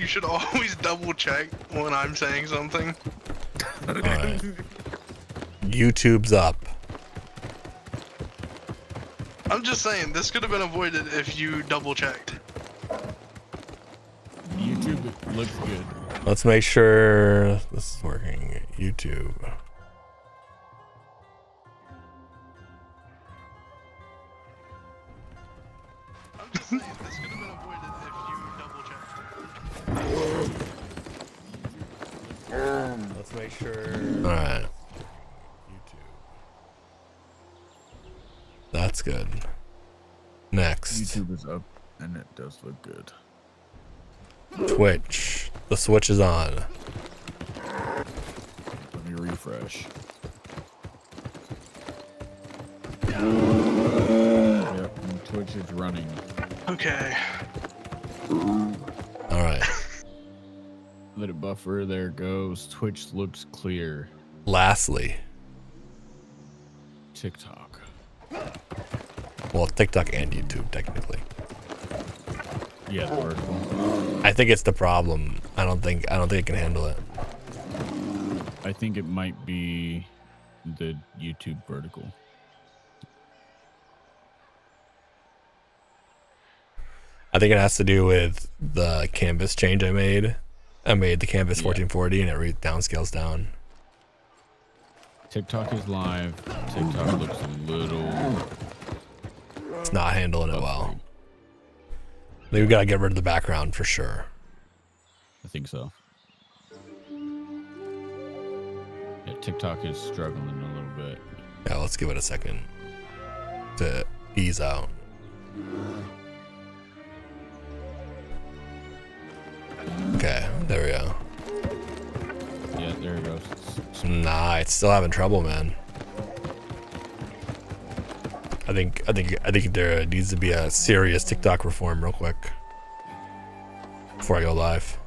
should always double check when I'm saying something. Alright. YouTube's up. I'm just saying, this could have been avoided if you double checked. YouTube looks good. Let's make sure this is working. YouTube. I'm just saying, this could have been avoided if you double checked. Let's make sure. Alright. YouTube. That's good. Next. YouTube is up and it does look good. Twitch. The switch is on. Let me refresh. Yep, and Twitch is running. Okay. Alright. Let it buffer. There it goes. Twitch looks clear. Lastly. TikTok. Well, TikTok and YouTube, technically. Yeah, the vertical. I think it's the problem. I don't think it can handle it. I think it might be the YouTube vertical. I think it has to do with the canvas change I made. I made the canvas 1440 and it downscales down. TikTok is live. TikTok looks a little... It's not handling it well. I think we gotta get rid of the background for sure. I think so. Yeah, TikTok is struggling a little bit. Yeah, let's give it a second to ease out. Okay, there we go. Yeah, there it goes. Nah, it's still having trouble, man. I think there needs to be a serious TikTok reform real quick before I go live.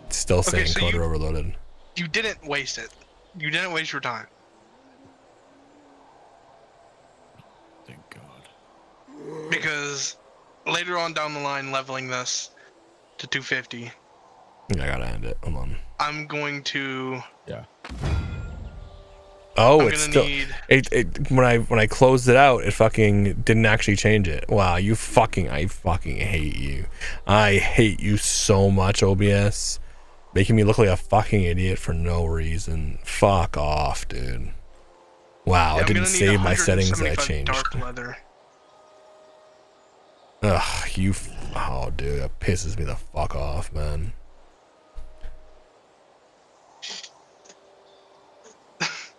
It's still saying so encoder overloaded. You didn't waste it. You didn't waste your time. Thank God. Because later on down the line, leveling this to 250, I gotta end it. Hold on. I'm going to... Yeah. Oh, I'm it's gonna still need... when I closed it out, it fucking didn't actually change it. Wow, I fucking hate you. I hate you so much, OBS. Making me look like a fucking idiot for no reason. Fuck off, dude. Wow, Yeah, I didn't save my settings that I changed. Dark leather. Ugh, oh dude, that pisses me the fuck off, man.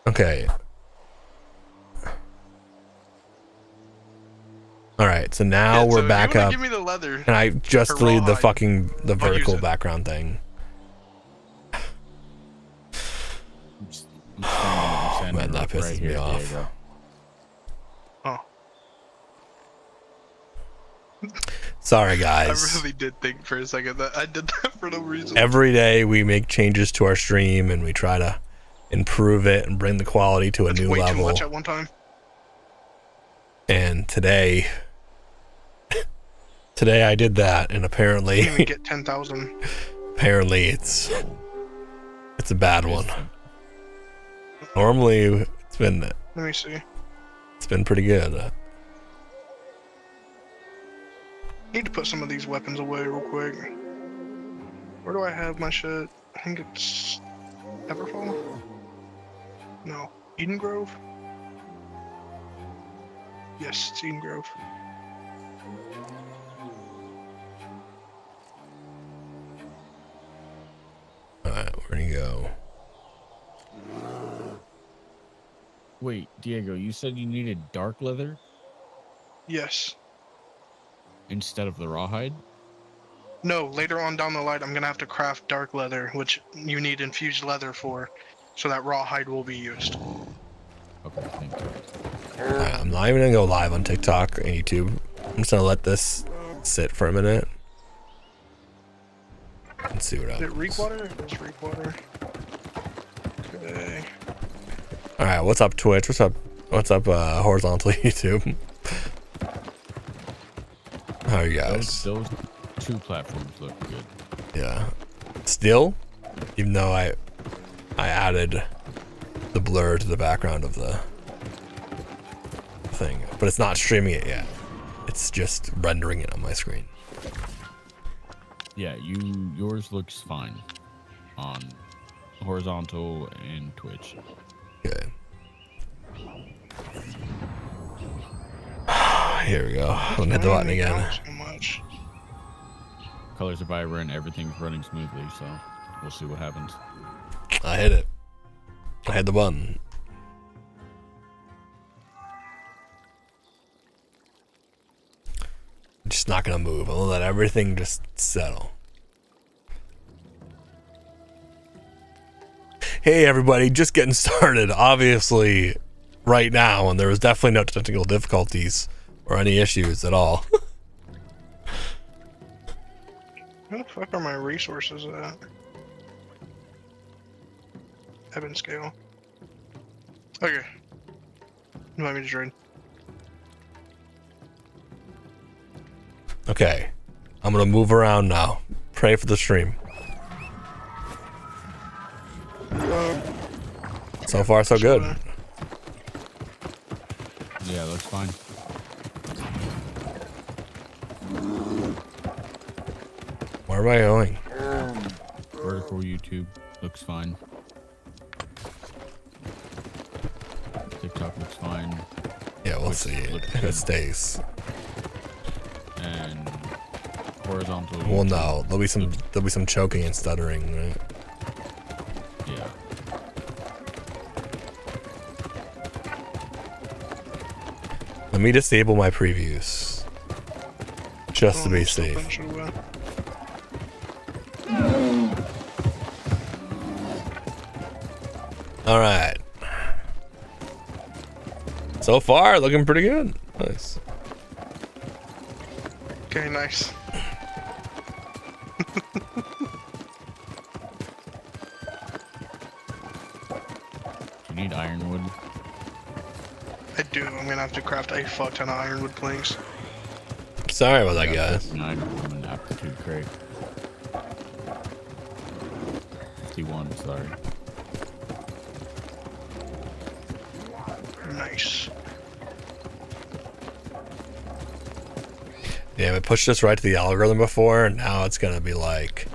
Okay. All right, so now Yeah, we're so back up, give me the leather and I just for deleted the rawhide. fucking I'll vertical use it. background thing. Man, that pisses me off. Oh, Sorry, I guys. really did think for a second that I did that for no reason. Every day we make changes to our stream and we try to improve it and bring the quality to a That's new way level. too much at one time. And today I did that, and apparently Didn't even get 10,000. apparently it's a bad one. Normally it's been Let me see. pretty good. Need to put some of these weapons away real quick. Where do I have my shit? I think it's Everfall? No. Eden Grove? Yes, it's Eden Grove. Alright, where'd he go? Wait, Diego, you said you needed dark leather Yes. instead of the rawhide? No, later on down the line, I'm gonna have to craft dark leather, which you need infused leather for, so that rawhide will be used. Okay, thank you. Alright, I'm not even gonna go live on TikTok and YouTube. I'm just gonna let this sit for a minute. Let's see what Is it happens. Reekwater? It's Reekwater. Okay. Alright, what's up Twitch? What's up horizontal YouTube? How are you guys? Those two platforms look good. Yeah. Still, even though I added the blur to the background of the thing, but it's not streaming it yet. It's just rendering it on my screen. Yeah, yours looks fine on horizontal and Twitch. Okay. Here we go. I'm gonna hit the button again. So much. Colors are vibrant, everything's running smoothly, so we'll see what happens. I hit it. I hit the button. I'm just not gonna move. I'll let everything just settle. Hey everybody, just getting started. Obviously, right now, and there was definitely no technical difficulties or any issues at all. Where the fuck are my resources at? Heaven scale. Okay. Invite me to trade. Okay, I'm gonna move around now. Pray for the stream. So far, so good. Yeah, looks fine. Where am I going? Vertical YouTube looks fine. TikTok looks fine. Yeah, we'll see if it stays. And horizontal. Well, no, there'll be some choking and stuttering, right? Yeah. Let me disable my previews, just to be safe. All right. So far, looking pretty good. Nice. Okay, nice. You need ironwood. I do. I'm gonna have to craft a fuck ton of ironwood planks. Sorry about that, guys. 9 from an aptitude crate. 51, sorry. Nice. Damn, it pushed us right to the algorithm before, and now it's gonna be like,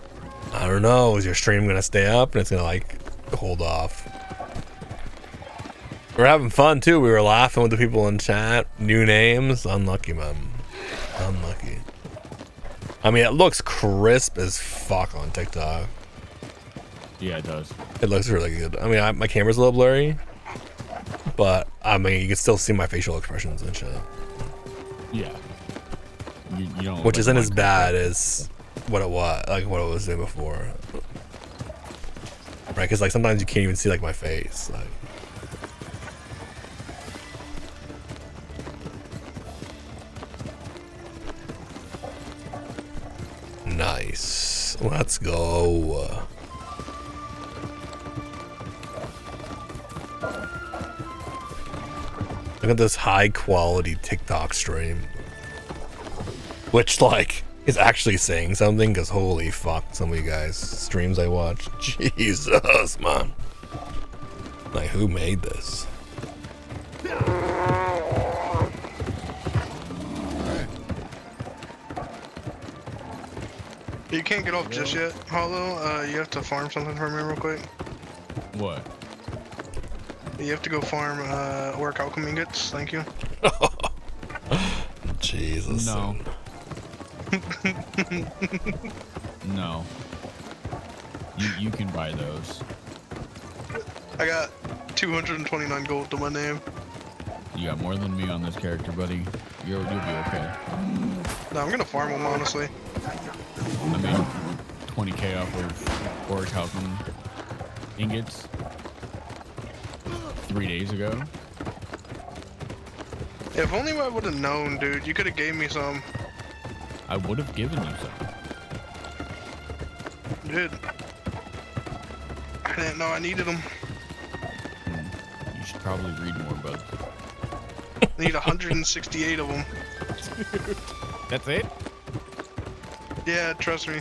I don't know, is your stream gonna stay up? And it's gonna like hold off. We're having fun too. We were laughing with the people in chat. New names. Unlucky, man. Unlucky. I mean, it looks crisp as fuck on TikTok. Yeah, it does. It looks really good. I mean, my camera's a little blurry, but I mean, you can still see my facial expressions and shit. Yeah. You don't. Which isn't as bad as what it was doing before. Right? Because like sometimes you can't even see like my face. Like. Nice. Let's go. Look at this high quality TikTok stream. Which like is actually saying something, because holy fuck, some of you guys streams I watch. Jesus, man. Like, who made this? You can't get off just yet, Hollow. You have to farm something for me real quick. What? You have to go farm orc alchemy ingots. Thank you. Jesus. No. No. You can buy those. I got 229 gold to my name. You got more than me on this character, buddy. You'll be okay. No, I'm gonna farm them, honestly. I made 20k off of orichalcum ingots 3 days ago. Yeah, if only I would have known, dude. You could have gave me some. I would have given you some. Dude. I didn't know I needed them. You should probably read more, bud. I need 168 of them. That's it? Yeah, trust me.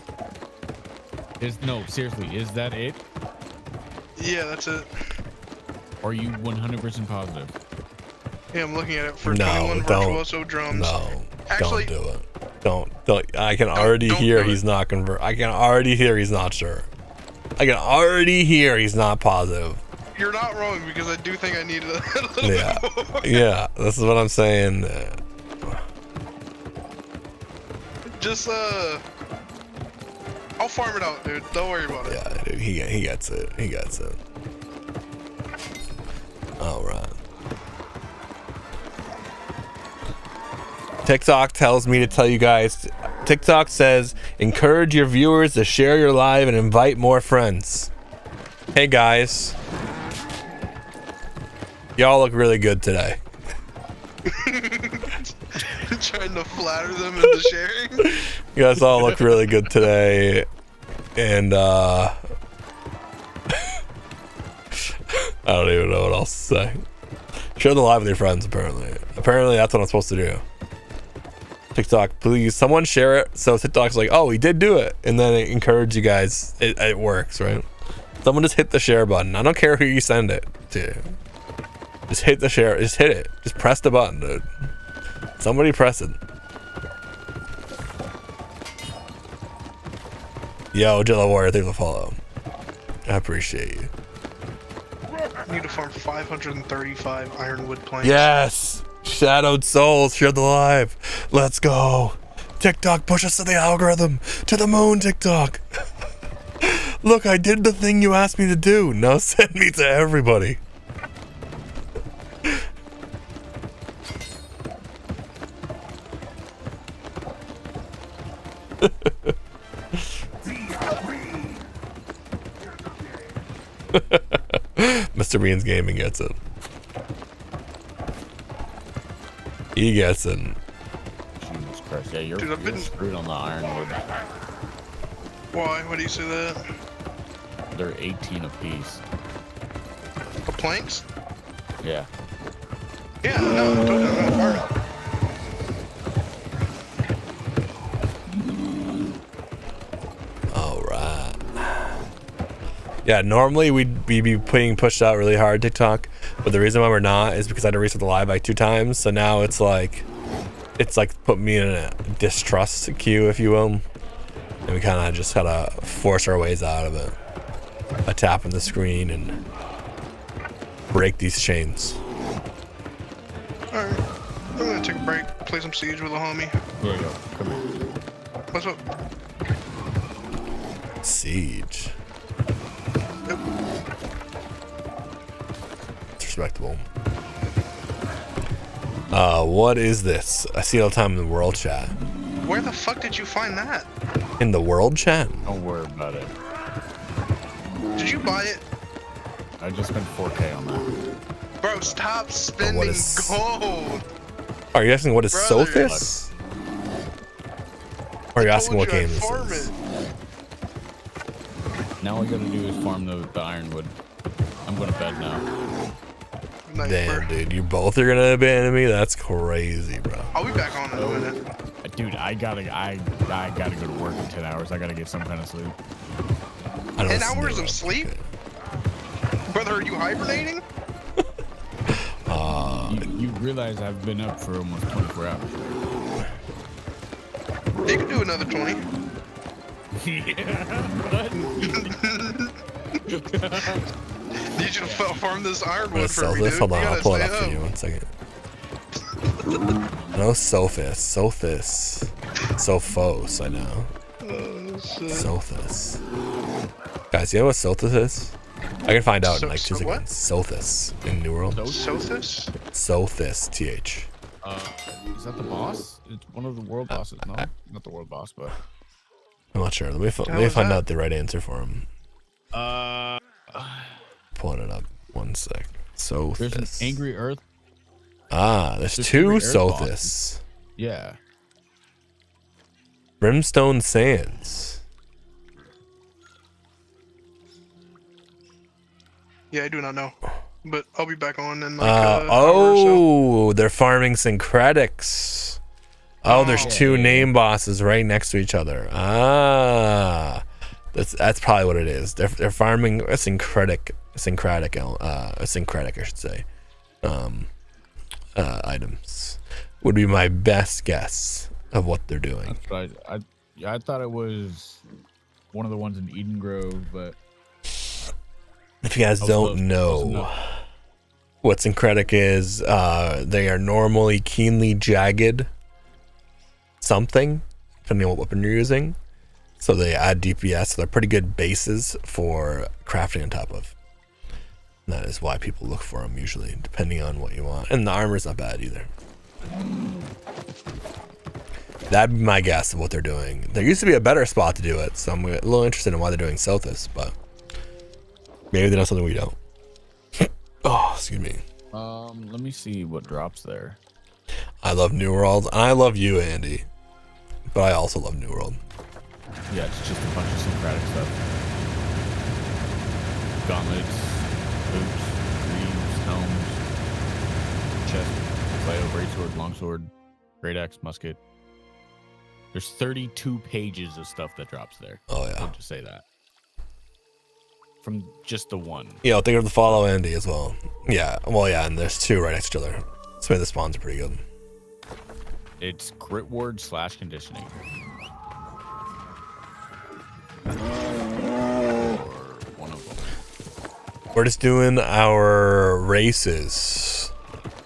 No, seriously, is that it? Yeah, that's it. Are you 100% positive? Yeah, I'm looking at it for No, 21 don't. Virtuoso drums. No, Actually, don't do it. Don't. I can already hear he's not convert. I can already hear he's not sure. I can already hear he's not positive. you're not wrong because I do think I need a little Yeah, bit more. yeah. This is what I'm saying. Just I'll farm it out, dude. Don't worry about it. Yeah, dude, he gets it. He gets it. All right. TikTok tells me to tell you guys. TikTok says encourage your viewers to share your live and invite more friends. Hey guys, y'all look really good today. Trying to flatter them into sharing. You guys all look really good today, and I don't even know what else to say. Share the live with your friends. Apparently that's what I'm supposed to do. TikTok, please, someone share it so TikTok's like, oh, he did do it, and then it encourage you guys. It works, right? Someone just hit the share button. I don't care who you send it to. Just hit the share. Just hit it. Just press the button, dude. Somebody press it. Yo, Jello Warrior, thanks for the follow. I appreciate you. I need to farm 535 ironwood planks. Yes! Shadowed Souls, share the live. Let's go. TikTok, push us to the algorithm. To the moon, TikTok. Look, I did the thing you asked me to do. Now send me to everybody. Mr. Beans Gaming gets it. He gets it. Jesus Christ. Yeah, Dude, I've you're been- screwed on the ironwood. Why? Why do you say that? They're 18 apiece. The planks? Yeah. Yeah, no, I told you I'm gonna farm it. All right. Yeah, normally we'd be being pushed out really hard TikTok, but the reason why we're not is because I had to reset the live like 2 times. So now it's like put me in a distrust queue, if you will, and we kind of just gotta force our ways out of it by tapping the screen and break these chains. Alright. I'm gonna take a break, play some Siege with a homie. Here you go. Come here. What's up? Siege. Yep. It's respectable. What is this? I see it all the time in the world chat. Where the fuck did you find that? In the world chat? Don't worry about it. Did you buy it? I just spent 4K on that. Bro, stop spending is- gold. Are you asking what is Brother. Sophis? Or are you asking what game this farm is? it. Now all you gotta do is farm the ironwood. I'm going to bed now. Nice, Damn, bro. dude, you both are gonna abandon me? That's crazy, bro. I'll be back on in a minute. Dude, I gotta go to work in 10 hours. I gotta get some kind of sleep. I don't 10 listen to hours it. of sleep? Brother, are you hibernating? You realize I've been up for almost 24 hours. You can do another 20. Need you to farm this I'm gonna ironwood for sell me, this. dude. Hold on, You I'll gotta pull it stay up for you. 1 second. No, Sophis. Sophis. Sophos, I know. Oh, shit. Sophis. Guys, you know what Sothis is? I can find out in like 2 So what? seconds. Sothis in New World. Sothis? Sothis, TH. Is that the boss? It's one of the world bosses. No, not the world boss, but I'm not sure. Let me How find is that? out the right answer for him. there's Pulling it up. 1 sec. an Sothis. angry earth. There's There's 2 angry earth Sothis. bosses. Yeah. Brimstone Sands. Yeah, I do not know. But I'll be back on in like hour or so. Oh, they're farming syncretics. Oh, there's two yeah. name bosses right next to each other. Ah, that's probably what it is. They're farming a syncretic, I should say, items. Would be my best guess of what they're doing. That's right. I thought it was one of the ones in Eden Grove, but If you guys don't know what syncretic is, they are normally keenly jagged something, depending on what weapon you're using. So they add DPS, so they're pretty good bases for crafting on top of. And that is why people look for them usually, depending on what you want. And the armor's not bad either. That'd be my guess of what they're doing. There used to be a better spot to do it, so I'm a little interested in why they're doing Sothis, but maybe they know something we don't. Oh, excuse me. Let me see what drops there. I love New World. I love you, Andy. But I also love New World. Yeah, it's just a bunch of syncretic stuff. Gauntlets, boots, greaves, helms, chest, flail, greatsword, longsword, great axe, musket. There's 32 pages of stuff that drops there. Oh, yeah. I'll just say that. From just the one. Yeah, I'll think of the follow Andy as well. Yeah, well, yeah, and there's two right next to each other. So the spawns are pretty good. It's crit ward / conditioning. Or one of them. We're just doing our races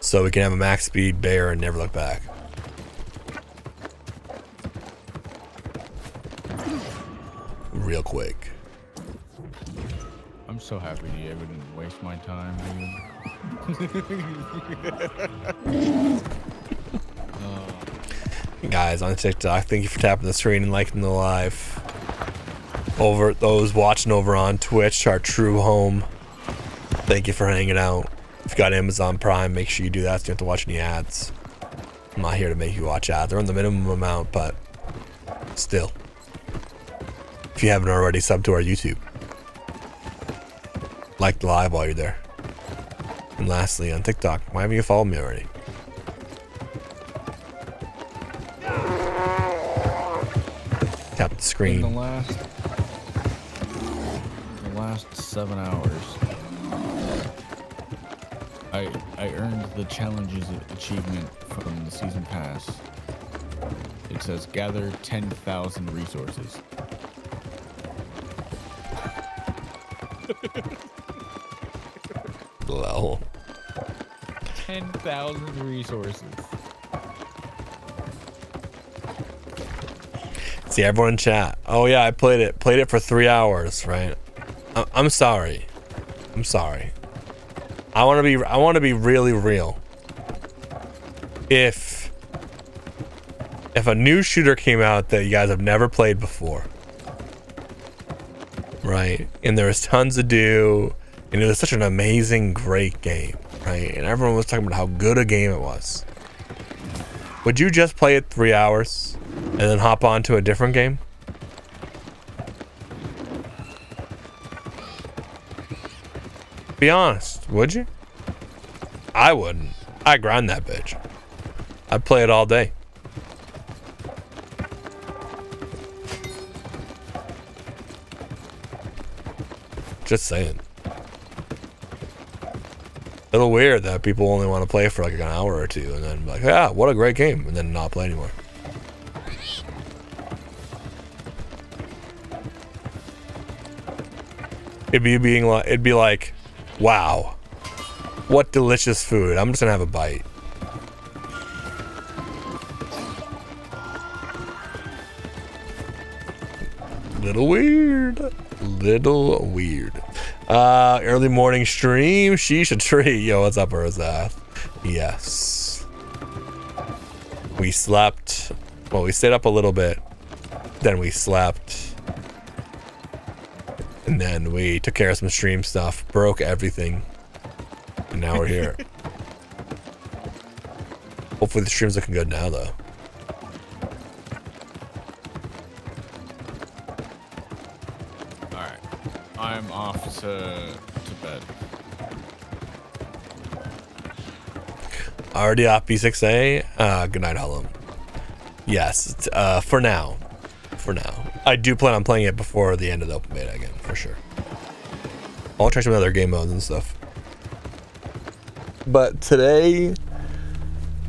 so we can have a max speed bear and never look back. Real quick. I'm so happy you didn't waste my time, dude. Guys on TikTok, thank you for tapping the screen and liking the live. Over those watching over on Twitch, our true home, thank you for hanging out. If you got Amazon Prime, make sure you do that so you don't have to watch any ads. I'm not here to make you watch ads. They're on the minimum amount, but still. If you haven't already, sub to our YouTube. Like the live while you're there. And lastly, on TikTok, why haven't you followed me already? Tap the screen. In the last 7 hours, I earned the challenges achievement from the season pass. It says gather 10,000 resources. Lol. 10,000 resources. See everyone in chat. Oh yeah, I played it. Played it for 3 hours, right? I'm sorry. I'm sorry. I want to be really real. If a new shooter came out that you guys have never played before, right? And there was tons to do, and it was such an amazing, great game, right? And everyone was talking about how good a game it was. Would you just play it 3 hours and then hop on to a different game? Be honest, would you? I wouldn't. I grind that bitch. I'd play it all day. Just saying. A little weird that people only want to play for like an hour or two and then be like, yeah, what a great game, and then not play anymore. It'd be like, wow, what delicious food. I'm just gonna have a bite. Little weird. Little weird. Early morning stream. Sheesh a tree. Yo, what's up, Urzath? Yes. We slept. Well, we stayed up a little bit. Then we slept. And then we took care of some stream stuff. Broke everything. And now we're here. Hopefully the stream's looking good now, though. I'm off to bed. Already off B6A. Good night, Hullum. Yes, for now. For now. I do plan on playing it before the end of the open beta again, for sure. I'll try some other game modes and stuff. But today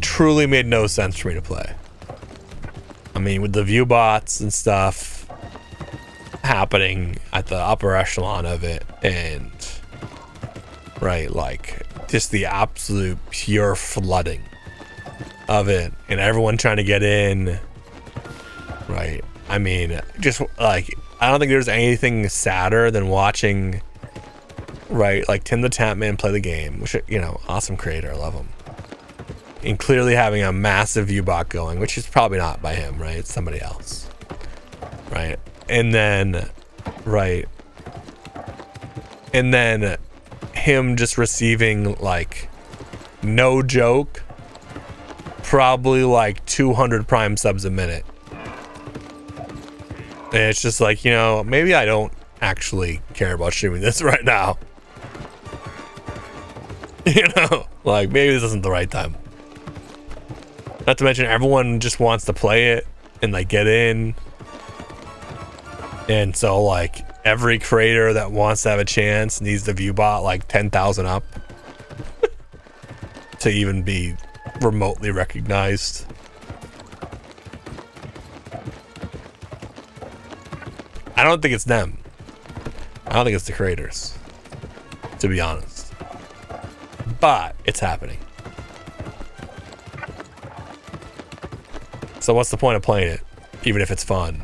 truly made no sense for me to play. I mean, with the view bots and stuff happening at the upper echelon of it, and right, like just the absolute pure flooding of it, and everyone trying to get in, right? I mean, just like, I don't think there's anything sadder than watching, right, like Tim the Tapman play the game, which, you know, awesome creator, I love him, and clearly having a massive view bot going, which is probably not by him, right? It's somebody else, right? And then, right, and then him just receiving, like, no joke, probably like 200 Prime subs a minute. And it's just like, you know, maybe I don't actually care about streaming this right now. You know, like maybe this isn't the right time. Not to mention everyone just wants to play it and like get in. And so like every creator that wants to have a chance needs the view bot like 10,000 up to even be remotely recognized. I don't think it's them. I don't think it's the creators, to be honest. But it's happening. So what's the point of playing it, even if it's fun?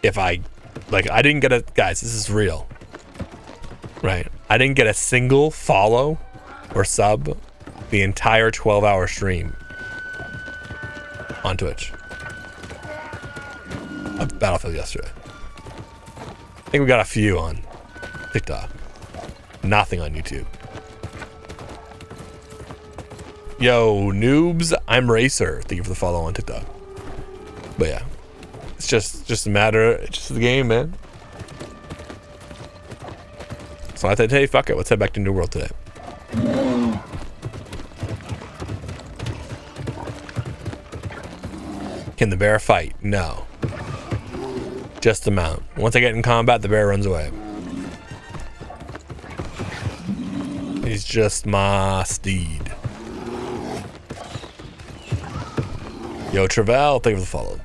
If I didn't get a, guys, this is real, right? I didn't get a single follow or sub the entire 12-hour stream on Twitch of Battlefield yesterday. I think we got a few on TikTok. Nothing on YouTube. Yo, noobs, I'm Racer. Thank you for the follow on TikTok. But yeah, it's just a matter, it's just the game, man. So I said, hey, fuck it, let's head back to New World today. Can the bear fight? No. Just the mount. Once I get in combat, the bear runs away. He's just my steed. Yo, Travell, thank you for the follow.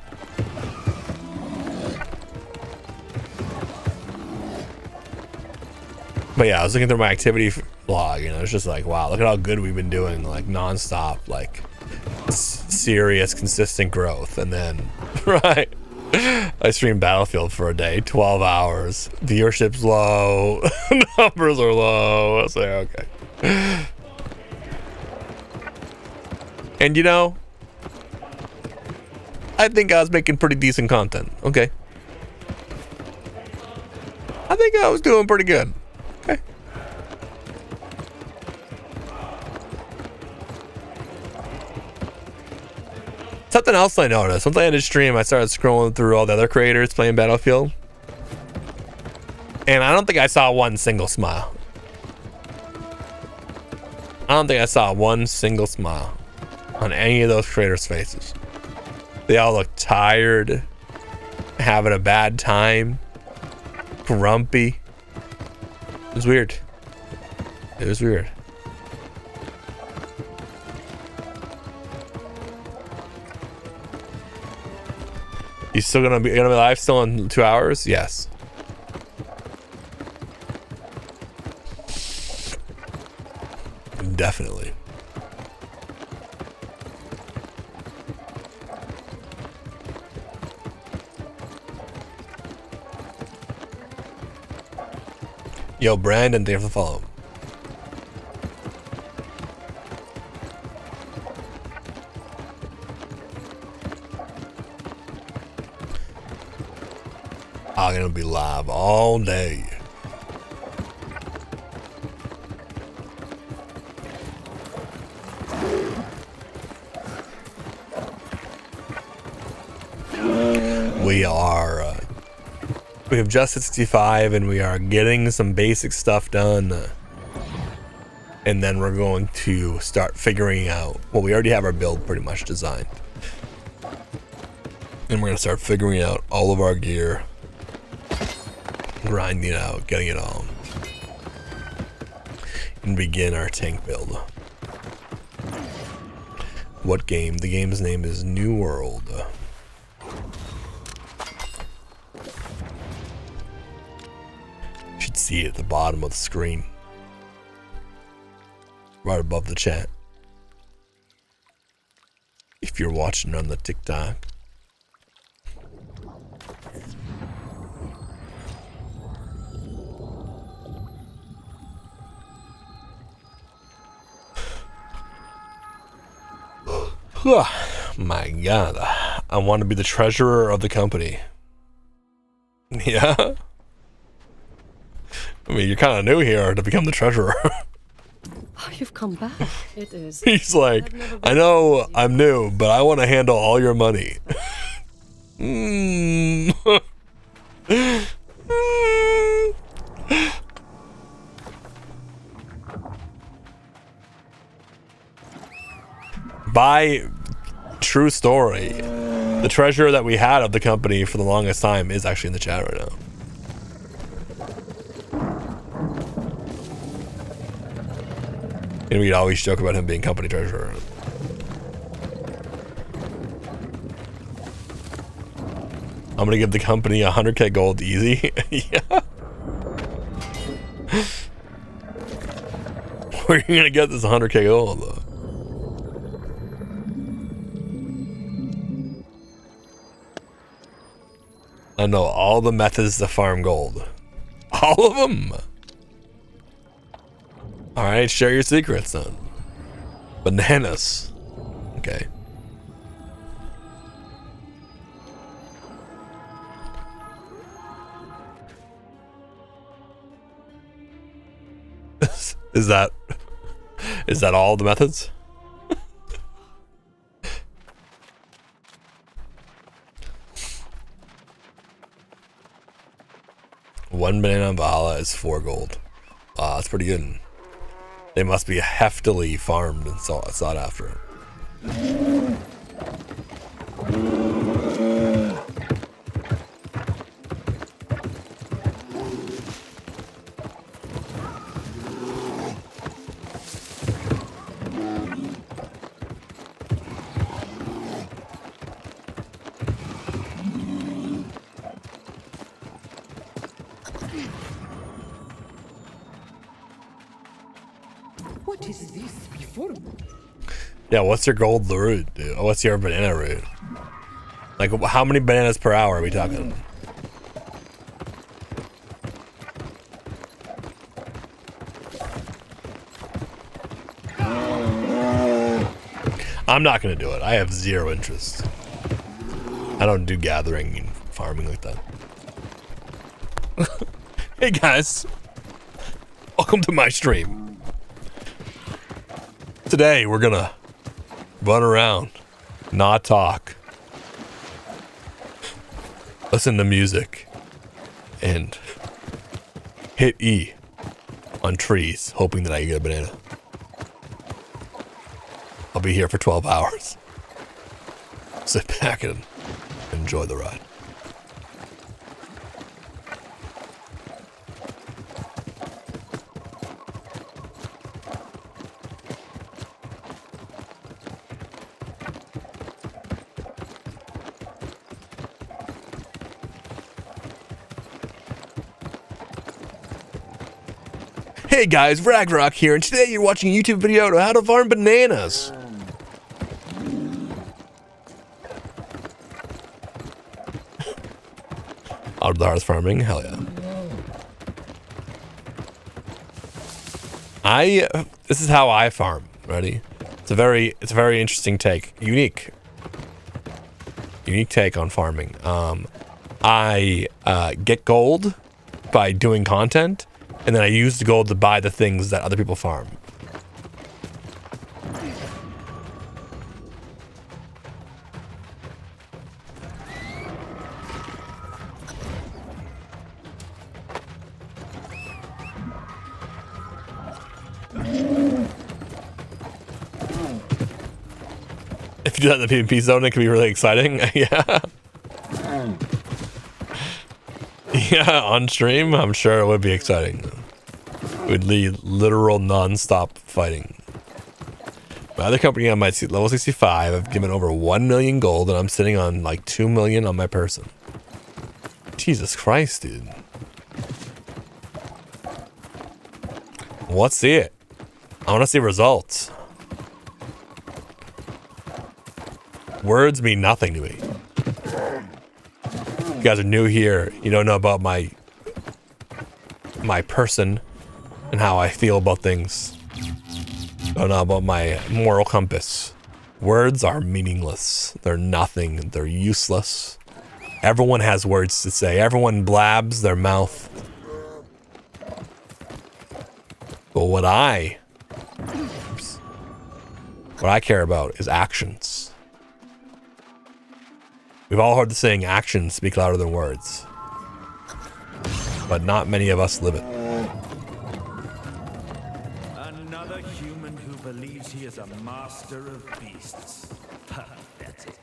But yeah, I was looking through my activity log, and it's just like, wow, look at how good we've been doing, like non-stop, like serious, consistent growth. And then, right, I streamed Battlefield for a day, 12 hours. Viewership's low, numbers are low. I was like, okay. And you know, I think I was making pretty decent content. Okay. I think I was doing pretty good. Okay. Something else I noticed. Once I ended stream, I started scrolling through all the other creators playing Battlefield. And I don't think I saw one single smile. I don't think I saw one single smile on any of those creators' faces. They all look tired, having a bad time, grumpy. It was weird. It was weird. You still gonna be live still in 2 hours? Yes. Definitely. Yo, Brandon, thank you for the follow. I'm gonna be live all day. We have just hit 65 and we are getting some basic stuff done. and then we're going to start figuring out, well, we already have our build pretty much designed, and we're going to start figuring out all of our gear, grinding it out, getting it all, and begin our tank build. What game? The game's name is New World. You should see it at the bottom of the screen, right above the chat, if you're watching on the TikTok. My God, I want to be the treasurer of the company. Yeah? I mean, you're kind of new here to become the treasurer. Oh, you've come back. It is. He's like, I know I'm new, but I want to handle all your money. By true story, the treasurer that we had of the company for the longest time is actually in the chat right now. And we'd always joke about him being company treasurer. I'm gonna give the company 100k gold easy. Yeah. Where are you gonna get this 100k gold though? I know all the methods to farm gold. All of them. All right, share your secrets then. Bananas. Okay. Is that all the methods? One banana Valhalla is 4 gold. That's pretty good. They must be heftily farmed and sought after. What is this before me? Yeah, what's your gold route, dude? What's your banana route? Like, how many bananas per hour are we talking? I'm not gonna do it. I have zero interest. I don't do gathering and farming like that. Hey guys, welcome to my stream. Today we're gonna run around, not talk, listen to music, and hit E on trees, hoping that I get a banana. I'll be here for 12 hours. Sit back and enjoy the ride. Hey guys, Raegrok here, and today you're watching a YouTube video on how to farm bananas. Out of the hardest farming, hell yeah. This is how I farm. Ready? It's a very interesting take, unique take on farming. I get gold by doing content, and then I use the gold to buy the things that other people farm. do that in the PvP zone, it can be really exciting. Yeah. Yeah, on stream, I'm sure it would be exciting. It would lead literal non-stop fighting. My other company on my level 65, I've given over 1 million gold, and I'm sitting on like 2 million on my person. Jesus Christ, dude. Let's see it. I want to see results. Words mean nothing to me. You guys are new here. You don't know about my person and how I feel about things. Don't know about my moral compass. Words are meaningless. They're nothing. They're useless. Everyone has words to say. Everyone blabs their mouth. But what I care about is actions. We've all heard the saying, actions speak louder than words. But not many of us live it. Another human who believes he is a master of beasts. Pathetic.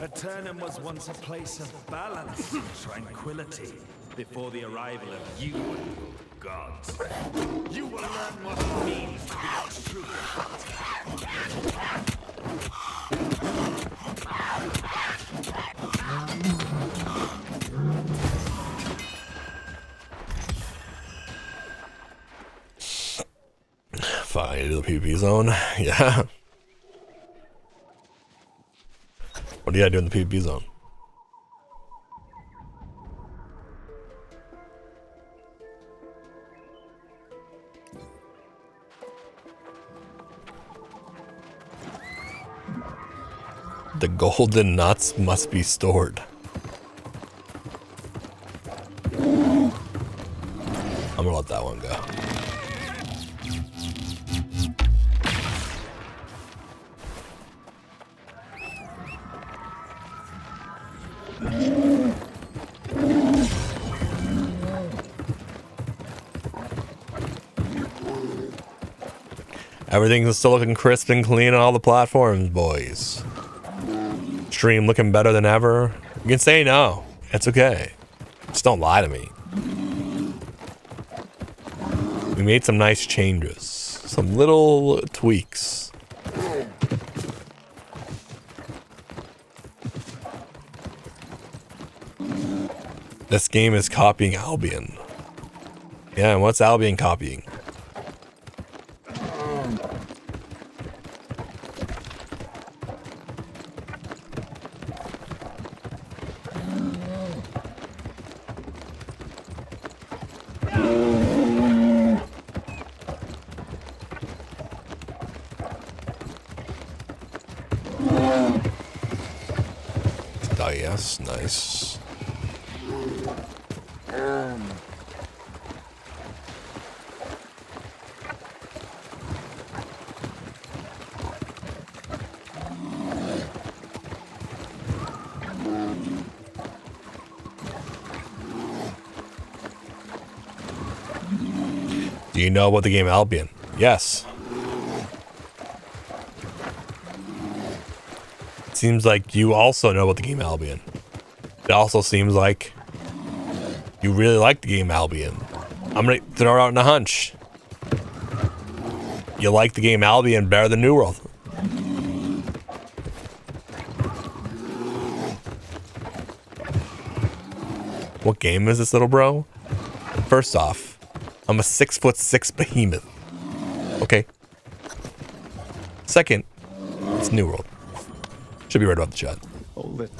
Eternum was once a place of balance and tranquility before the arrival of you and your gods. You will learn what it means to be a true Fine, do the PvP zone. Yeah. What do you gotta do in the PvP zone? The golden nuts must be stored. I'm gonna let that one go. Everything's still looking crisp and clean on all the platforms, boys. Stream looking better than ever. You can say no. It's okay. Just don't lie to me. We made some nice changes. Some little tweaks. This game is copying Albion. Yeah, and what's Albion copying? Yes, nice. Do you know about the game Albion? Yes. Seems like you also know about the game Albion. It also seems like you really like the game Albion. I'm gonna throw out a hunch. You like the game Albion better than New World. What game is this, little bro? First off, I'm a 6'6" behemoth. Okay. Second, it's New World. Should be right about the chat. Hold it.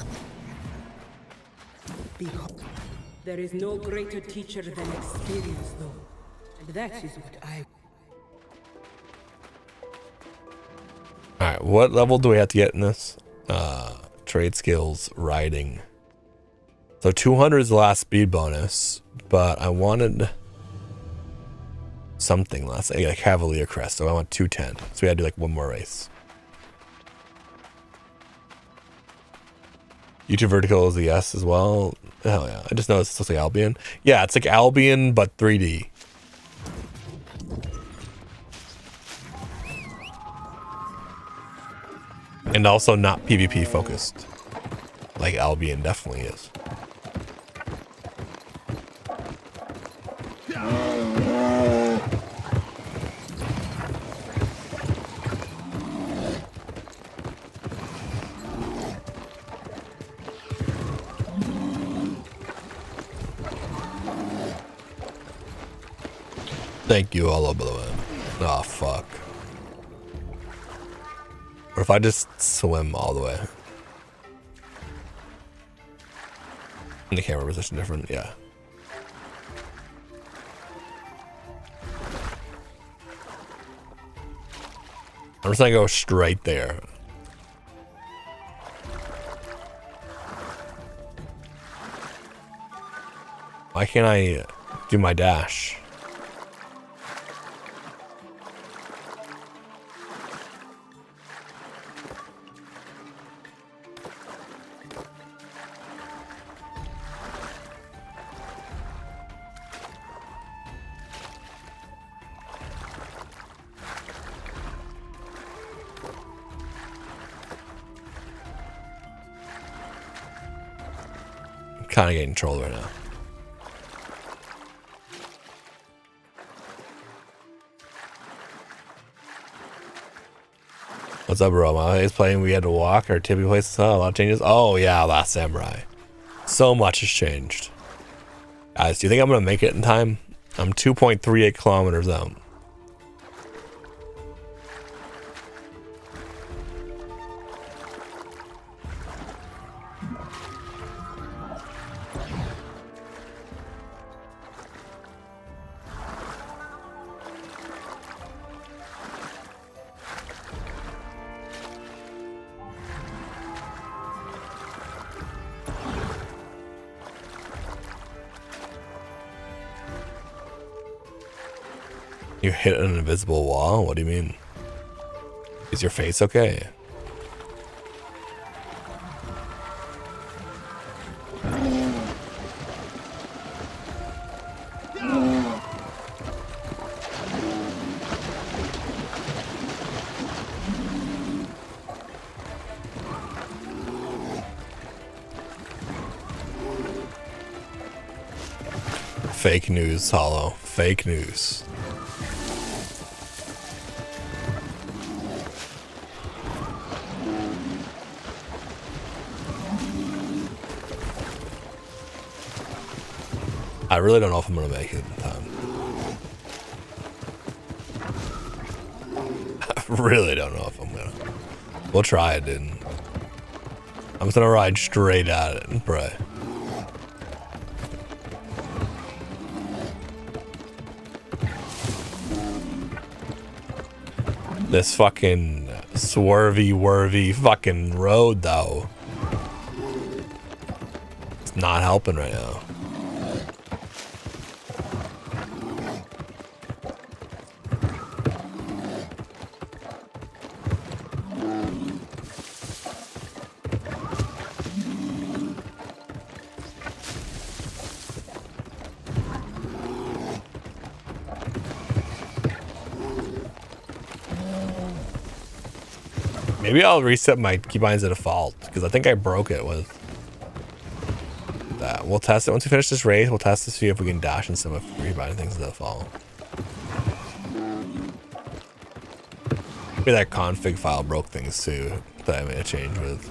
There is no greater teacher than experience, though. And that is what I... Alright, what level do we have to get in this? Trade skills, riding. So 200 is the last speed bonus, but I wanted something less. I got a Cavalier Crest, so I want 210. So we had to do like one more race. YouTube vertical is a yes as well. Hell yeah. I just know it's supposed to be Albion. Yeah, it's like Albion, but 3D. And also not PvP focused. Like Albion definitely is. Thank you all, by the way. Oh, fuck. Or if I just swim all the way. And the camera position different, yeah. I'm just gonna go straight there. Why can't I do my dash? Kind of getting trolled right now. What's up, bro? My is playing. We had to walk. Our tippy places. Oh, a lot of changes. Oh yeah, Last Samurai. So much has changed. Guys, do you think I'm gonna make it in time? I'm 2.38 kilometers out. You hit an invisible wall? What do you mean? Is your face okay? Fake news, Hollow. Fake news. I really don't know if I'm gonna make it in time. I really don't know if I'm gonna. We'll try it, dude. I'm just gonna ride straight at it and pray. This fucking swervy fucking road though. It's not helping right now. Maybe I'll reset my keybinds to default because I think I broke it with that. We'll test it once we finish this race. We'll test to see if we can dash and stuff with rebinding things to default. Maybe that config file broke things too that I made a change with.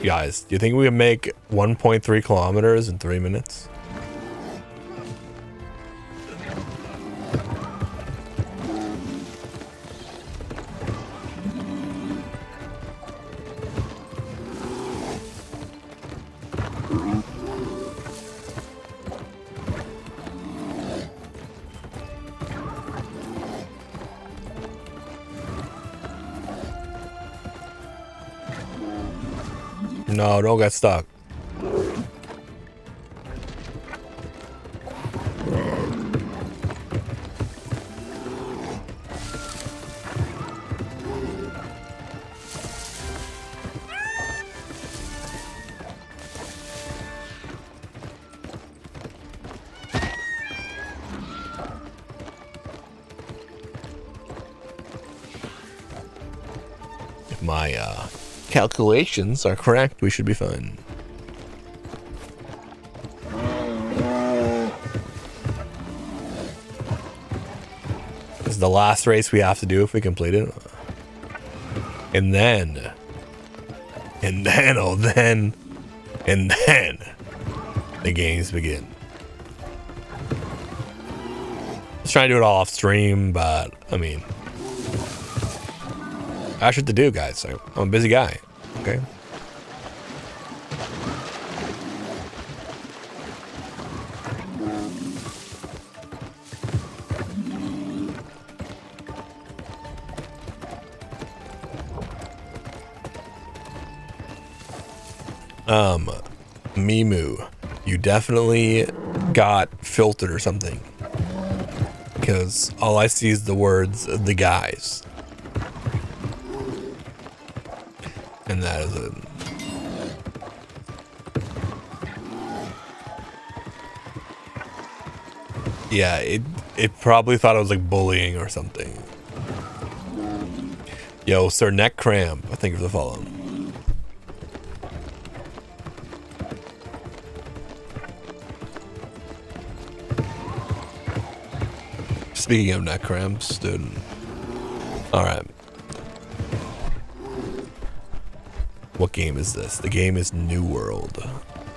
Guys, do you think we can make 1.3 kilometers in 3 minutes? No, don't get stuck. If my calculations are correct, we should be fine. This is the last race we have to do if we complete it. And then the games begin. I was trying to do it all off stream, but I mean, I have shit to do, guys. I'm a busy guy. Okay. Mimu, you definitely got filtered or something, because all I see is the words "the guys," and that is it. Yeah, it probably thought I was like bullying or something. Yo, Sir Neck Cramp, I think of the follow. Speaking of neck cramps, dude. Alright. What game is this? The game is New World.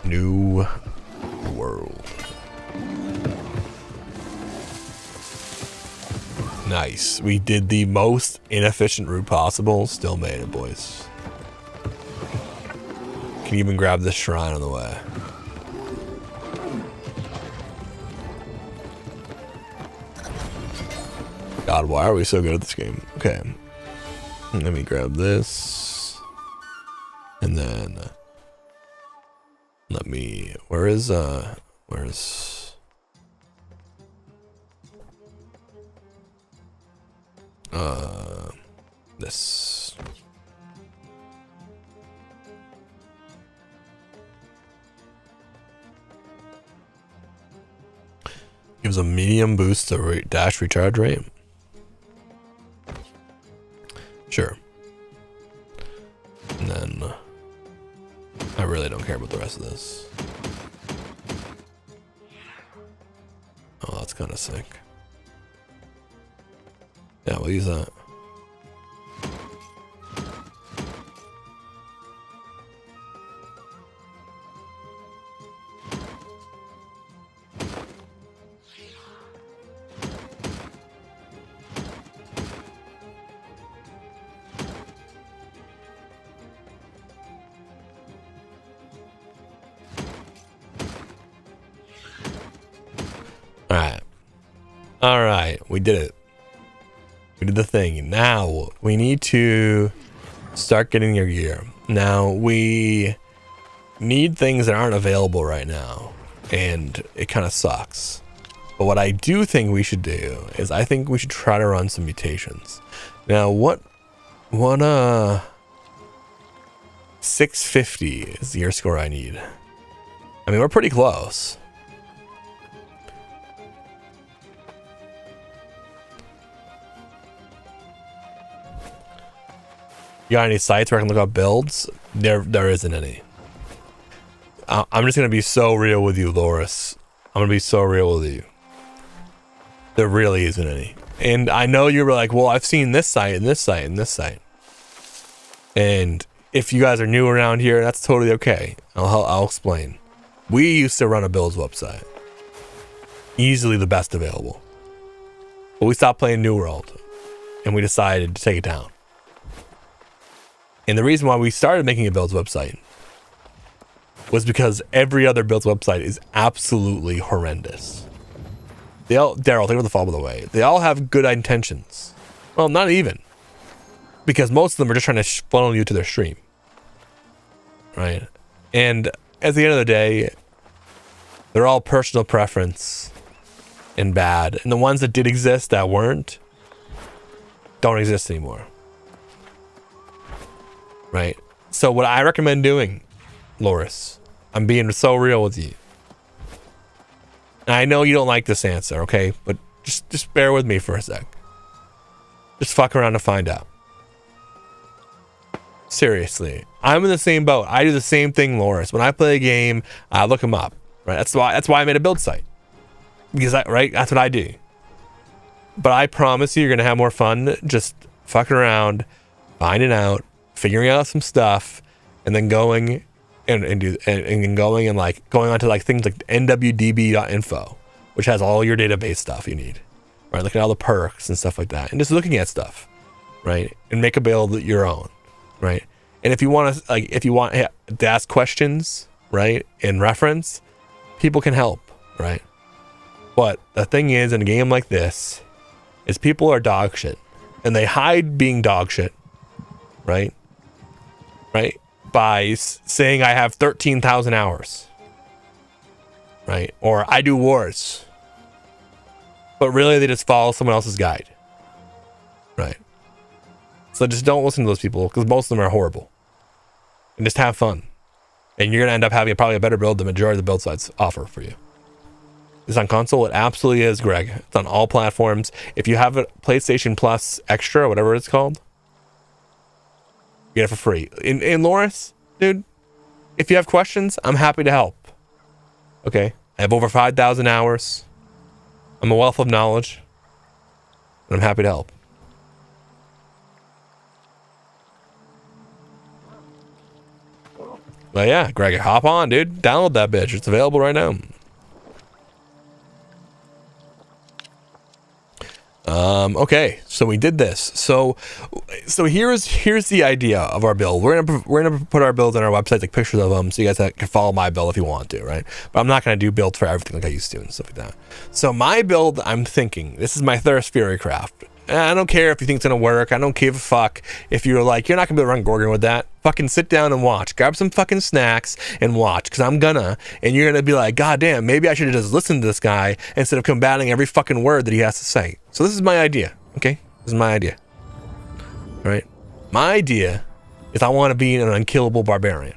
New World. Nice. We did the most inefficient route possible. Still made it, boys. Can even grab this shrine on the way. God, why are we so good at this game? Okay. Let me grab this. And then let me, where's this. Gives a medium boost to dash recharge rate. Sure. And then I really don't care about the rest of this. Oh, that's kind of sick. Yeah, we'll use that. Alright, we did it. We did the thing. Now we need to start getting your gear. Now we need things that aren't available right now, and it kind of sucks. But what I do think we should do is I think we should try to run some mutations. Now what 650 is the gear score I need. I mean, we're pretty close. You got any sites where I can look up builds? There isn't any. I'm just gonna be so real with you, Loris. I'm gonna be so real with you. There really isn't any. And I know you're like, well, I've seen this site and this site and this site. And if you guys are new around here, that's totally okay. I'll explain. We used to run a builds website. Easily the best available. But we stopped playing New World. And we decided to take it down. And the reason why we started making a builds website was because every other builds website is absolutely horrendous. Daryl, take over the fall, by the way. They all have good intentions. Well, not even. Because most of them are just trying to funnel you to their stream. Right? And at the end of the day, they're all personal preference and bad. And the ones that did exist that weren't, don't exist anymore. Right? So what I recommend doing, Loris, I'm being so real with you. And I know you don't like this answer, okay? But just bear with me for a sec. Just fuck around to find out. Seriously, I'm in the same boat. I do the same thing, Loris. When I play a game, I look them up. Right? That's why I made a build site. Because that's what I do. But I promise you, you're gonna have more fun just fucking around, finding out, figuring out some stuff, and then going and going onto like things like nwdb.info, which has all your database stuff you need. Right? Look at all the perks and stuff like that, and just looking at stuff, right? And make a build your own, right? And if you want to ask questions, right, in reference, people can help, right? But the thing is, in a game like this, is people are dog shit, and they hide being dog shit, right? Right? By saying I have 13,000 hours, right? Or I do wars. But really, they just follow someone else's guide, right? So just don't listen to those people, because most of them are horrible. And just have fun. And you're going to end up having probably a better build than the majority of the build sites offer for you. It's on console. It absolutely is, Greg. It's on all platforms. If you have a PlayStation Plus Extra, whatever it's called, you get it for free. In Loris, dude, if you have questions, I'm happy to help. Okay? I have over 5,000 hours. I'm a wealth of knowledge. And I'm happy to help. But yeah, Greg, hop on, dude. Download that bitch. It's available right now. Okay, so we did this. So here's the idea of our build. We're gonna put our builds on our website, like pictures of them, so you guys can follow my build if you want to, right? But I'm not gonna do builds for everything like I used to and stuff like that. So my build, I'm thinking, this is my Thirst Fury craft. I don't care if you think it's gonna work. I don't give a fuck if you're like, you're not gonna be able to run Gorgon with that. Fucking sit down and watch. Grab some fucking snacks and watch, because I'm gonna. And you're gonna be like, God damn, maybe I should have just listened to this guy instead of combating every fucking word that he has to say. So this is my idea, okay? This is my idea. All right? My idea is I want to be an unkillable barbarian.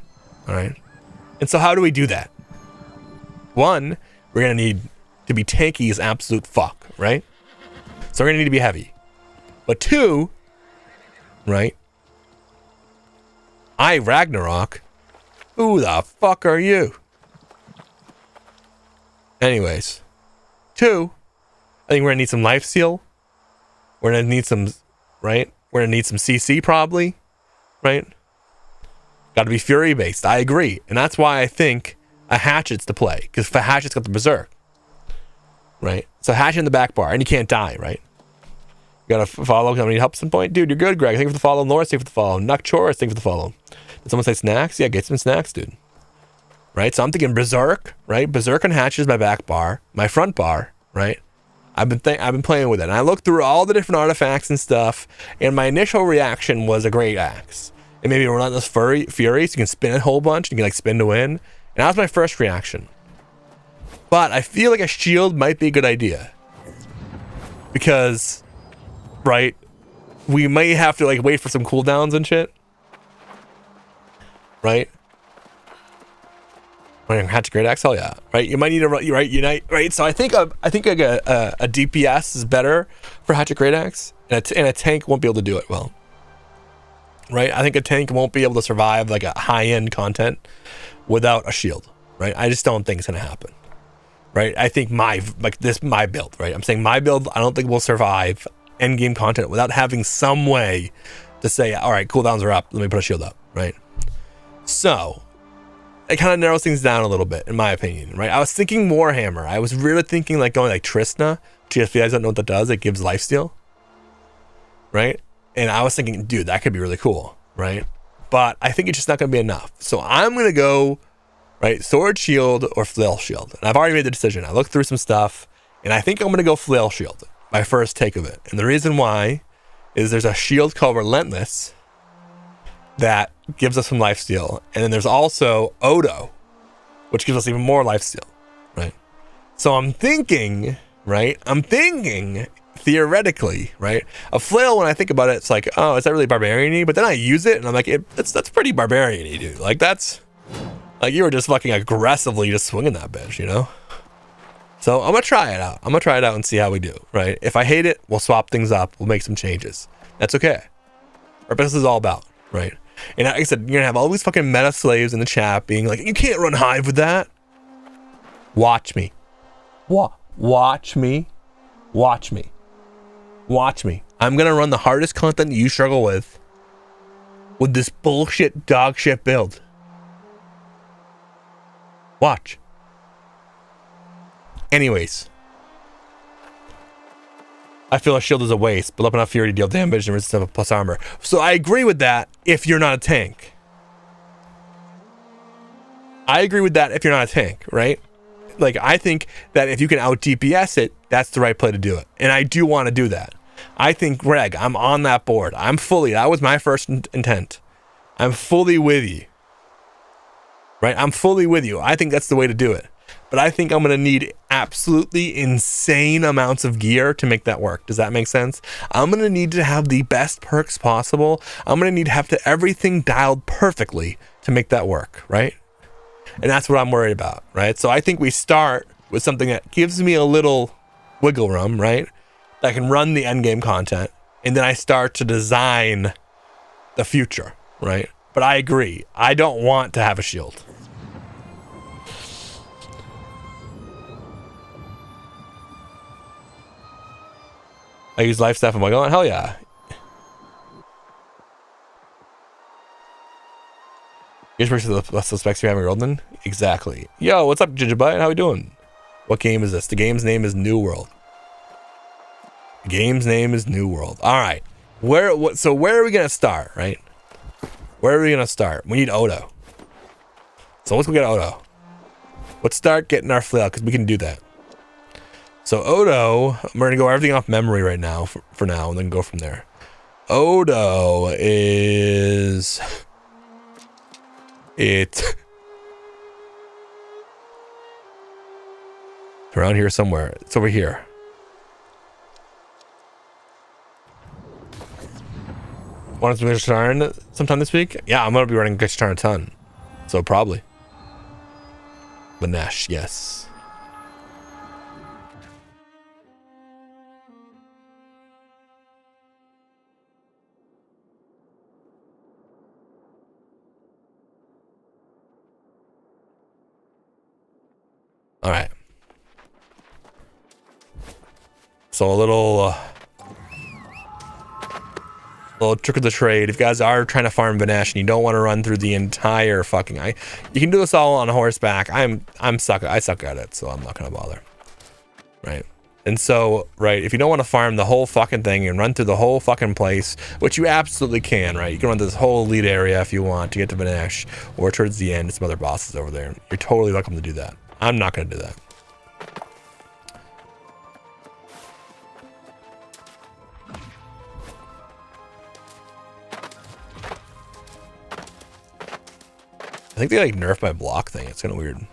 All right? And so how do we do that? One, we're gonna need to be tanky as absolute fuck, right? So we're gonna need to be heavy. But two, right? Raegrok. Who the fuck are you? Anyways, two, I think we're gonna need some lifesteal. We're gonna need some, right? We're gonna need some CC probably, right? Got to be fury based. I agree, and that's why I think a hatchet's to play, because hatchet's got the berserk, right? So hatchet in the back bar, and you can't die, right? You gotta follow. I need help at some point, dude. You're good, Greg. Thank you for the follow. Loris, thank you for the follow. Nukchoris, thank you for the follow. Did someone say snacks? Yeah, get some snacks, dude. Right. So I'm thinking berserk, right? Berserk and hatchet is my back bar, my front bar, right? I've been playing with it, and I looked through all the different artifacts and stuff, and my initial reaction was a great axe, and maybe a relentless fury, so you can spin a whole bunch, and you can like spin to win, and that was my first reaction. But I feel like a shield might be a good idea, because, right, we may have to like wait for some cooldowns and shit, right? Hatch great axe, hell yeah, right? You might need to unite, right? So I think a DPS is better for Hatchet Great Axe, and a tank won't be able to do it well, right? I think a tank won't be able to survive like a high-end content without a shield, right? I just don't think it's gonna happen, right? I think my build, right? I'm saying my build, I don't think will survive end game content without having some way to say, all right, cooldowns are up, let me put a shield up, right? So it kind of narrows things down a little bit, in my opinion, right? I was thinking Warhammer. I was really thinking like going like Tristna. If you guys don't know what that does, it gives lifesteal, right? And I was thinking, dude, that could be really cool, right? But I think it's just not going to be enough. So I'm going to go, right, sword shield or flail shield. And I've already made the decision. I looked through some stuff, and I think I'm going to go flail shield, my first take of it. And the reason why is there's a shield called Relentless that gives us some lifesteal, and then there's also Odo, which gives us even more lifesteal, right? So I'm thinking, right? Theoretically, right? A flail, when I think about it, it's like, oh, is that really barbarian-y? But then I use it, and I'm like, that's pretty barbarian-y, dude. Like, that's like you were just fucking aggressively just swinging that bitch, you know? So I'm gonna try it out. I'm gonna try it out and see how we do, right? If I hate it, we'll swap things up. We'll make some changes. That's okay. Our business is all about, right? And like I said, you're gonna have all these fucking meta slaves in the chat being like, you can't run Hive with that. Watch me. Watch me. Watch me. Watch me. I'm gonna run the hardest content you struggle with this bullshit dog shit build. Watch. Anyways. I feel a shield is a waste, but up enough fury to deal damage and resist of plus armor. So I agree with that if you're not a tank. I agree with that if you're not a tank, right? Like, I think that if you can out DPS it, that's the right play to do it. And I do want to do that. I think, Greg, I'm on that board. That was my first intent. I'm fully with you. Right? I'm fully with you. I think that's the way to do it. But I think I'm going to need absolutely insane amounts of gear to make that work. Does that make sense? I'm going to need to have the best perks possible. I'm going to need to have everything dialed perfectly to make that work, right? And that's what I'm worried about, right? So I think we start with something that gives me a little wiggle room, right? That can run the endgame content. And then I start to design the future, right? But I agree. I don't want to have a shield. I use life staff. I'm like, oh, hell yeah. Here's the suspects you're having rolled in. Exactly. Yo, what's up, Gingerbite? How we doing? What game is this? The game's name is New World. The game's name is New World. All right. So where are we gonna start? Right? Where are we gonna start? We need Odo. So let's go get Odo. Let's start getting our flail because we can do that. So Odo, we're gonna go everything off memory right now for now, and then go from there. Odo is it's around here somewhere. It's over here. Want to do Gashtarn sometime this week? Yeah, I'm gonna be running Gashtarn a ton, so probably. Lanesh, yes. All right. So a little trick of the trade. If you guys are trying to farm Vanesh and you don't want to run through the entire fucking, you can do this all on horseback. I suck at it, so I'm not gonna bother. Right. And so, right, if you don't want to farm the whole fucking thing and run through the whole fucking place, which you absolutely can, right? You can run this whole elite area if you want to get to Vanesh, or towards the end, some other bosses over there. You're totally welcome to do that. I'm not going to do that. I think they like nerfed my block thing. It's kind of weird.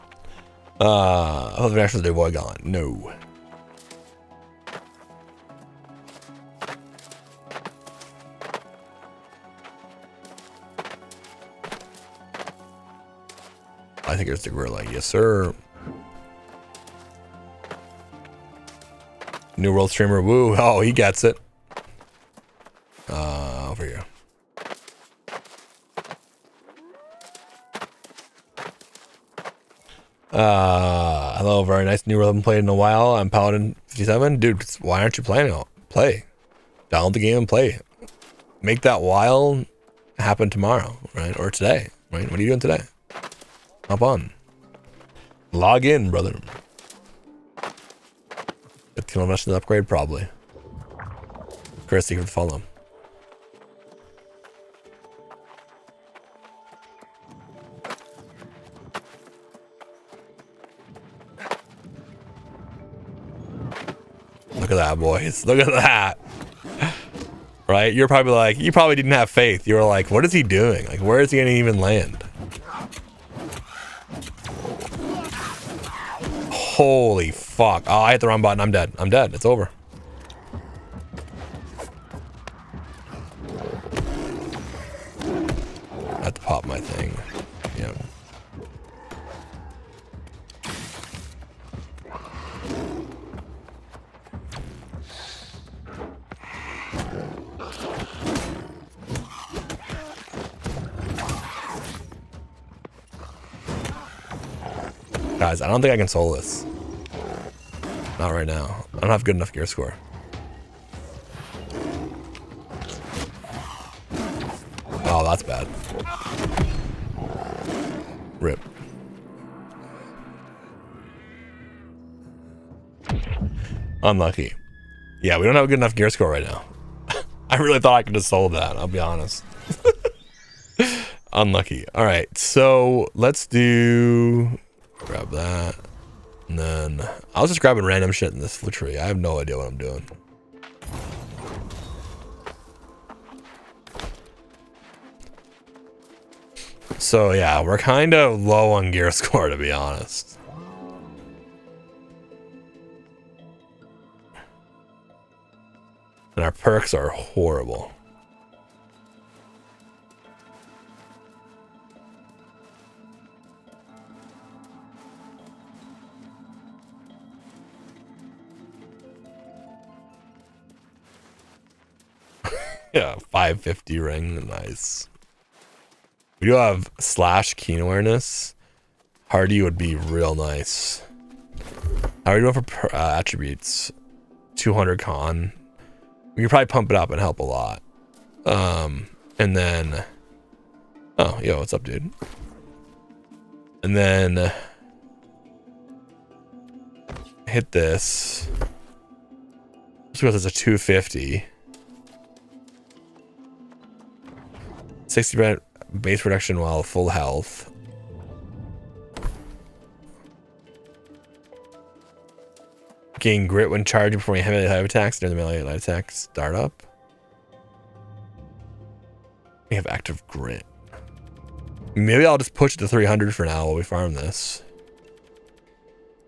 Oh, the National Day Boy gone. No. I think it's the gorilla. Yes, sir. New World streamer, woo. Oh, he gets it. Over here. Hello, very nice. New World, haven't played in a while. I'm Paladin 57. Dude, why aren't you playing it? Play. Download the game and play. Make that while happen tomorrow, right? Or today, right? What are you doing today? Hop on. Log in, brother. 15 missions upgrade, probably. Chris, you can follow. Look at that, boys. Look at that. Right? You're probably like, you probably didn't have faith. You were like, what is he doing? Like, where is he gonna even land? Holy fuck. Oh, I hit the wrong button. I'm dead. I'm dead. It's over. I have to pop my thing. Yeah. Guys, I don't think I can solo this. Not right now. I don't have good enough gear score. Oh, that's bad. Rip. Unlucky. Yeah, we don't have a good enough gear score right now. I really thought I could have sold that, I'll be honest. Unlucky. Alright, so let's do... Grab that. And then... I was just grabbing random shit in this flute tree. I have no idea what I'm doing. So yeah, we're kind of low on gear score, to be honest. And our perks are horrible. Yeah, 550 ring, nice. We do have slash keen awareness. Hardy would be real nice. How are we doing for attributes? 200 con. We could probably pump it up and help a lot. And then... Oh, yo, what's up, dude? And then... hit this. Just because it's a 250. 60% base reduction while full health. Gain grit when charging performing heavy light attacks during the melee light attack startup. We have active grit. Maybe I'll just push it to 300 for now while we farm this.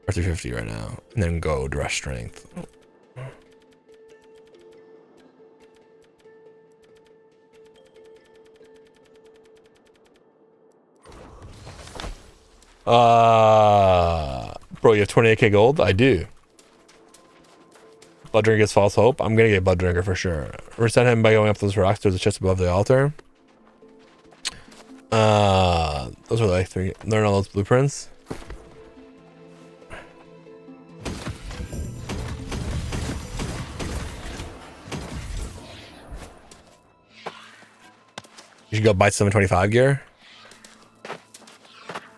Or 350 right now. And then go dress strength. Bro, you have 28k gold? I do. Blood Drinker gets false hope. I'm gonna get Blood Drinker for sure. Reset him by going up those rocks. There's a chest above the altar. Those are like 3. Learn all those blueprints. You should go buy 725 gear.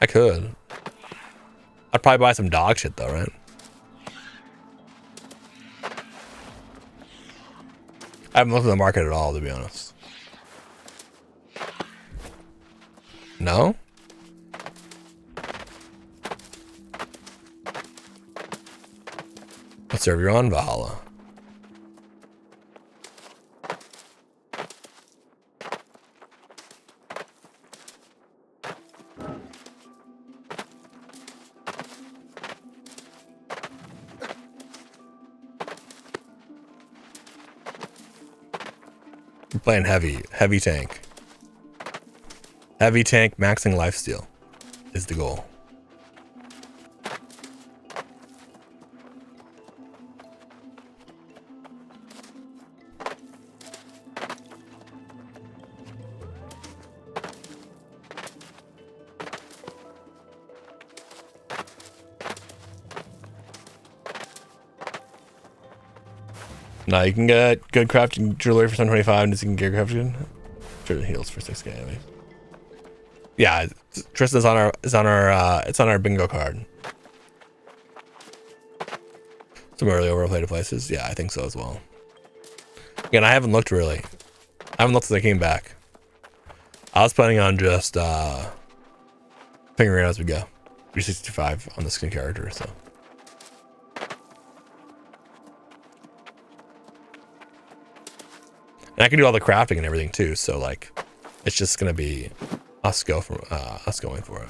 I could. I'd probably buy some dog shit though, right? I haven't looked at the market at all, to be honest. No? What server you're on? Valhalla. I'm playing heavy tank. Heavy tank maxing lifesteal is the goal. No, you can get good crafting jewelry for 725 and you can get crafting. Sure, the heals for 6k anyway. Yeah, Tristan's on our bingo card. Some early overplayed places. Yeah, I think so as well. Again, I haven't looked really. I haven't looked since I came back. I was planning on just figuring it out as we go. 365 on the skin character, so. And I can do all the crafting and everything too, so like, it's just gonna be us going for it.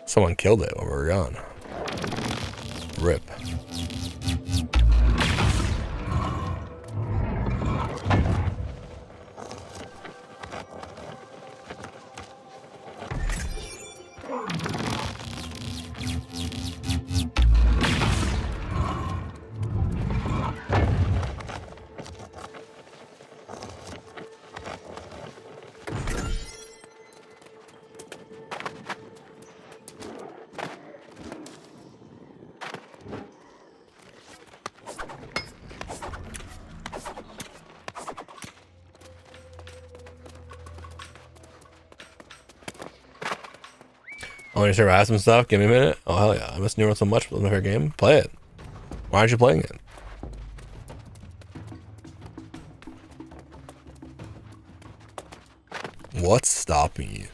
Someone killed it while we were gone. Rip. want to harass some stuff? Give me a minute. Oh hell yeah! I miss New World so much. It was my favorite game. Play it. Why aren't you playing it? What's stopping you?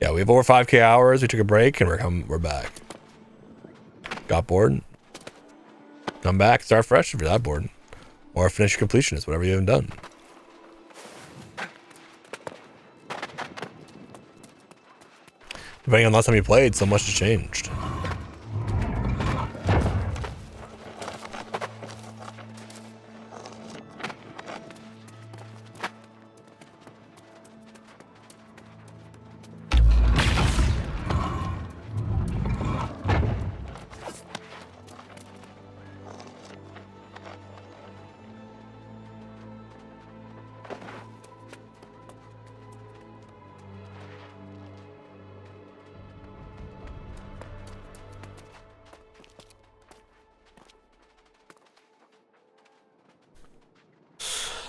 Yeah, we have over 5K hours. We took a break and we're back. Got bored? Come back, start fresh if you're that bored. Or finish your completionist, whatever you haven't done. Depending on the last time you played, so much has changed.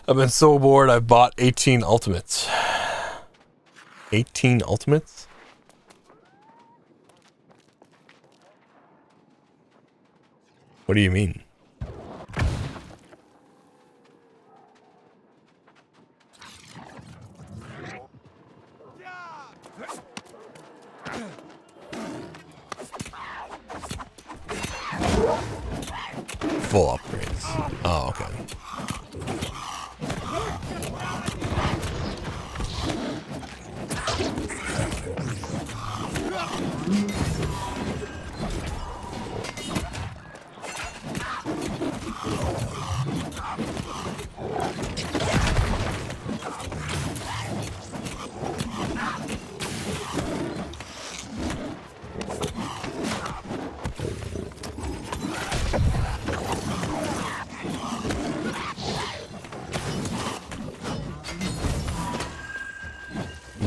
I've been so bored, I've bought 18 Ultimates. 18 Ultimates? What do you mean? Full upgrades. Oh, okay.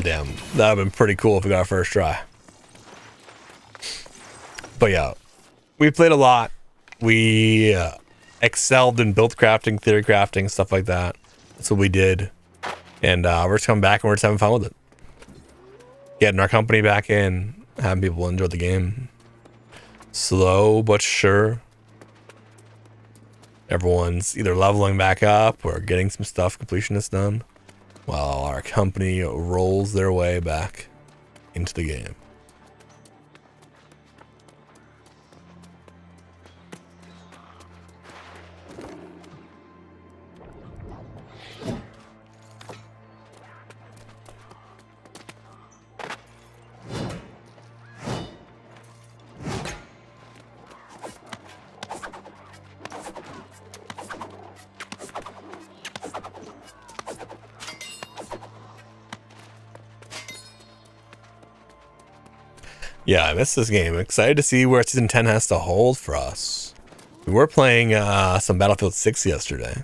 Damn, that would have been pretty cool if we got our first try. But yeah, we played a lot. We excelled in build crafting, theory crafting, stuff like that. That's what we did. And we're just coming back and we're just having fun with it. Getting our company back in, having people enjoy the game. Slow but sure. Everyone's either leveling back up or getting some stuff completionist done, while our company rolls their way back into the game. Yeah, I miss this game. Excited to see where Season 10 has to hold for us. We were playing some Battlefield 6 yesterday.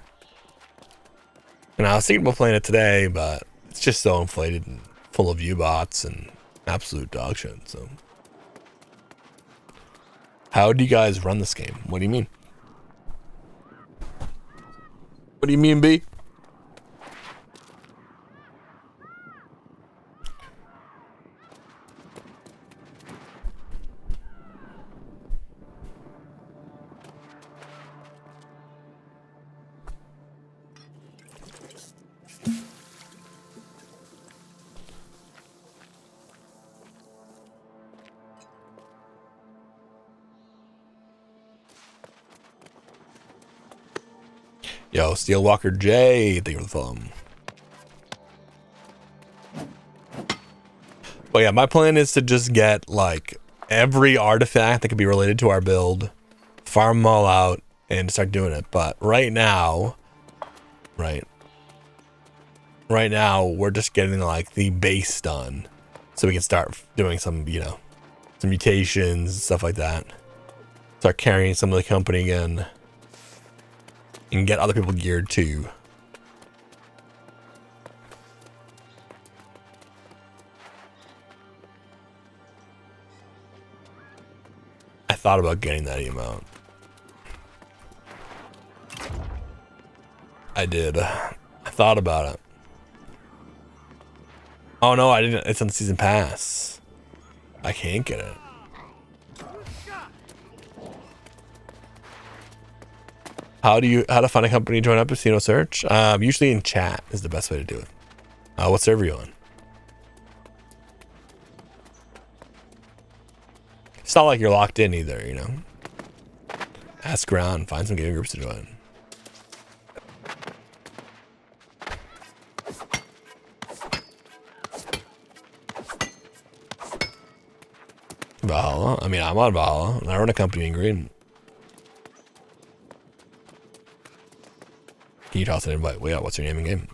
And I was thinking about playing it today, but it's just so inflated and full of U-bots and absolute dog shit, so. How do you guys run this game? What do you mean? What do you mean, B? Yo, Steelwalker J, thank you for the thumb. But yeah, my plan is to just get like every artifact that could be related to our build, farm them all out, and start doing it. But right now, right now, we're just getting like the base done, so we can start doing some, you know, some mutations, stuff like that. Start carrying some of the company again. And get other people geared too. I thought about getting that emote. I did. I thought about it. Oh no, I didn't. It's on the season pass. I can't get it. How to find a company to join up to Casino Search? Usually in chat is the best way to do it. What server are you on? It's not like you're locked in either, you know. Ask around, find some gaming groups to join. Valhalla? I mean, I'm on Valhalla, and I run a company in green. Can you toss an invite? Well, yeah, what's your name in game?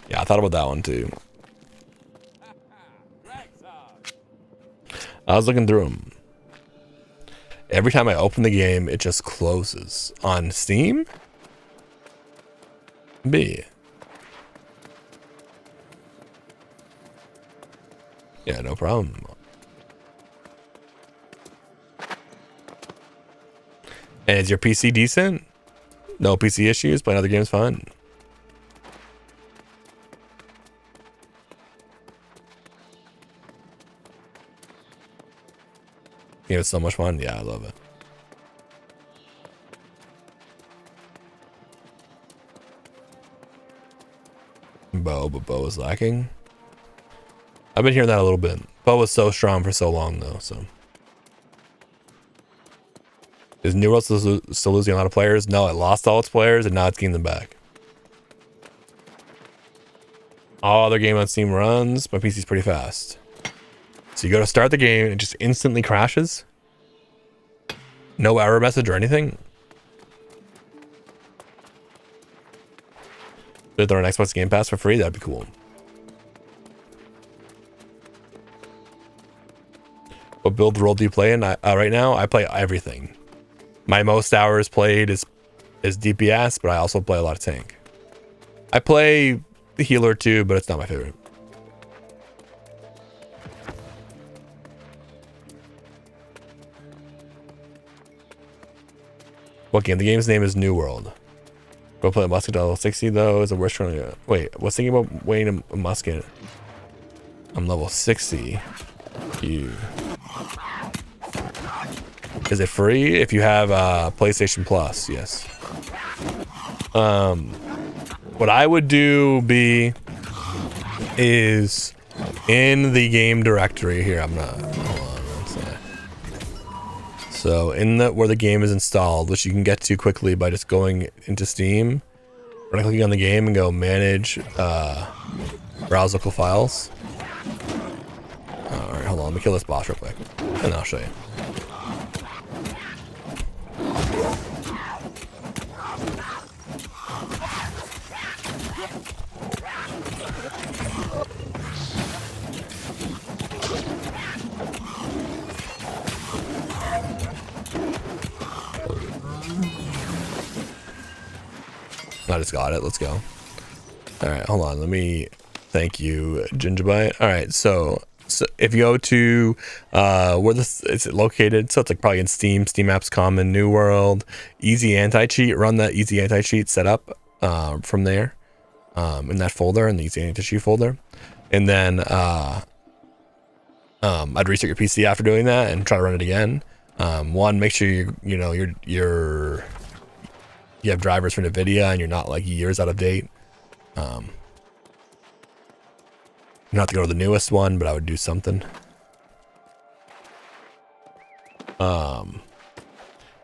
Yeah, I thought about that one too. I was looking through them. Every time I open the game, it just closes. On Steam? B. Yeah, no problem. And is your PC decent? No PC issues? Playing other games fine? Yeah, it's so much fun. Yeah, I love it. But Bo is lacking. I've been hearing that a little bit. Bo was so strong for so long though, so. Is New World still losing a lot of players? No, it lost all its players and now it's getting them back. All other game on Steam runs. My PC's pretty fast. So you go to start the game and it just instantly crashes. No error message or anything. If they're on Xbox Game Pass for free, that'd be cool. What build role do you play in? Right now, I play everything. My most hours played is DPS, but I also play a lot of tank. I play the healer too, but it's not my favorite. What game? The game's name is New World. Go play a musket level 60 though. Is the worst one. Wait, what's thinking about weighing a musket? I'm level 60. You. Is it free if you have PlayStation Plus? Yes. What I would do is in the game directory here. I'm not. Hold on one second. So in where the game is installed, which you can get to quickly by just going into Steam, right clicking on the game and go manage browse local files. All right, hold on. Let me kill this boss real quick, and I'll show you. I just got it. Let's go. All right, hold on. Let me thank you, Gingerbite. All right, so if you go to where this is located, so it's like probably in Steam Apps Common, New World, Easy Anti-Cheat. Run that Easy Anti-Cheat setup from there in that folder, in the Easy Anti-Cheat folder, and then I'd restart your PC after doing that and try to run it again. One, make sure you have drivers for NVIDIA and you're not like years out of date. You don't have to go to the newest one, but I would do something.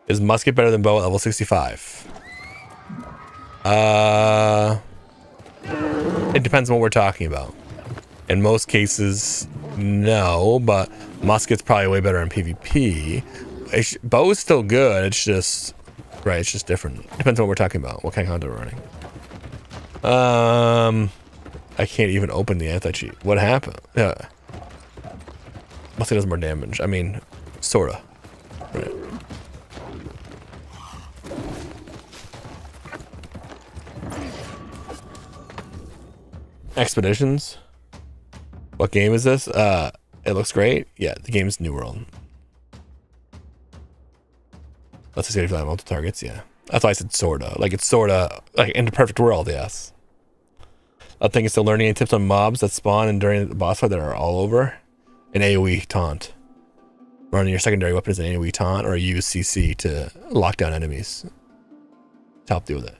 Is musket better than bow at level 65? It depends on what we're talking about. In most cases, no, but musket's probably way better in PvP. Bow is still good. It's just right. It's just different. Depends on what we're talking about. What kind of content we're running. I can't even open the anti-cheat. What happened? Yeah. Musket does more damage. I mean, sorta. Right. Expeditions. What game is this? It looks great. Yeah, the game's New World. Let's just get multiple targets. Yeah, that's why I said sorta. Like it's sorta like in the perfect world. Yes. I think it's still learning any tips on mobs that spawn and during the boss fight that are all over. An AoE taunt. Running your secondary weapon is an AoE taunt, or use CC to lock down enemies to help deal with it.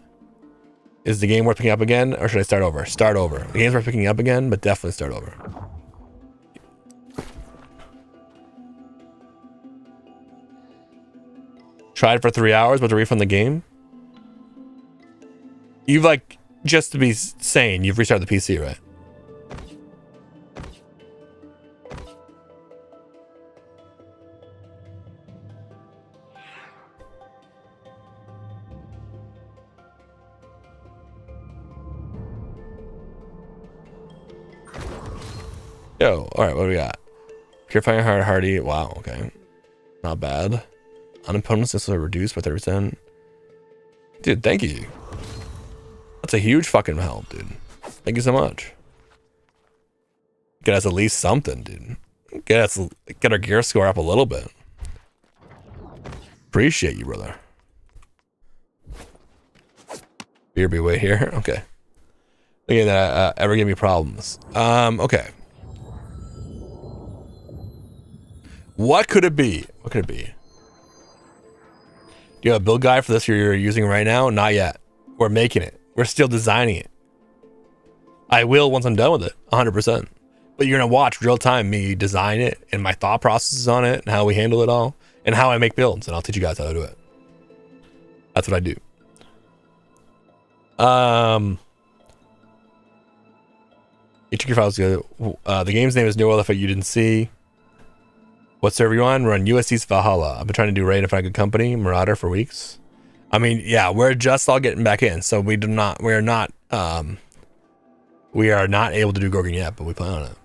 Is the game worth picking up again, or should I start over? Start over. The game's worth picking up again, but definitely start over. Tried for 3 hours, but to refund the game? You've like, just to be sane, you've restarted the PC, right? Yo, alright, what do we got? Purifying Hard Hardy. Wow, okay. Not bad. Unopponents this will reduce by 30%. Dude, thank you. That's a huge fucking help, dude. Thank you so much. Get us at least something, dude. Get our gear score up a little bit. Appreciate you, brother. Beer be way here. Okay. Again, that ever give me problems. Okay. What could it be? What could it be? Do you have a build guide for this you're using right now? Not yet. We're making it. We're still designing it. I will once I'm done with it, 100%. But you're gonna watch real time me design it and my thought processes on it and how we handle it all and how I make builds, and I'll teach you guys how to do it. That's what I do. You took your files together. The game's name is New World. If you didn't see. What server you on? We're on USC's Valhalla. I've been trying to do raid and find a good company, Marauder, for weeks. I mean, yeah, we're just all getting back in, so we are not able to do Gorgon yet, but we plan on it.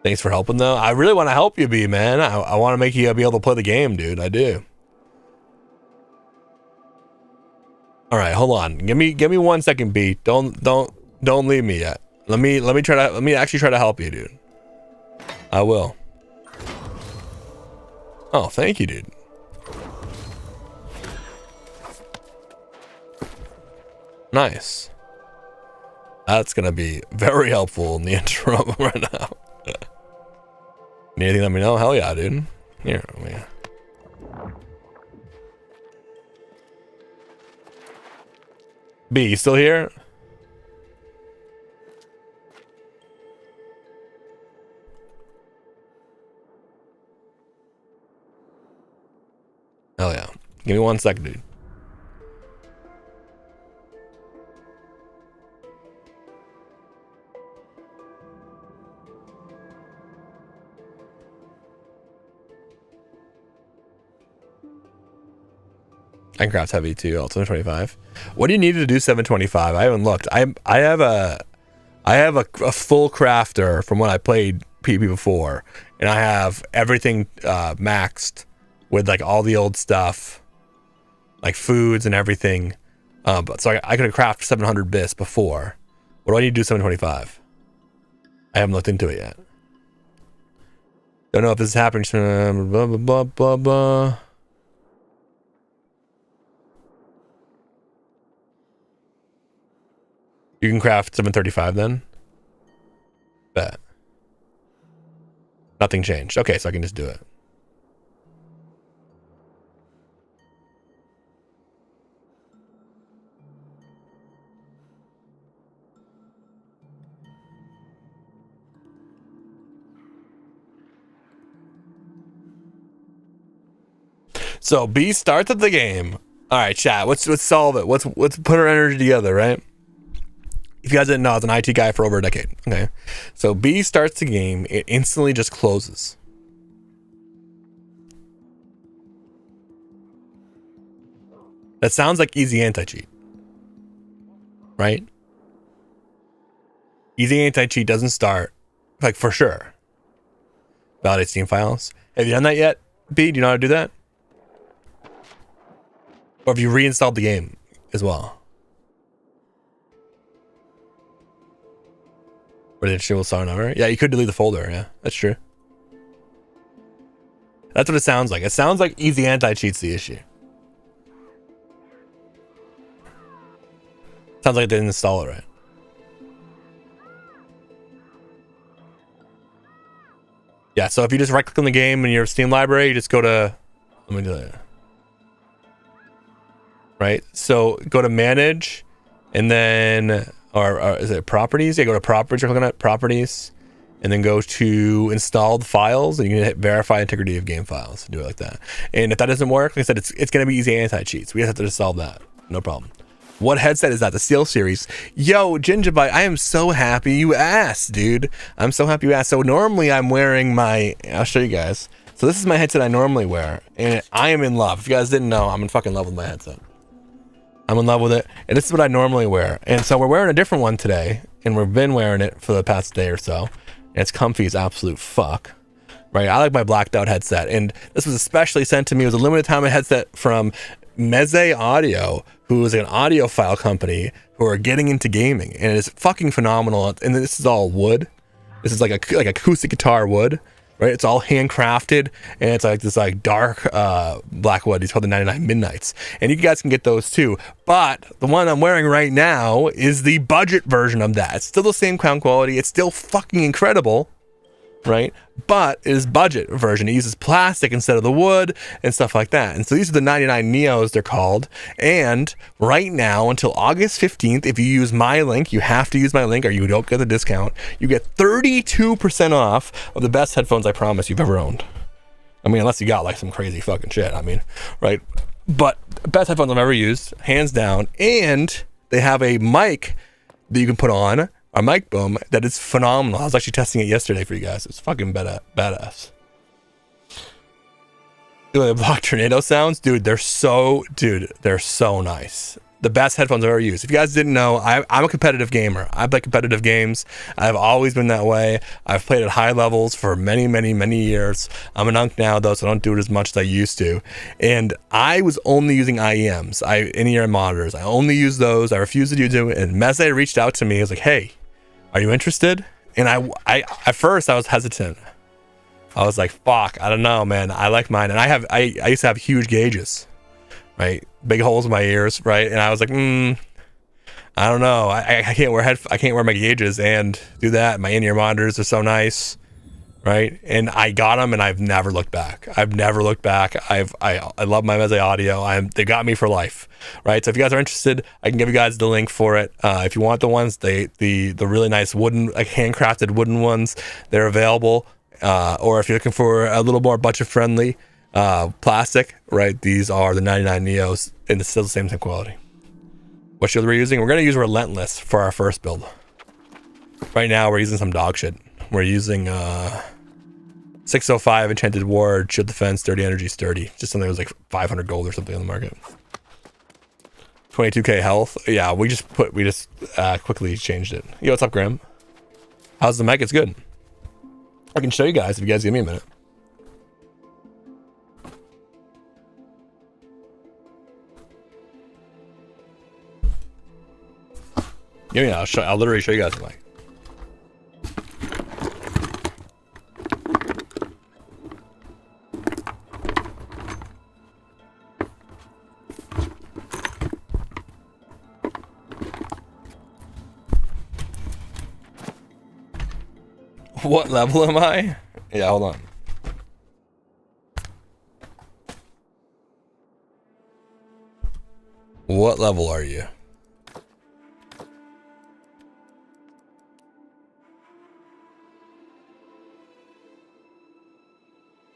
Thanks for helping though. I really want to help you, B, man. I want to make you be able to play the game, dude. I do. All right, hold on. Give me 1 second, B. Don't leave me yet. Let me actually try to help you, dude. I will. Oh, thank you, dude. Nice. That's gonna be very helpful in the interim right now. Need anything, let me know. Hell yeah, dude. Here, man. B, you still here? Hell yeah. Give me 1 second, dude. Minecraft's heavy too. Also 725. What do you need to do 725? I haven't looked. I have a full crafter from when I played PP before, and I have everything maxed with like all the old stuff, like foods and everything. But so I could have crafted 700 bits before. What do I need to do 725? I haven't looked into it yet. Don't know if this is happening. Blah blah blah blah blah. You can craft 735 then? Bet. Nothing changed. Okay, so I can just do it. So B starts at the game. All right, chat. Let's solve it. Let's put our energy together, right? If you guys didn't know, I was an IT guy for over a decade. Okay, so B starts the game. It instantly just closes. That sounds like easy anti-cheat, right? Easy anti-cheat doesn't start, like for sure. Validate Steam files. Have you done that yet, B? Do you know how to do that? Or if you reinstalled the game as well. Or did she will start over? Yeah, you could delete the folder. Yeah, that's true. That's what it sounds like. It sounds like easy anti-cheat's the issue. Sounds like they didn't install it right. Yeah, so if you just right click on the game in your Steam library, you just go to, let me do that. Right, so go to manage, and then, or is it properties? Yeah, go to properties, you're looking at properties, and then go to installed files, and you can hit verify integrity of game files. Do it like that. And if that doesn't work, like I said, it's going to be easy anti-cheats. We have to just solve that. No problem. What headset is that? The Steel Series. Yo, Gingerbite, I am so happy you asked, dude. I'm so happy you asked. So normally I'm wearing my, I'll show you guys. So this is my headset I normally wear, and I am in love. If you guys didn't know, I'm in fucking love with my headset. I'm in love with it, and this is what I normally wear. And so we're wearing a different one today, and we've been wearing it for the past day or so. And it's comfy as absolute fuck. Right? I like my blacked out headset, and this was especially sent to me. It was a limited time headset from Meze Audio, who is an audiophile company who are getting into gaming, and it is fucking phenomenal. And this is all wood. This is like acoustic guitar wood, right? It's all handcrafted, and it's like this like dark black wood. It's called the 99 Midnights, and you guys can get those too. But the one I'm wearing right now is the budget version of that. It's still the same sound quality. It's still fucking incredible, right? But it is budget version. It uses plastic instead of the wood and stuff like that. And so these are the 99 Neos, they're called. And right now until August 15th, if you use my link, you have to use my link or you don't get the discount. You get 32% off of the best headphones I promise you've ever owned. I mean, unless you got like some crazy fucking shit, I mean, right? But best headphones I've ever used, hands down. And they have a mic that you can put on, a mic boom that is phenomenal. I was actually testing it yesterday for you guys. It's fucking badass. The block tornado sounds, dude, they're so nice. The best headphones I've ever used. If you guys didn't know, I'm a competitive gamer. I play competitive games. I've always been that way. I've played at high levels for many years. I'm an unk now though, so I don't do it as much as I used to. And I was only using IEMs, in-ear monitors. I only use those. I refused to use them. And Meze reached out to me. He was like, "Hey, are you interested?" And I at first I was hesitant. I was like, "Fuck, I don't know, man. I like mine." And I used to have huge gauges, right? Big holes in my ears, right? And I was like, I don't know. I can't wear my gauges and do that. My in-ear monitors are so nice, right? And I got them, and I've never looked back. I love my Meze Audio. They got me for life, right? So if you guys are interested, I can give you guys the link for it. If you want the ones, the really nice wooden, like handcrafted wooden ones, they're available. Or if you're looking for a little more budget friendly plastic, right? These are the 99 Neos, and it's still the same quality. What shield we're using? We're going to use Relentless for our first build. Right now, we're using some dog shit. We're using 605 Enchanted Ward, Shield Defense, 30 Energy, Sturdy. Just something that was like 500 gold or something on the market. 22k health. Yeah, we just quickly changed it. Yo, what's up, Graham? How's the mic? It's good. I can show you guys if you guys give me a minute. Yeah, I'll literally show you guys the mic. What level am I? Yeah, hold on. What level are you?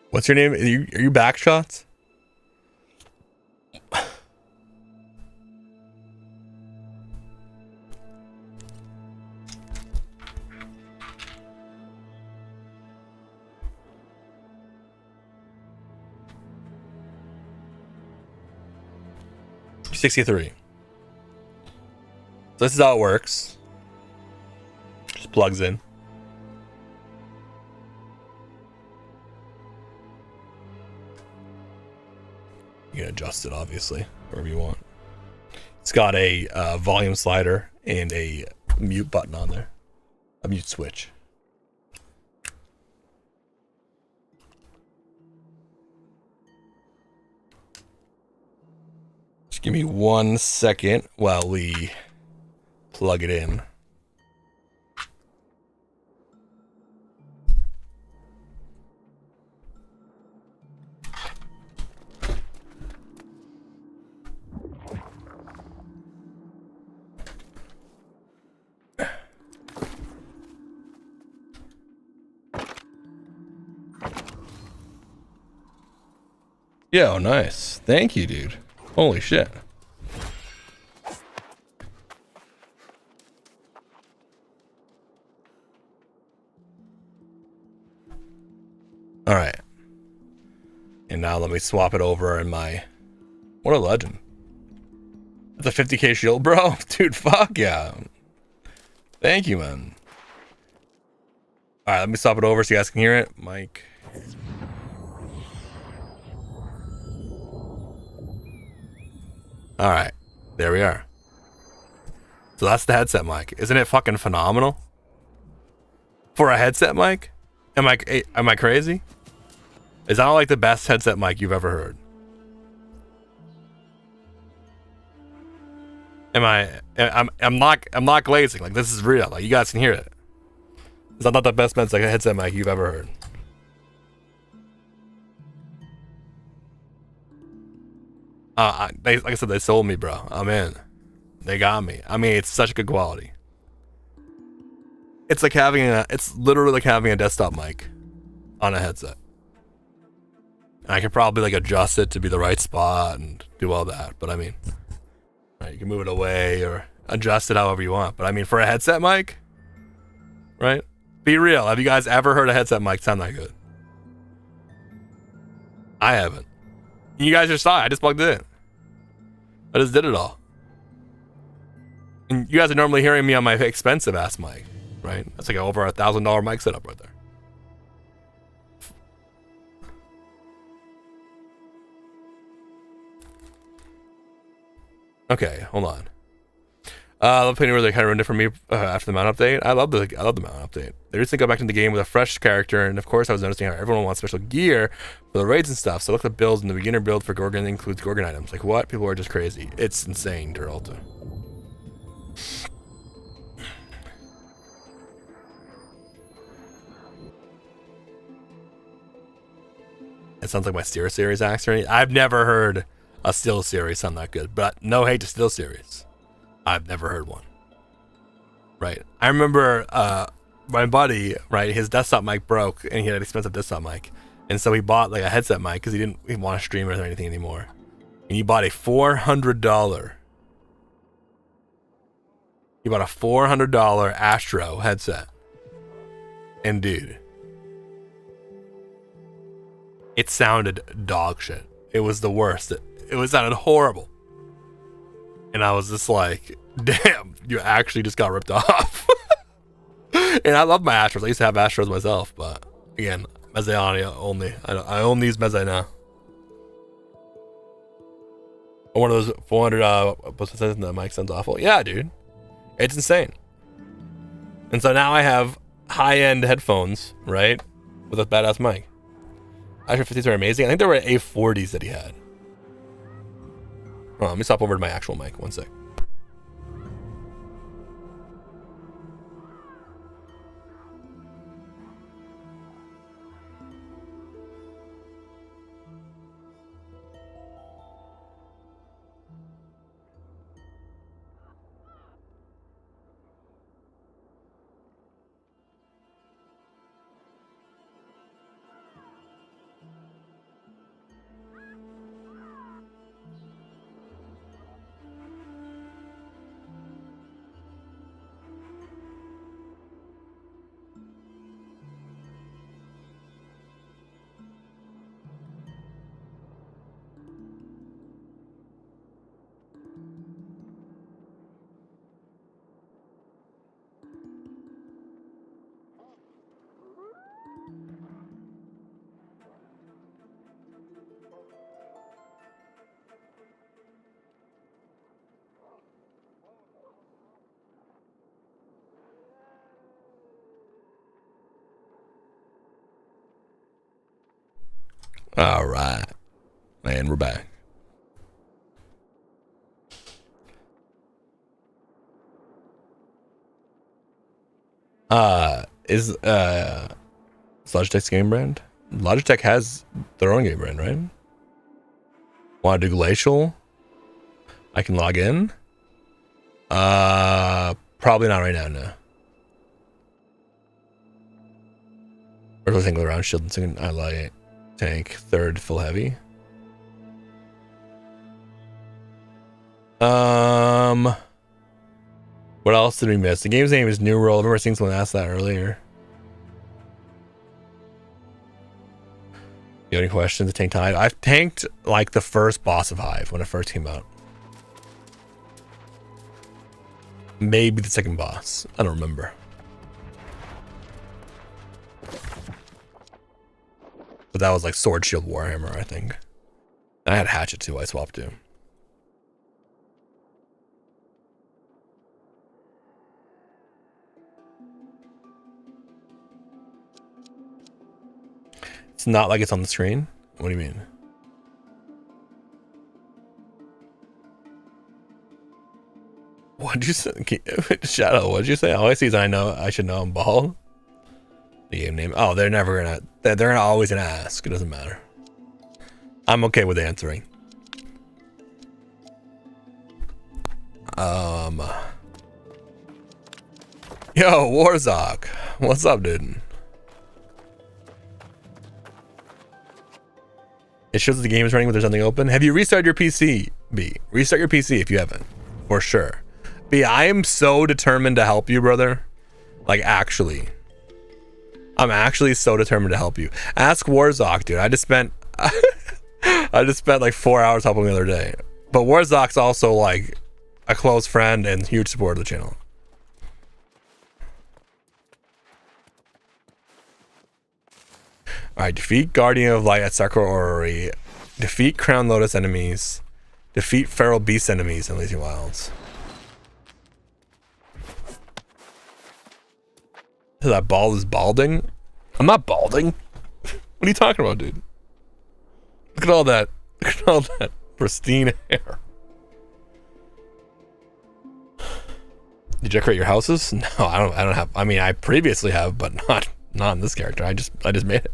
What's your name? Are you Backshots? $63. So this is how it works. Just plugs in. You can adjust it, obviously, wherever you want. It's got a volume slider and a mute button on there. A mute switch. Just give me 1 second while we plug it in. Yo, nice. Thank you, dude. Holy shit. All right. And now let me swap it over in my... What a legend. That's a 50k shield, bro? Dude, fuck yeah. Thank you, man. All right, let me swap it over so you guys can hear it. Mike. All right, there we are. So that's the headset mic. Isn't it fucking phenomenal? For a headset mic? Am I crazy? Is that like the best headset mic you've ever heard? I'm not glazing. Like, this is real. Like, you guys can hear it. Is that not the best headset mic you've ever heard? Like I said, they sold me, bro. I'm in. They got me. I mean, it's such good quality. It's literally like having a desktop mic on a headset. And I could probably like adjust it to be the right spot and do all that. But I mean, right, you can move it away or adjust it however you want. But I mean, for a headset mic, right? Be real. Have you guys ever heard a headset mic sound that good? I haven't. You guys just saw it. I just plugged it in. I just did it all. And you guys are normally hearing me on my expensive ass mic, right? That's like over $1,000 mic setup right there. Okay, hold on. I love playing where they kind of ruined it for me after the mount update. I love the mount update. They recently got back into the game with a fresh character, and of course I was noticing how everyone wants special gear for the raids and stuff. So I looked at builds, and the beginner build for Gorgon includes Gorgon items. Like what? People are just crazy. It's insane, Duralta. It sounds like my Steel Series actually. I've never heard a Steel Series sound that good, but no hate to Steel Series. I've never heard one. Right. I remember my buddy, right, his desktop mic broke and he had an expensive desktop mic. And so he bought like a headset mic because he didn't want to stream or anything anymore. And he bought a $400. He bought a $400 Astro headset. And dude, it sounded dog shit. It was the worst. It sounded horrible. And I was just like, damn, you actually just got ripped off. And I love my Astros. I used to have Astros myself, but again, Mezzania only. I own these Mezza now. One of those 400 the mic sounds awful. Yeah, dude. It's insane. And so now I have high-end headphones, right? With a badass mic. Astro 50s are amazing. I think there were A40s that he had. Oh, let me stop over to my actual mic. 1 sec. All right. And we're back. Is Logitech's game brand? Logitech has their own game brand, right? Want to do Glacial? I can log in. Probably not right now, no. Or do I think around shield and second? I light tank, third full heavy. What else did we miss? The game's name is New World. I remember seeing someone ask that earlier. You have any questions to tank Hive? I've tanked like the first boss of Hive when it first came out. Maybe the second boss. I don't remember. But that was like Sword Shield Warhammer, I think. I had Hatchet too, I swapped to. It's not like it's on the screen? What do you mean? What'd you say? Shadow, what'd you say? All I see is I should know I'm bald. The game name. Oh, they're never gonna. They're always gonna ask. It doesn't matter. I'm okay with answering. Yo, Warzok. What's up, dude? It shows that the game is running, but there's nothing open. Have you restarted your PC, B? Restart your PC if you haven't. For sure. B, I am so determined to help you, brother. Like, actually. I'm actually so determined to help you. Ask Warzok, dude. I just spent like 4 hours helping the other day. But Warzok's also like a close friend and huge supporter of the channel. Alright, defeat Guardian of Light at Sakura Orrery. Defeat Crown Lotus enemies. Defeat Feral Beast enemies in Lazy Wilds. So that bald is balding? I'm not balding. What are you talking about, dude? Look at all that. Look at all that pristine hair. Did you decorate your houses? No, I don't have. I mean, I previously have, but not in this character. I just made it.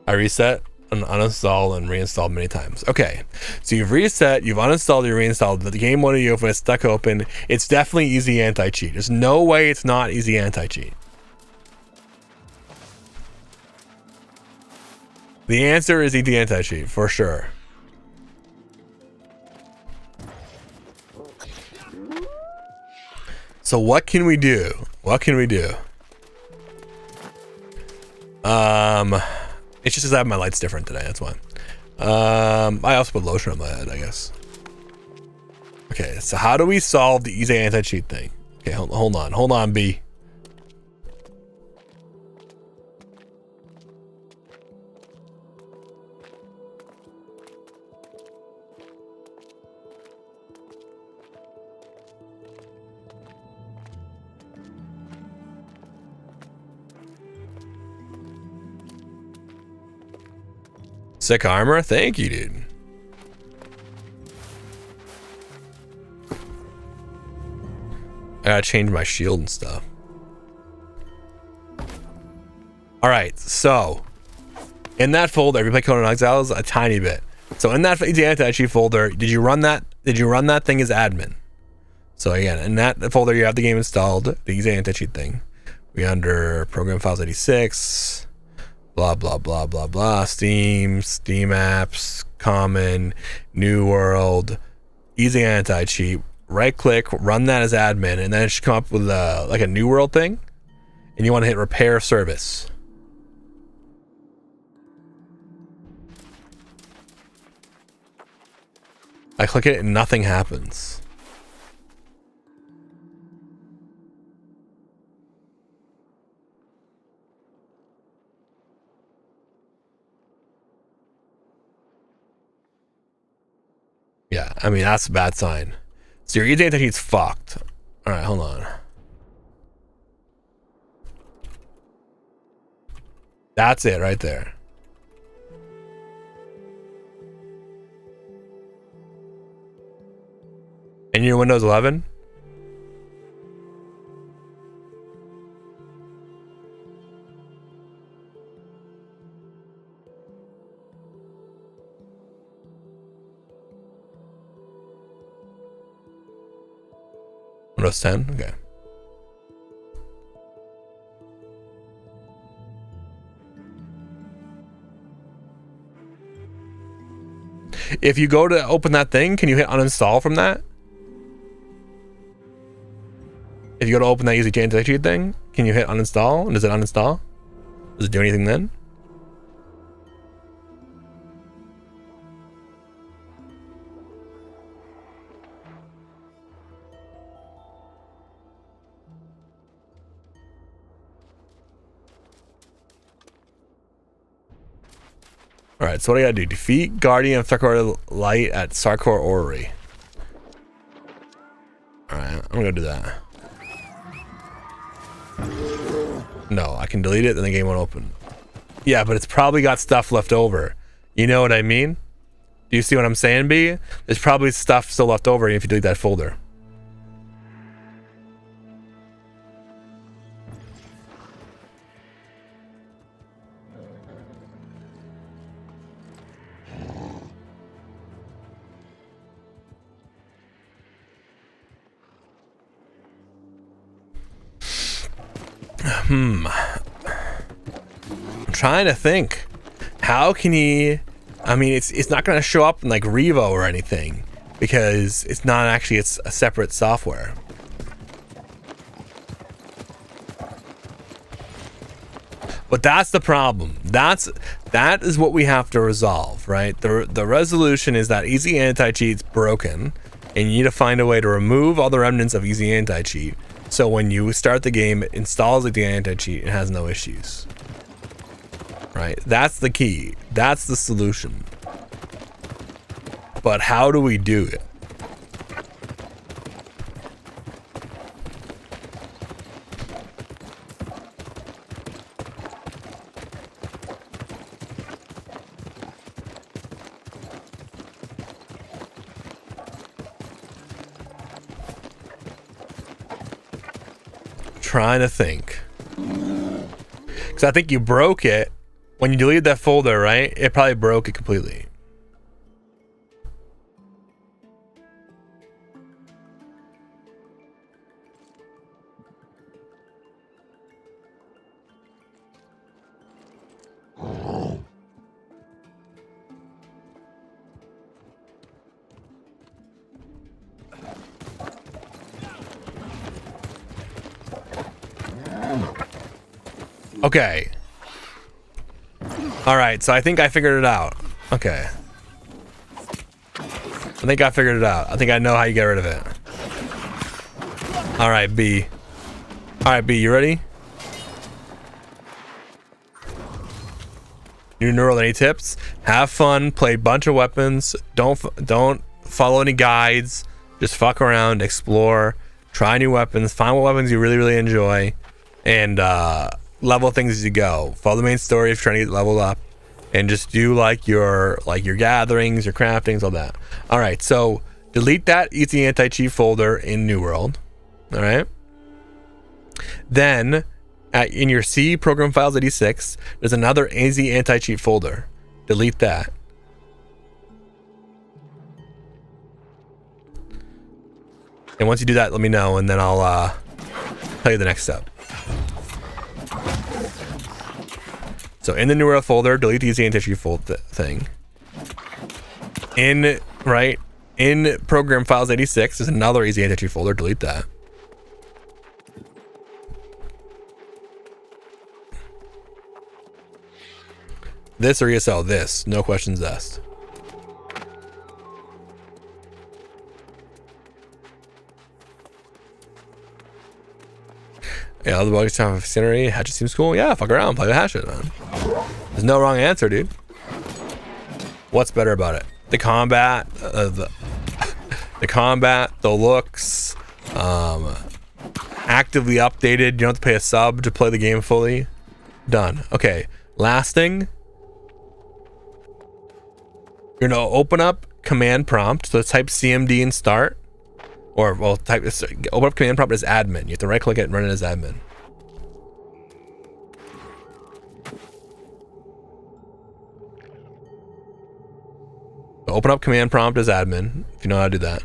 I reset and uninstalled and reinstalled many times. Okay, so you've reset, you've uninstalled, you reinstalled, but the game won't you when it's stuck open. It's definitely easy anti-cheat. There's no way it's not easy anti-cheat. The answer is easy anti-cheat for sure. So what can we do? What can we do? It's just that my light's different today, that's why. I also put lotion on my head, I guess. Okay, so how do we solve the easy anti-cheat thing? Okay, hold on, B. Sick armor? Thank you, dude. I gotta change my shield and stuff. Alright, so in that folder, if you play Conan Exiles, a tiny bit. So in that easy anti-cheat folder, did you run that thing as admin? So again, in that folder you have the game installed, the easy anti-cheat thing. We under program files 86. Blah, blah, blah, blah, blah. Steam apps, common, new world, easy anti-cheat. Right click, run that as admin, and then it should come up with like a new world thing. And you want to hit repair service. I click it and nothing happens. Yeah, I mean, that's a bad sign. So your easy anti-cheat's fucked. All right, hold on. That's it right there. And your Windows 11? Windows 10? Okay. If you go to open that thing, can you hit uninstall from that? If you go to open that easy anti-cheat thing, can you hit uninstall? And does it uninstall? Does it do anything then? Alright, so what do I gotta do? Defeat Guardian of Sarkor Light at Sarkor Orrery. Alright, I'm gonna go do that. No, I can delete it, then the game won't open. Yeah, but it's probably got stuff left over. You know what I mean? Do you see what I'm saying, B? There's probably stuff still left over if you delete that folder. I'm trying to think. How can he... I mean, it's not going to show up in like Revo or anything because it's not actually, it's a separate software. But that's the problem. That is what we have to resolve, right? The resolution is that easy anti-cheat's broken and you need to find a way to remove all the remnants of easy anti-cheat. So when you start the game, it installs the anti-cheat and has no issues. Right? That's the key. That's the solution. But how do we do it? Trying to think, because I think you broke it when you deleted that folder, right? It probably broke it completely. Okay. All right, so I think I figured it out. Okay. I think I figured it out. I think I know how you get rid of it. All right, B. All right, B, you ready? New neural, any tips? Have fun, play a bunch of weapons. Don't follow any guides. Just fuck around, explore, try new weapons, find what weapons you really enjoy, and level things as you go. Follow the main story if you're trying to get leveled up, and just do like your gatherings, your craftings, all that. All right, so delete that easy anti-cheat folder in New World. All right. Then in your C program files 86, there's another easy anti-cheat folder. Delete that. And once you do that, let me know, and then I'll tell you the next step. So in the New World folder, delete the easy anti-cheat thing. In program files 86, there's another easy anti-cheat folder. Delete that. This or ESL, this. No questions asked. Yeah, other bugs time of scenery. Hatchet seems cool. Yeah, fuck around, play the hatchet, man. There's no wrong answer, dude. What's better about it? The combat, the combat, the looks, actively updated. You don't have to pay a sub to play the game fully. Done. Okay, Last thing, you're gonna open up command prompt. So let's type CMD and start, or well, open up command prompt as admin. You have to right click it and run it as admin. So open up command prompt as admin if you know how to do that.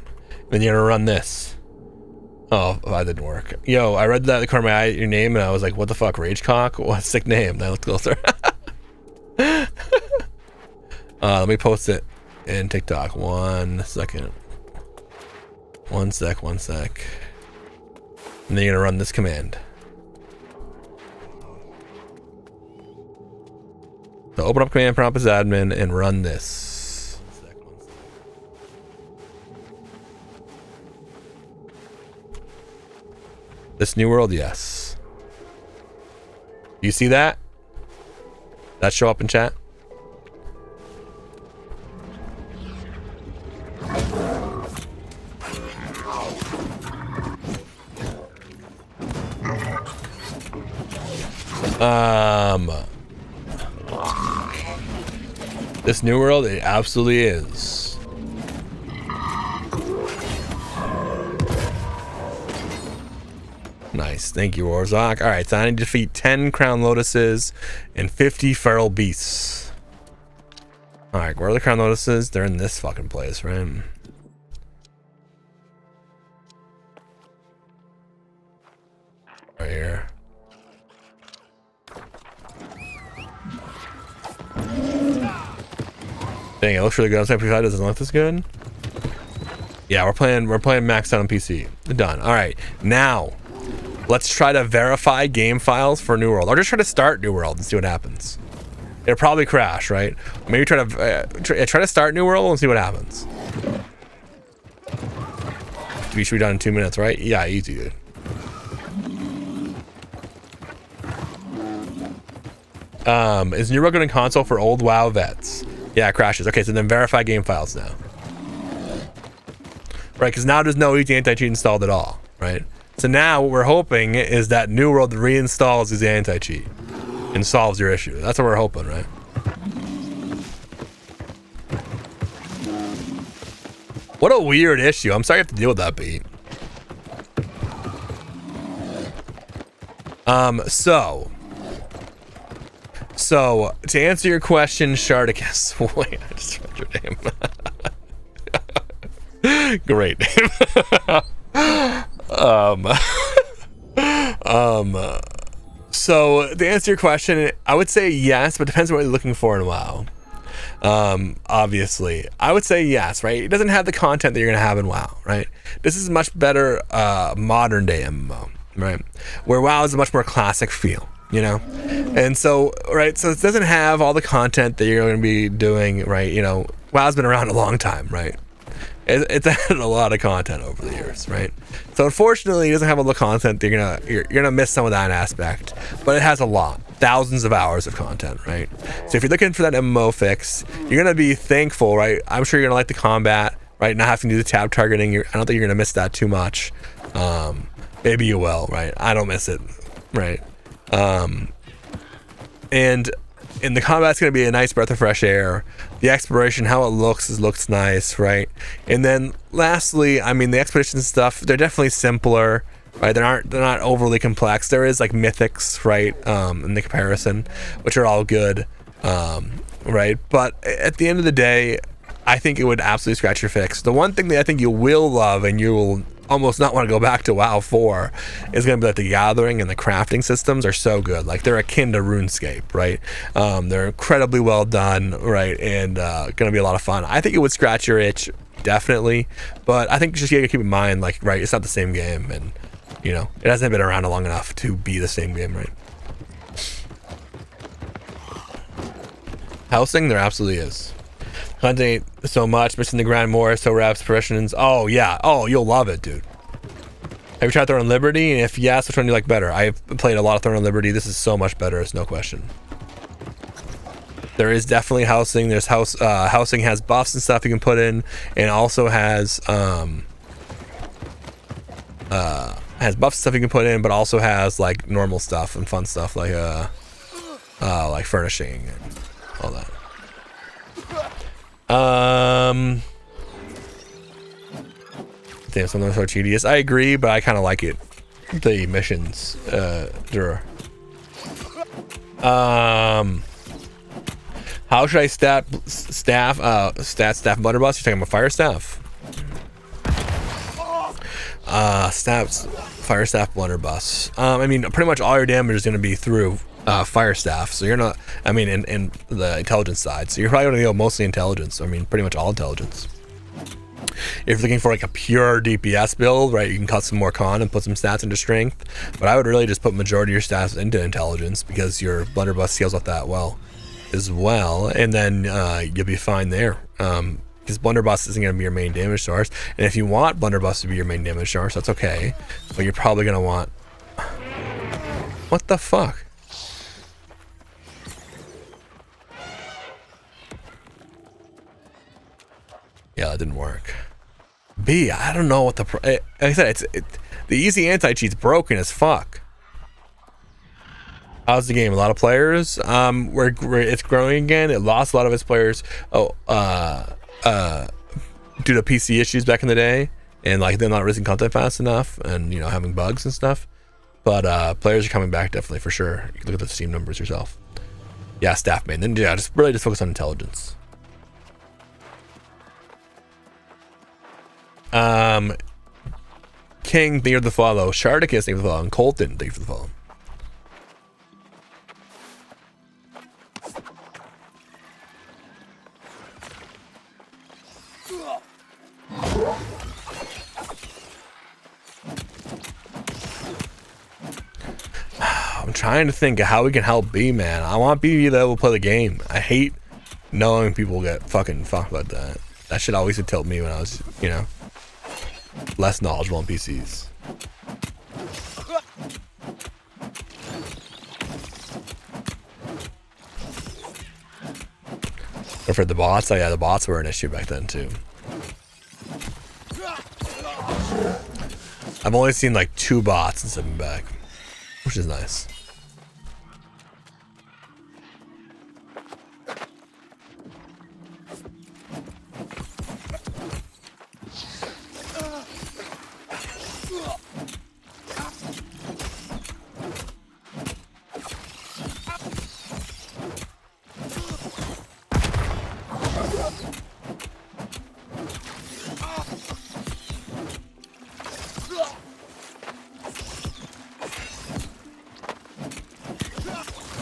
Then you're gonna run this. Oh, that didn't work. Yo, I read that in the corner of my eye, your name, and I was like, what the fuck, Ragecock? What a sick name. Then I looked closer. Let me post it in TikTok. 1 second. 1 sec. And then you're gonna run this command. So open up command prompt as admin and run this. This new world, yes. You see that? That show up in chat? This new world, it absolutely is. Nice, thank you, Warzok. All right, so I need to defeat 10 crown lotuses and 50 feral beasts. All right, where are the crown lotuses? They're in this fucking place, right? Right here. Dang, it looks really good on 75. Doesn't look this good. Yeah, we're playing maxed out on PC. Done. All right, now let's try to verify game files for New World, or just try to start New World and see what happens. It'll probably crash, right? Maybe try to start New World and see what happens. We should be done in 2 minutes, right? Yeah, easy, dude. Is New World going to console for old WoW vets? Yeah, it crashes. Okay, so then verify game files now. Right, because now there's no easy anti-cheat installed at all, right? So now what we're hoping is that New World reinstalls his anti-cheat and solves your issue. That's what we're hoping, right? What a weird issue. I'm sorry you have to deal with that, beat. So to answer your question, Sharticus. Wait, I just read your name. Great name. So to answer your question, I would say yes, but depends on what you're looking for in a WoW. Obviously, I would say yes, right? It doesn't have the content that you're gonna have in WoW, right? This is much better modern day MMO, right? Where WoW is a much more classic feel, you know? And so, right, so it doesn't have all the content that you're gonna be doing, right? You know, WoW's been around a long time, right? It's added a lot of content over the years, right? So unfortunately, it doesn't have all the content that you're gonna miss some of that aspect, but it has a lot, thousands of hours of content, right? So if you're looking for that MMO fix, you're gonna be thankful, right? I'm sure you're gonna like the combat, right? Not having to do the tab targeting. I don't think you're gonna miss that too much. Maybe you will, right? I don't miss it, right? And the combat's going to be a nice breath of fresh air. The exploration, how it looks nice, right? And then lastly, I mean, the expedition stuff, they're definitely simpler, right? They're not overly complex. There is like mythics, right? In the comparison, which are all good, right? But at the end of the day, I think it would absolutely scratch your fix. The one thing that I think you will love and you will almost not want to go back to WoW 4 is going to be like the gathering and the crafting systems are so good. Like they're akin to RuneScape, right? They're incredibly well done, right? And going to be a lot of fun. I think it would scratch your itch, definitely. But I think just you got to keep in mind, like, right, it's not the same game. And, you know, it hasn't been around long enough to be the same game, right? Housing, there absolutely is. Hunting so much, missing the grind more, so raps, progressions. Oh yeah, oh you'll love it, dude. Have you tried Throne of Liberty? And if yes, which one do you like better? I've played a lot of Throne of Liberty. This is so much better, it's no question. There is definitely housing. There's housing has buffs and stuff you can put in, and also has buffs and stuff you can put in, but also has like normal stuff and fun stuff like like furnishing and all that. Damn, some of them are so tedious. I agree, but I kind of like it. The missions, how should I staff blunderbuss? You're talking about fire staff? Fire staff blunderbuss. I mean, pretty much all your damage is going to be through fire staff, so you're not, I mean, in the intelligence side, so you're probably going to go mostly intelligence. I mean, pretty much all intelligence. If you're looking for like a pure DPS build, right, you can cut some more con and put some stats into strength, but I would really just put majority of your stats into intelligence, because your blunderbuss scales up that well as well, and then you'll be fine there, because blunderbuss isn't going to be your main damage source. And if you want blunderbuss to be your main damage source, that's okay, but you're probably going to want, what the fuck? Yeah, that didn't work. B, I don't know what the like I said, the easy anti-cheat's broken as fuck. How's the game? A lot of players. It's growing again. It lost a lot of its players. Due to PC issues back in the day, and like they're not releasing content fast enough, and you know, having bugs and stuff. But players are coming back definitely, for sure. You can look at the Steam numbers yourself. Yeah, staff main. Then yeah, just focus on intelligence. King, thank you for the follow. Sharticus, thank you for the follow. And Colton, thank you for the follow. I'm trying to think of how we can help B, man. I want B to be able to play the game. I hate knowing people get fucking fucked about that. That shit always would tilt me when I was, you know, less knowledgeable on PCs. But for the bots, oh yeah, the bots were an issue back then too. I've only seen like 2 bots since I've been back, which is nice.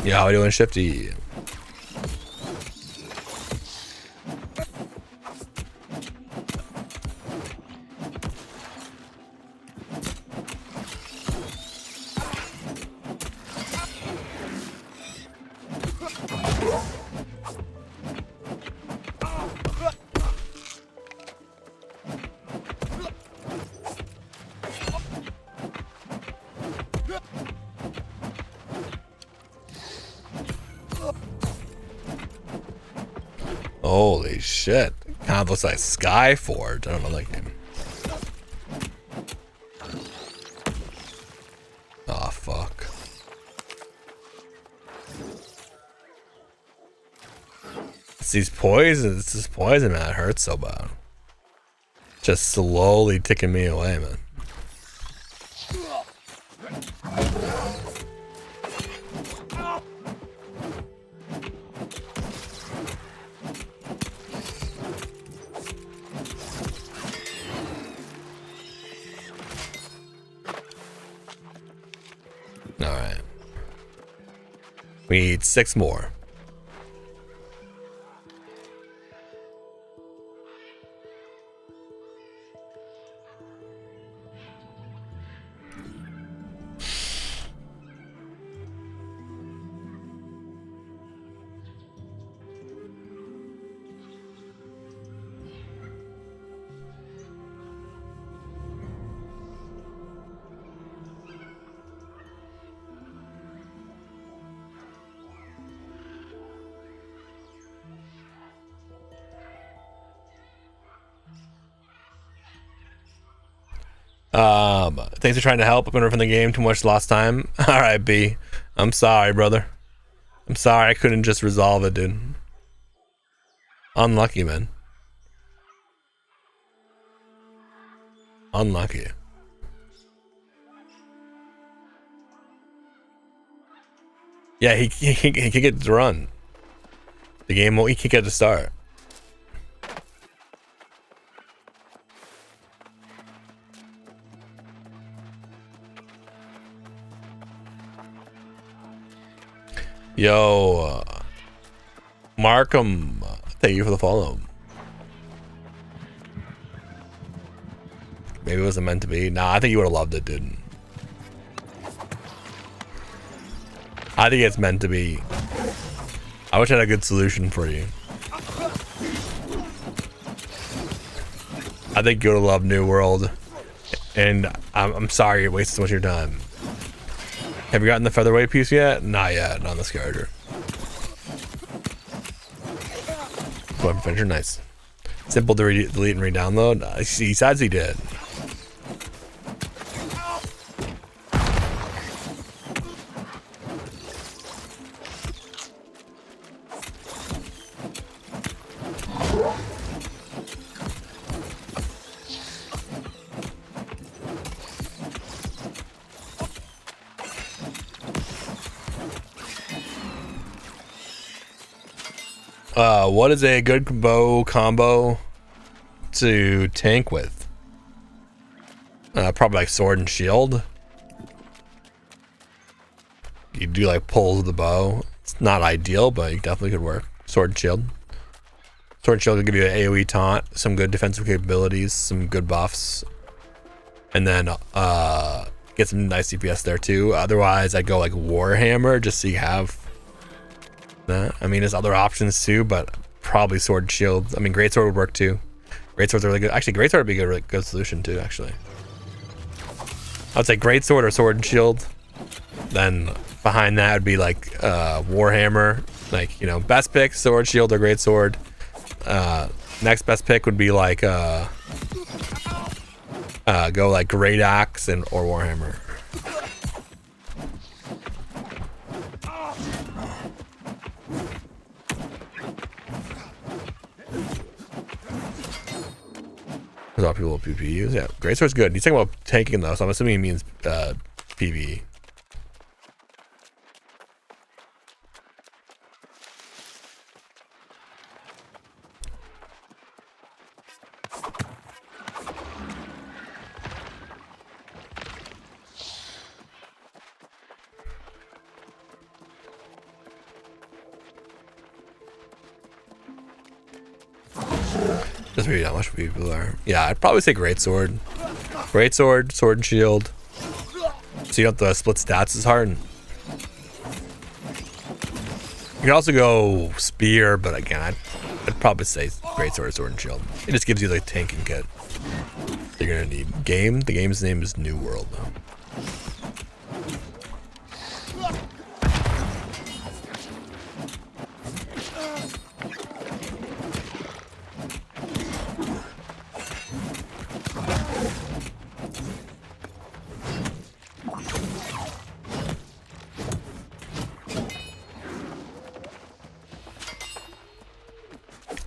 Yeah, how are we doing, Shifty? Holy shit. Kind of looks like Skyforge. I don't know that game. Oh, fuck. It's these poisons. It's this poison, man. It hurts so bad. Just slowly ticking me away, man. Alright. We need 6 more. Thanks for trying to help. I've been from the game too much last time. All right, B. I'm sorry, brother. I'm sorry I couldn't just resolve it, dude. Unlucky, man. Unlucky. Yeah, he can get to run. The game won't. He can't get to start. Yo, Markham, thank you for the follow. Maybe it wasn't meant to be. Nah, I think you would have loved it, dude. I think it's meant to be. I wish I had a good solution for you. I think you would have loved New World. And I'm sorry you wasted so much of your time. Have you gotten the featherweight piece yet? Not yet, not on this character. Weapon finisher, nice. Simple to delete and re-download. He says he did. What is a good bow combo to tank with? Probably like sword and shield. You do like pulls with the bow. It's not ideal, but it definitely could work. Sword and shield. Sword and shield will give you an AoE taunt, some good defensive capabilities, some good buffs, and then get some nice CPS there too. Otherwise, I go like Warhammer just so you have that. I mean, there's other options too, but probably sword and shield. I mean, greatsword would work too. Greatsword's really good. Actually, greatsword would be a really good solution too. Actually, I would say greatsword or sword and shield. Then behind that would be like Warhammer. Like, you know, best pick sword, shield, or greatsword. Next best pick would be like go like great axe and or Warhammer. There's a lot of people with PPUs. Yeah, greatsword's good. He's talking about tanking though, so I'm assuming he means PvE. Doesn't really that much people are. Yeah, I'd probably say greatsword. Greatsword, sword and shield. So you don't have to split stats as hard. You can also go spear, but again, I'd probably say greatsword, sword and shield. It just gives you the tanking kit you're gonna need. The game's name is New World though.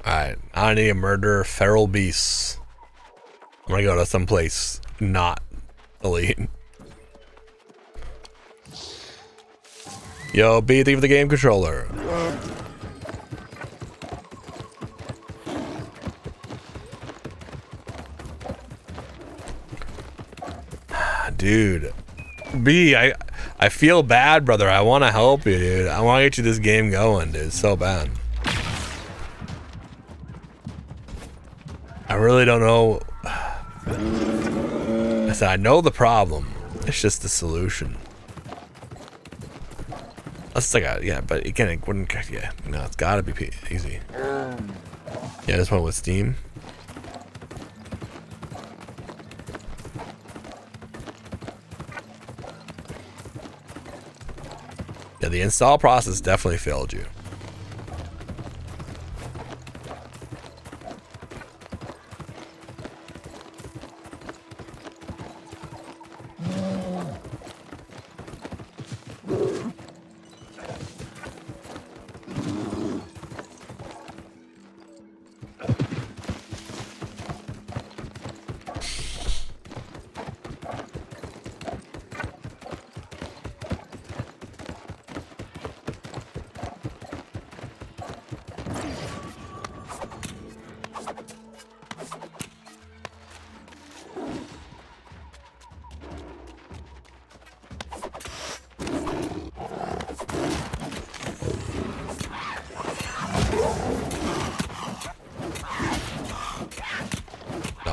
Alright, I need to murder feral beasts. I'm gonna go to some place not elite. Yo, B, thank you for the game controller. Dude, B, I feel bad, brother. I want to help you, dude. I want to get you this game going, dude. It's so bad. I really don't know. I said, I know the problem. It's just the solution. That's like a, yeah, but again, it wouldn't, yeah, no, it's gotta be easy. Yeah, this one with Steam. Yeah, the install process definitely failed you.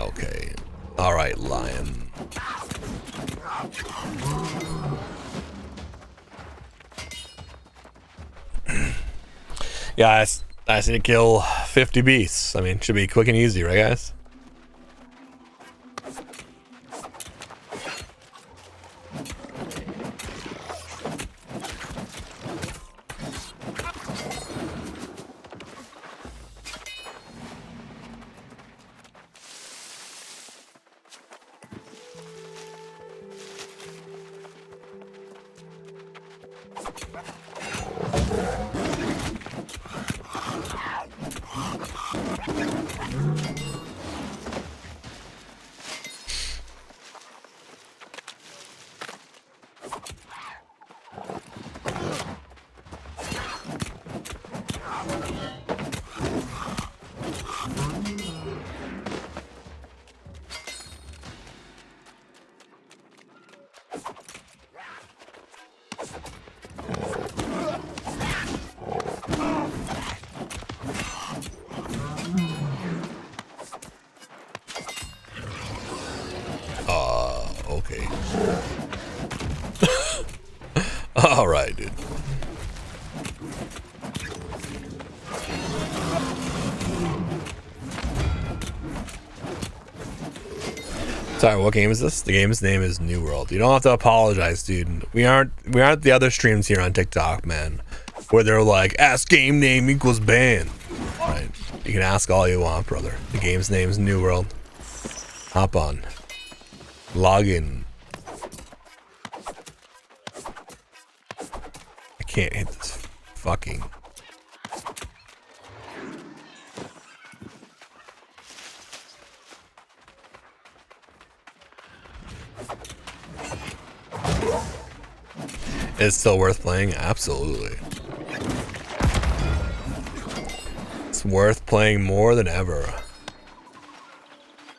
Okay. All right, lion. Yeah, I just need to kill 50 beasts. I mean, should be quick and easy, right, guys? Okay. All right, dude. Sorry, what game is this? The game's name is New World. You don't have to apologize, dude. We aren't the other streams here on TikTok, man, where they're like, ask game name equals ban. Right. You can ask all you want, brother. The game's name is New World. Hop on. Log in. I can't hit this fucking. It's still worth playing? Absolutely. It's worth playing more than ever.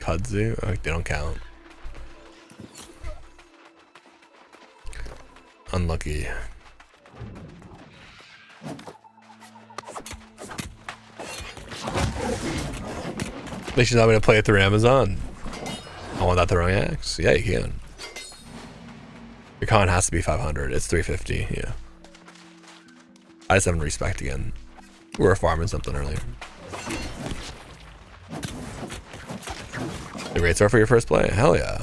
Kudzu? Oh, they don't count. Unlucky. They should not me to play it through Amazon. I want that throwing axe. Yeah, you can. Your con has to be 500. It's 350. Yeah. I just haven't respect again. We were farming something earlier. The great start for your first play. Hell yeah.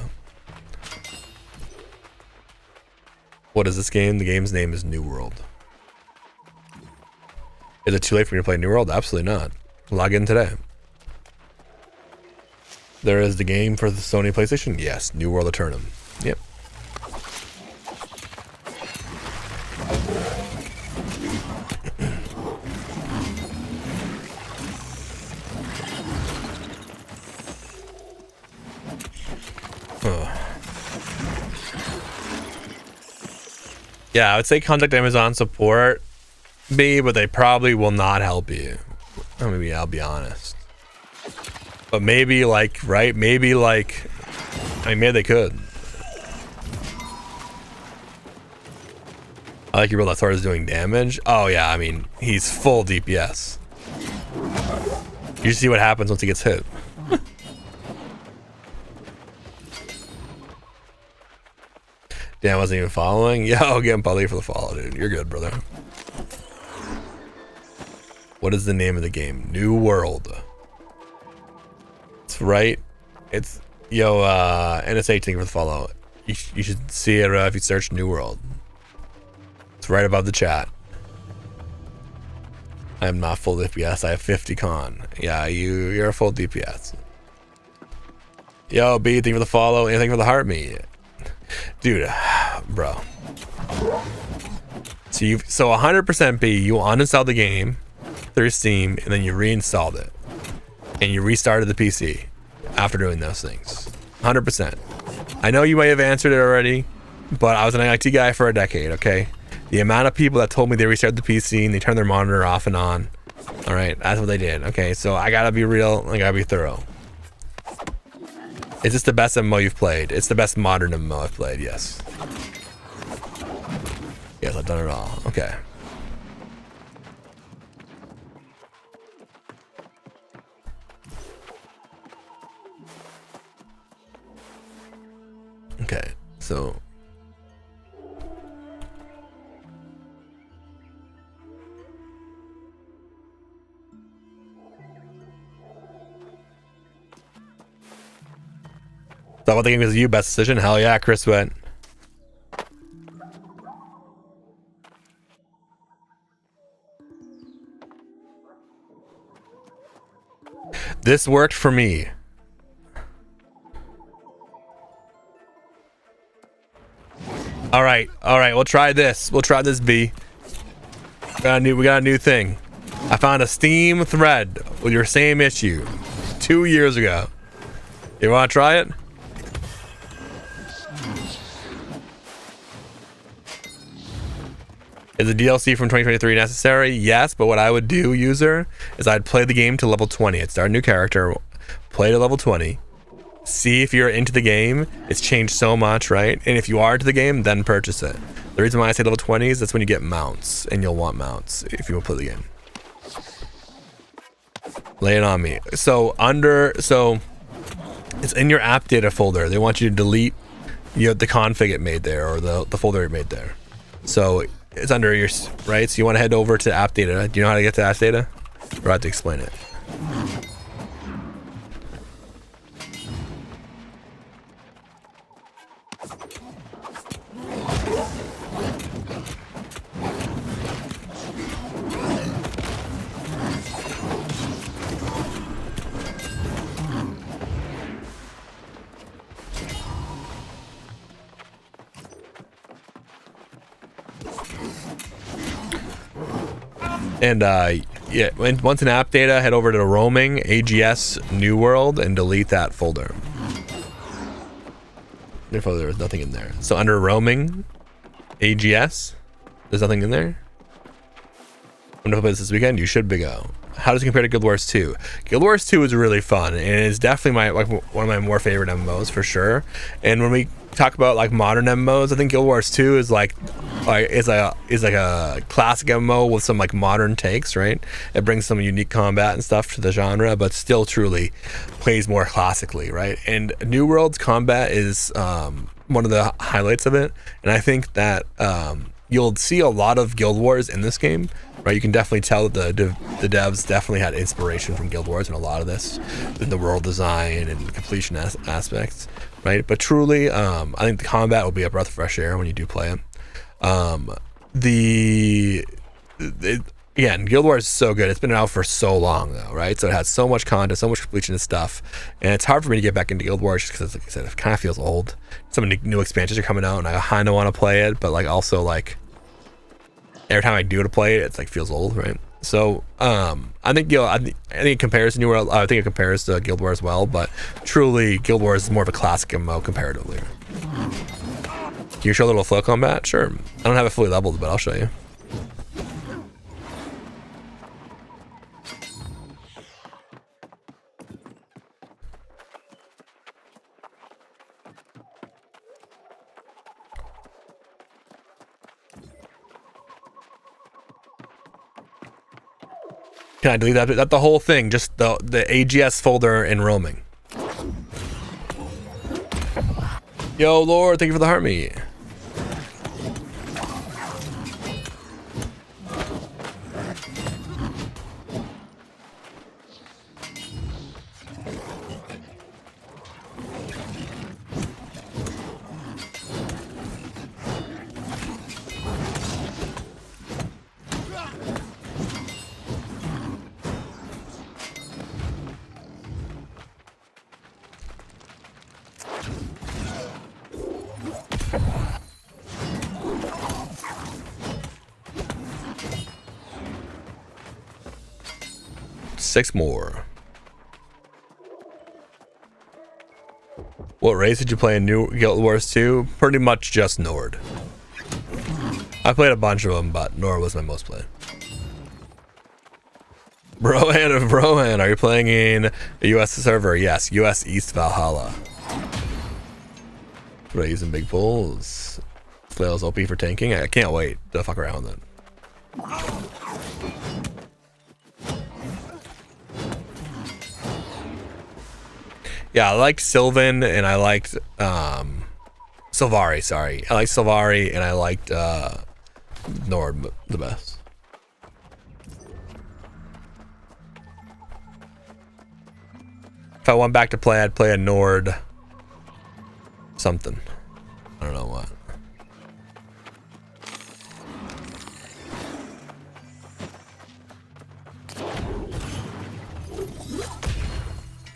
What is this game? The game's name is New World. Is it too late for me to play New World? Absolutely not. Log in today. There is the game for the Sony PlayStation. Yes, New World Eternum. Yep. Yeah, I would say contact Amazon support, B, but they probably will not help you. Or maybe I'll be honest. But maybe like, right? Maybe like, I mean, maybe they could. I like your build that Thor is doing damage. Oh yeah, I mean, he's full DPS. You see what happens once he gets hit. Damn, I wasn't even following. Yeah, I'll get Polly for the follow, dude. You're good, brother. What is the name of the game? New World. It's right. It's yo NSA thing for the follow. You should see it if you search New World. It's right above the chat. I am not full DPS. I have 50 con. Yeah, you're a full DPS. Yo, B, thank you for the follow. Anything for the heart meat. Dude, bro. So 100% B, you uninstalled the game through Steam and then you reinstalled it. And you restarted the PC after doing those things. 100%. I know you may have answered it already, but I was an IT guy for a decade, okay? The amount of people that told me they restarted the PC and they turned their monitor off and on. All right, that's what they did. Okay, so I gotta be real. I gotta be thorough. Is this the best MMO you've played? It's the best modern MMO I've played, yes. Yes, I've done it all. Okay. So thought about the game was you best decision. Hell yeah, Chris went. This worked for me. All right, we'll try this. We'll try this, B. We got a new thing. I found a Steam thread with your same issue 2 years ago. You want to try it? Is the DLC from 2023 necessary? Yes, but what I would do, user, is I'd play the game to level 20. I'd start a new character, play to level 20, see if you're into the game. It's changed so much, right? And if you are into the game, then purchase it. The reason why I say level 20 is that's when you get mounts, and you'll want mounts if you will play the game. Lay it on me. So it's in your app data folder. They want you to delete the config it made there, or the folder it made there. So it's under your, right? So you want to head over to app data. Do you know how to get to app data? Or I have to explain it. And yeah, once in app data, head over to roaming, AGS, New World, and delete that folder. There was nothing in there. So under roaming, AGS, there's nothing in there. I'm gonna play this weekend. You should go. How does it compare to Guild Wars 2? Guild Wars 2 is really fun, and it's definitely one of my more favorite MMOs for sure. And when we talk about like modern MMOs, I think Guild Wars 2 is like a classic MMO with some like modern takes, right? It brings some unique combat and stuff to the genre, but still truly plays more classically, right? And New World's combat is one of the highlights of it, and I think that you'll see a lot of Guild Wars in this game, right? You can definitely tell that the devs definitely had inspiration from Guild Wars in a lot of this, in the world design and completion aspects, right? But truly, I think the combat will be a breath of fresh air when you do play it. Again, Guild Wars is so good. It's been out for so long though, right? So it has so much content, so much completion and stuff, and it's hard for me to get back into Guild Wars just because, like I said, it kind of feels old. Some new expansions are coming out, and I kind of want to play it, but like also like every time I do to play it, it's like feels old, right? So I think it compares to New World. I think it compares to Guild Wars as well, but truly Guild Wars is more of a classic MMO comparatively. Can you show a little flow combat? Sure. I don't have it fully leveled, but I'll show you. Can I delete that? That's the whole thing, just the AGS folder in roaming. Yo, Lord, thank you for the heart meat. Six more. What race did you play in New Guild Wars 2? Pretty much just Nord. I played a bunch of them, but Nord was my most played. Brohan of Brohan, are you playing in a US server? Yes, US East Valhalla. What are you using big pulls? Flail's OP for tanking. I can't wait to fuck around with it. Yeah, I liked Sylvan and I liked some Sylvari, sorry. I like Sylvari, and I liked Nord the best. If I went back to play, I'd play a Nord something. I don't know what.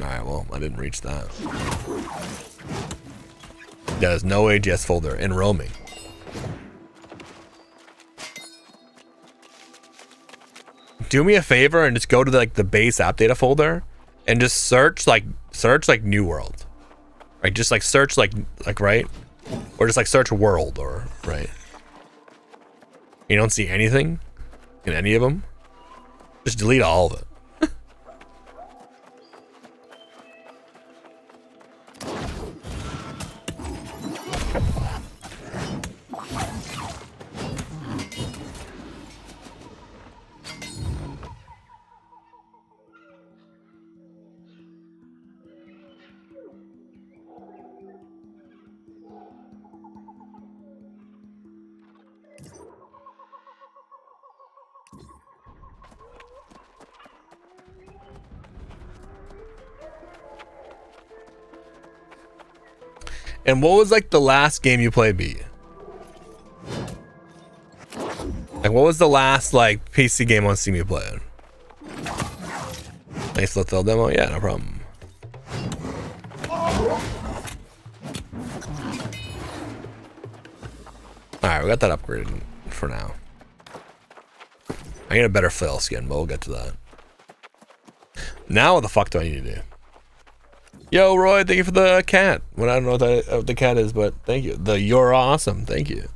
Alright, well, I didn't reach that. There's no AGS folder in roaming. Do me a favor and just go to the base app data folder and just search like New World. Right? Just like search like right? Or just like search world or right. You don't see anything in any of them? Just delete all of it. And what was like the last game you played, B? Like what was the last like PC game on Steam you played? Nice little demo, yeah, no problem. Alright, we got that upgraded for now. I need a better flail skin, but we'll get to that. Now what the fuck do I need to do? Yo, Roy, thank you for the cat. Well, I don't know what the cat is, but thank you. You're awesome. Thank you.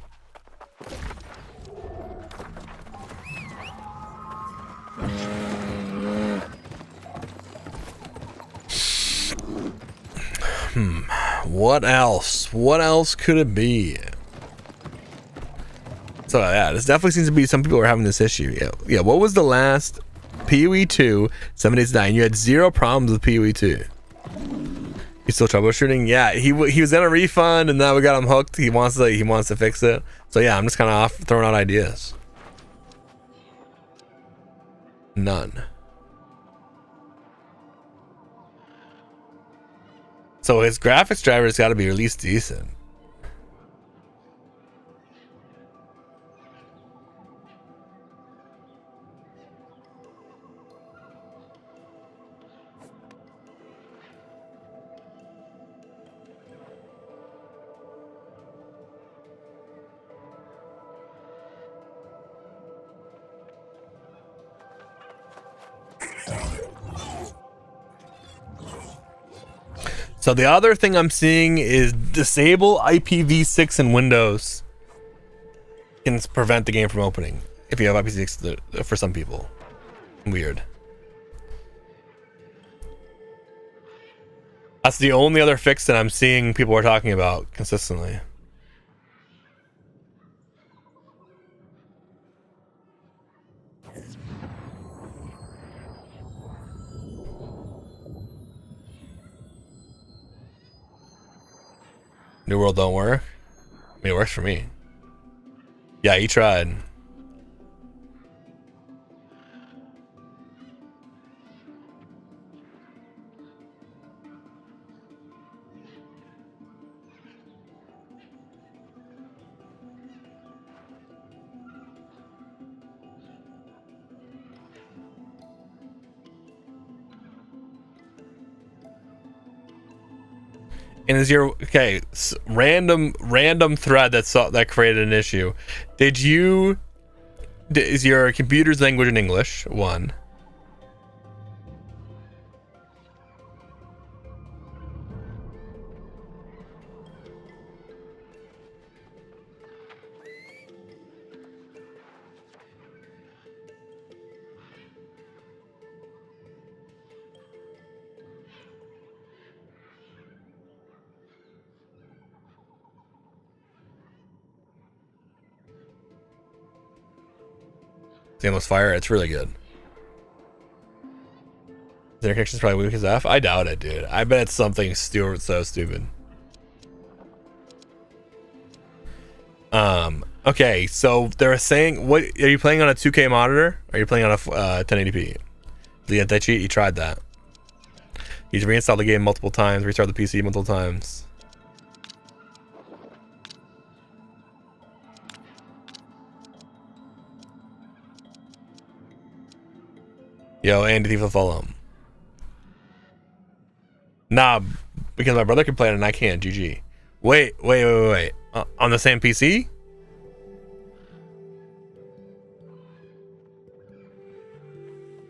What else? What else could it be? So yeah, this definitely seems to be some people are having this issue. Yeah. What was the last PoE 2 7 Days to Die? You had 0 problems with PoE 2. He's still troubleshooting. Yeah, he was in a refund, and now we got him hooked. He wants to fix it. So yeah, I'm just kind of off throwing out ideas. None. So his graphics driver's got to be at least decent. So the other thing I'm seeing is disable IPv6 in Windows can prevent the game from opening if you have IPv6 for some people. Weird. That's the only other fix that I'm seeing people are talking about consistently. New World don't work? I mean, it works for me. Yeah, he tried. And is your random thread that created an issue? Is your computer's language in English? 1. Seamless Fire, it's really good. Their connection's probably weak as F. I doubt it, dude. I bet it's something so stupid. Okay, so they're saying, what are you playing on a 2K monitor? Or are you playing on a 1080p? Did you get that cheat? You tried that. He's reinstalled the game multiple times, restarted the PC multiple times. Yo, Andy, Thief will follow him. Nah, because my brother can play it and I can't. GG. Wait. On the same PC?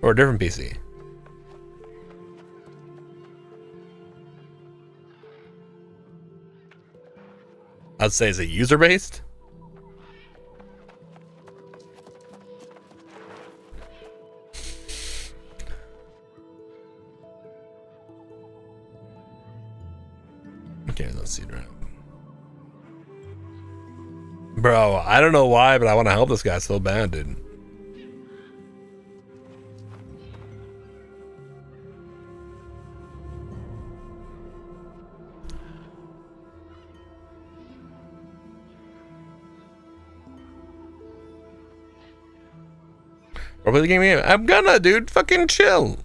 Or a different PC? I'd say, is it user-based? Okay, let's see. Right. Bro, I don't know why, but I want to help this guy so bad, dude. Or play the game. I'm gonna, dude. Fucking chill.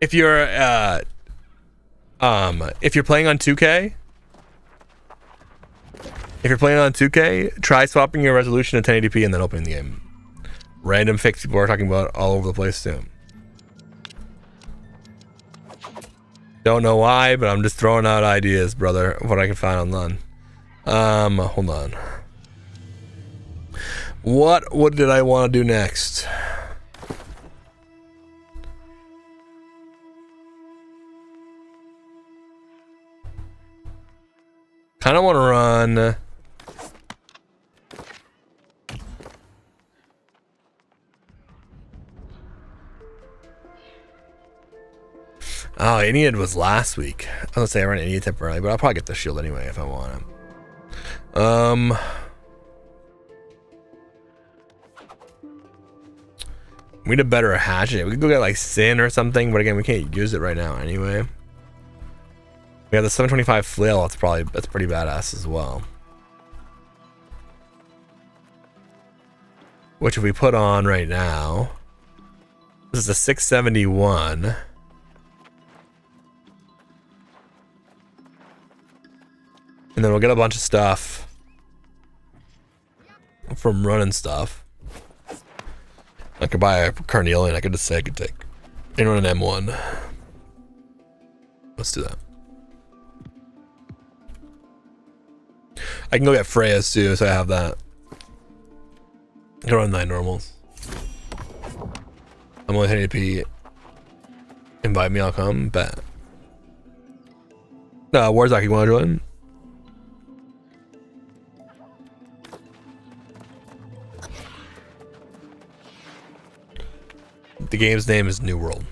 If you're playing on 2K, try swapping your resolution to 1080p and then opening the game. Random fix people are talking about all over the place too. Don't know why, but I'm just throwing out ideas, brother, of what I can find online. Hold on. What did I want to do next? Kind of want to run. Oh, Idiot was last week. I was gonna say I ran Idiot temporarily, but I'll probably get the shield anyway if I want him. We need a better hatchet. We could go get like Sin or something, but again, we can't use it right now anyway. We have the 725 flail. That's pretty badass as well. Which if we put on right now, this is a 671. And then we'll get a bunch of stuff from running stuff. I could buy a Carnelian. I could just say I could take and run an M1. Let's do that. I can go get Freya's too, so I have that. I can run 9 normals. I'm only 1080p. Invite me, I'll come. Bet. Warzak, you want to join? The game's name is New World.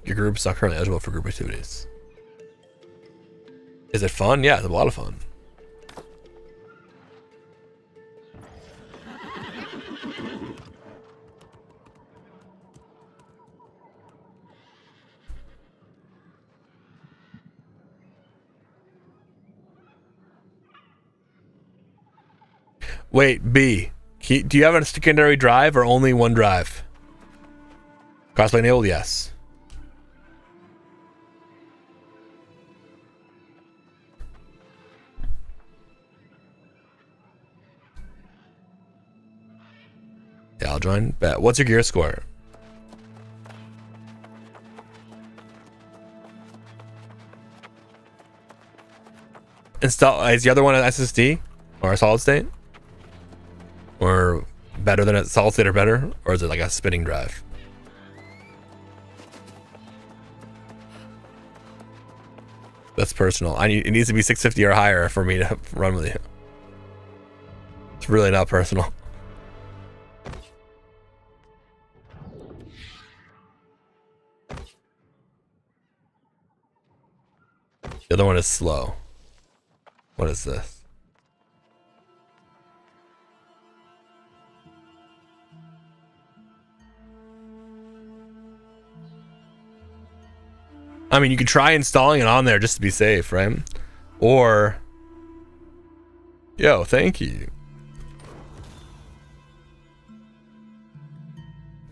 Your group's not currently eligible for group activities. Is it fun? Yeah, it's a lot of fun. Wait, B. Do you have a secondary drive or only one drive? Crossplay enabled? Yes. Yeah, I'll join. Bet. What's your gear score? Install. Is the other one an SSD or a solid state? Or better than a solid state or better? Or is it like a spinning drive? That's personal. It needs to be 650 or higher for me to run with you. It's really not personal. The other one is slow. What is this? I mean, you could try installing it on there just to be safe, right? Or, yo, thank you.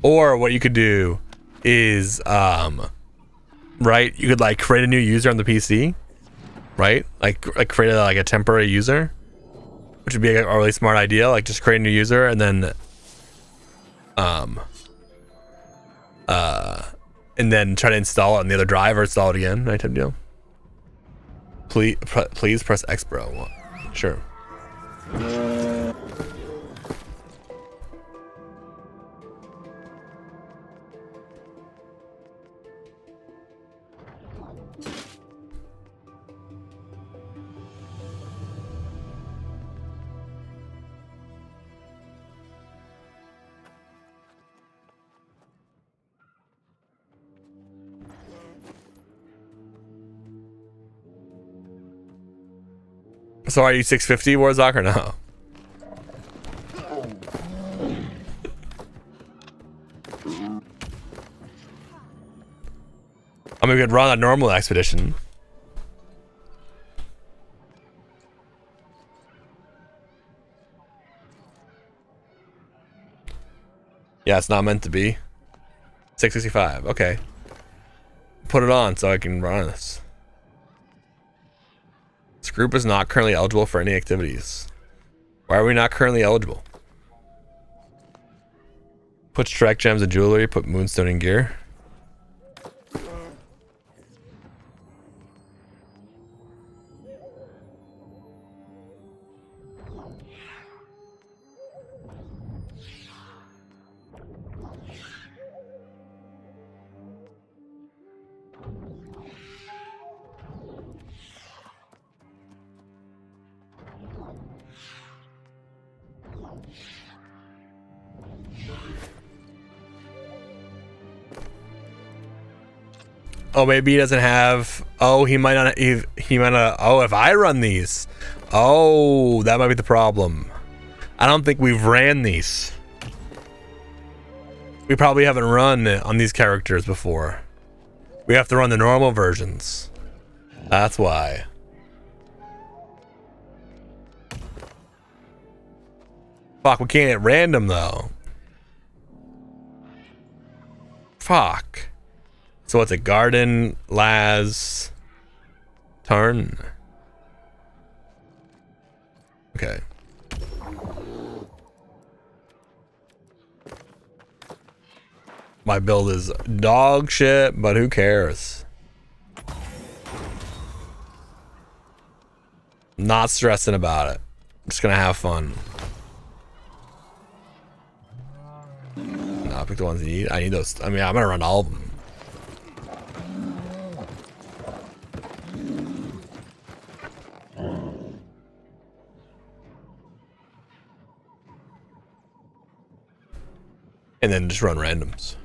Or what you could do is, right? You could like create a new user on the PC, right? Like create a temporary user, which would be a really smart idea. Like just create a new user and then, try to install it on the other drive or install it again, right? Type deal. Please press X, bro. Well, sure. So are you 650 Warzok or no? I mean, we could run a normal expedition. Yeah, it's not meant to be. 665, okay. Put it on so I can run this. This group is not currently eligible for any activities. Why are we not currently eligible? Put strike gems and jewelry, put moonstone in gear. Oh, maybe he doesn't have. Oh, he might not. He might not. Oh, if I run these, oh, that might be the problem. I don't think we've ran these. We probably haven't run on these characters before. We have to run the normal versions. That's why. Fuck, we can't hit random though. Fuck. So what's a garden, Laz, turn? Okay. My build is dog shit, but who cares? Not stressing about it. I'm just gonna have fun. No, I'll pick the ones you need. I need those. I mean, I'm gonna run all of them. And then just run randoms.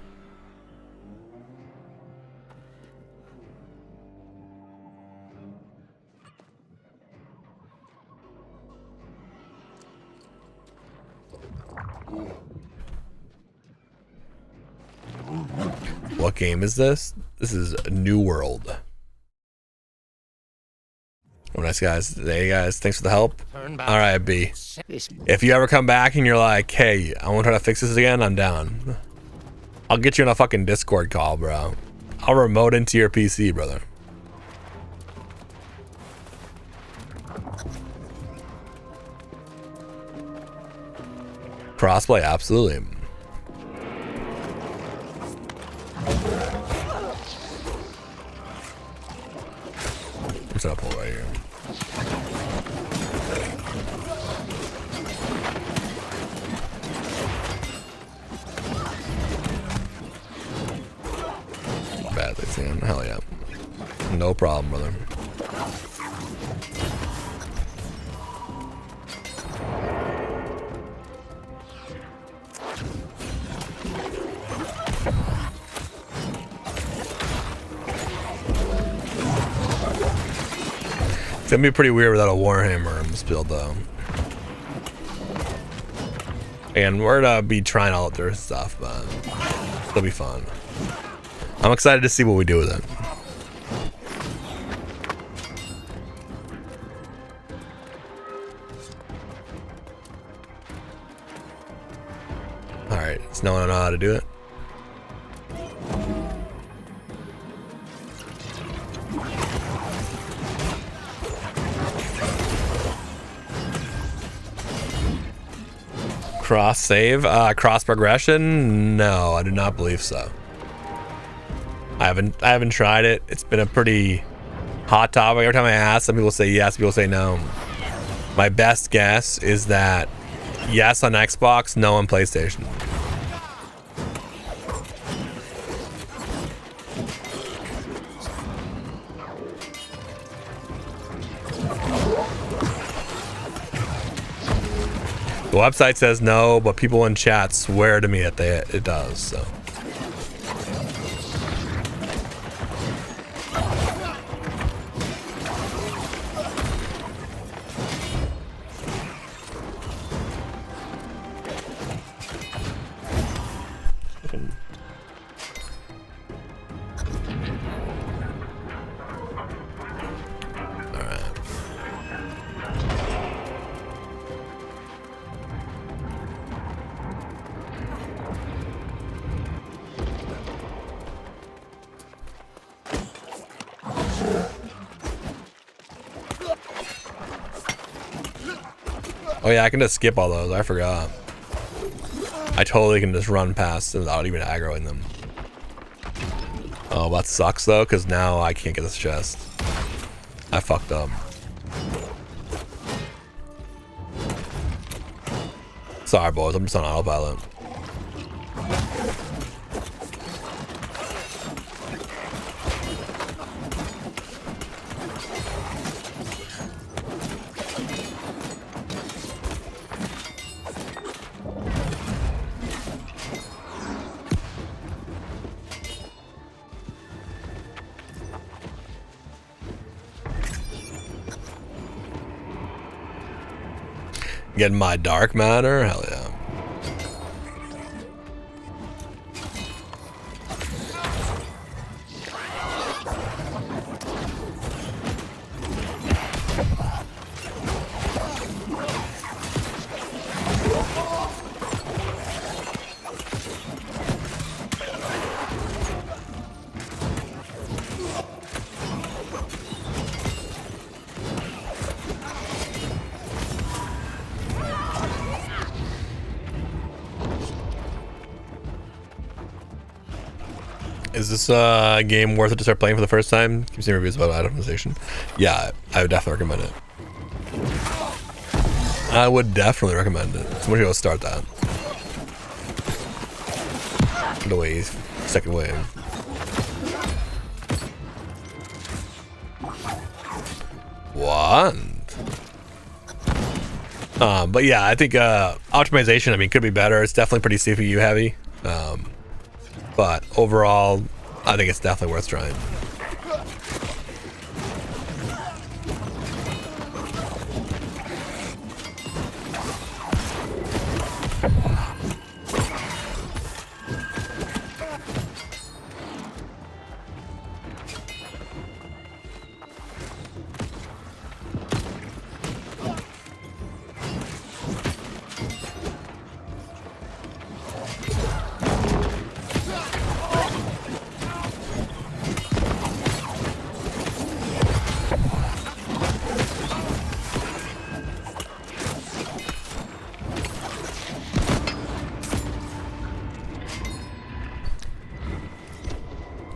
What game is this? This is a New World. Oh, nice guys. Hey guys, thanks for the help. Alright, B. If you ever come back and you're like, hey, I want to try to fix this again, I'm down. I'll get you in a fucking Discord call, bro. I'll remote into your PC, brother. Crossplay, absolutely. What's up, pull right here? Badly seen. Hell yeah. No problem, brother. It's gonna be pretty weird without a Warhammer in this build, though. And we're gonna be trying all their stuff, but it'll be fun. I'm excited to see what we do with it. Does no one know how to do it? Cross save, cross progression? No, I do not believe so. I haven't tried it. It's been a pretty hot topic. Every time I ask, some people say yes, people say no. My best guess is that yes on Xbox, no on PlayStation. The website says no, but people in chat swear to me that it does, so. Oh yeah, I can just skip all those. I forgot. I totally can just run past them without even aggroing them. Oh, that sucks though, because now I can't get this chest. I fucked up. Sorry, boys. I'm just on autopilot. Getting my dark matter? Hell yeah. Is this a game worth it to start playing for the first time? Keep seeing reviews about optimization. Yeah, I would definitely recommend it. I would definitely recommend it. Somebody go start that. The wave, second wave. What? But yeah, I think optimization, I mean, could be better. It's definitely pretty CPU heavy. But overall, I think it's definitely worth trying.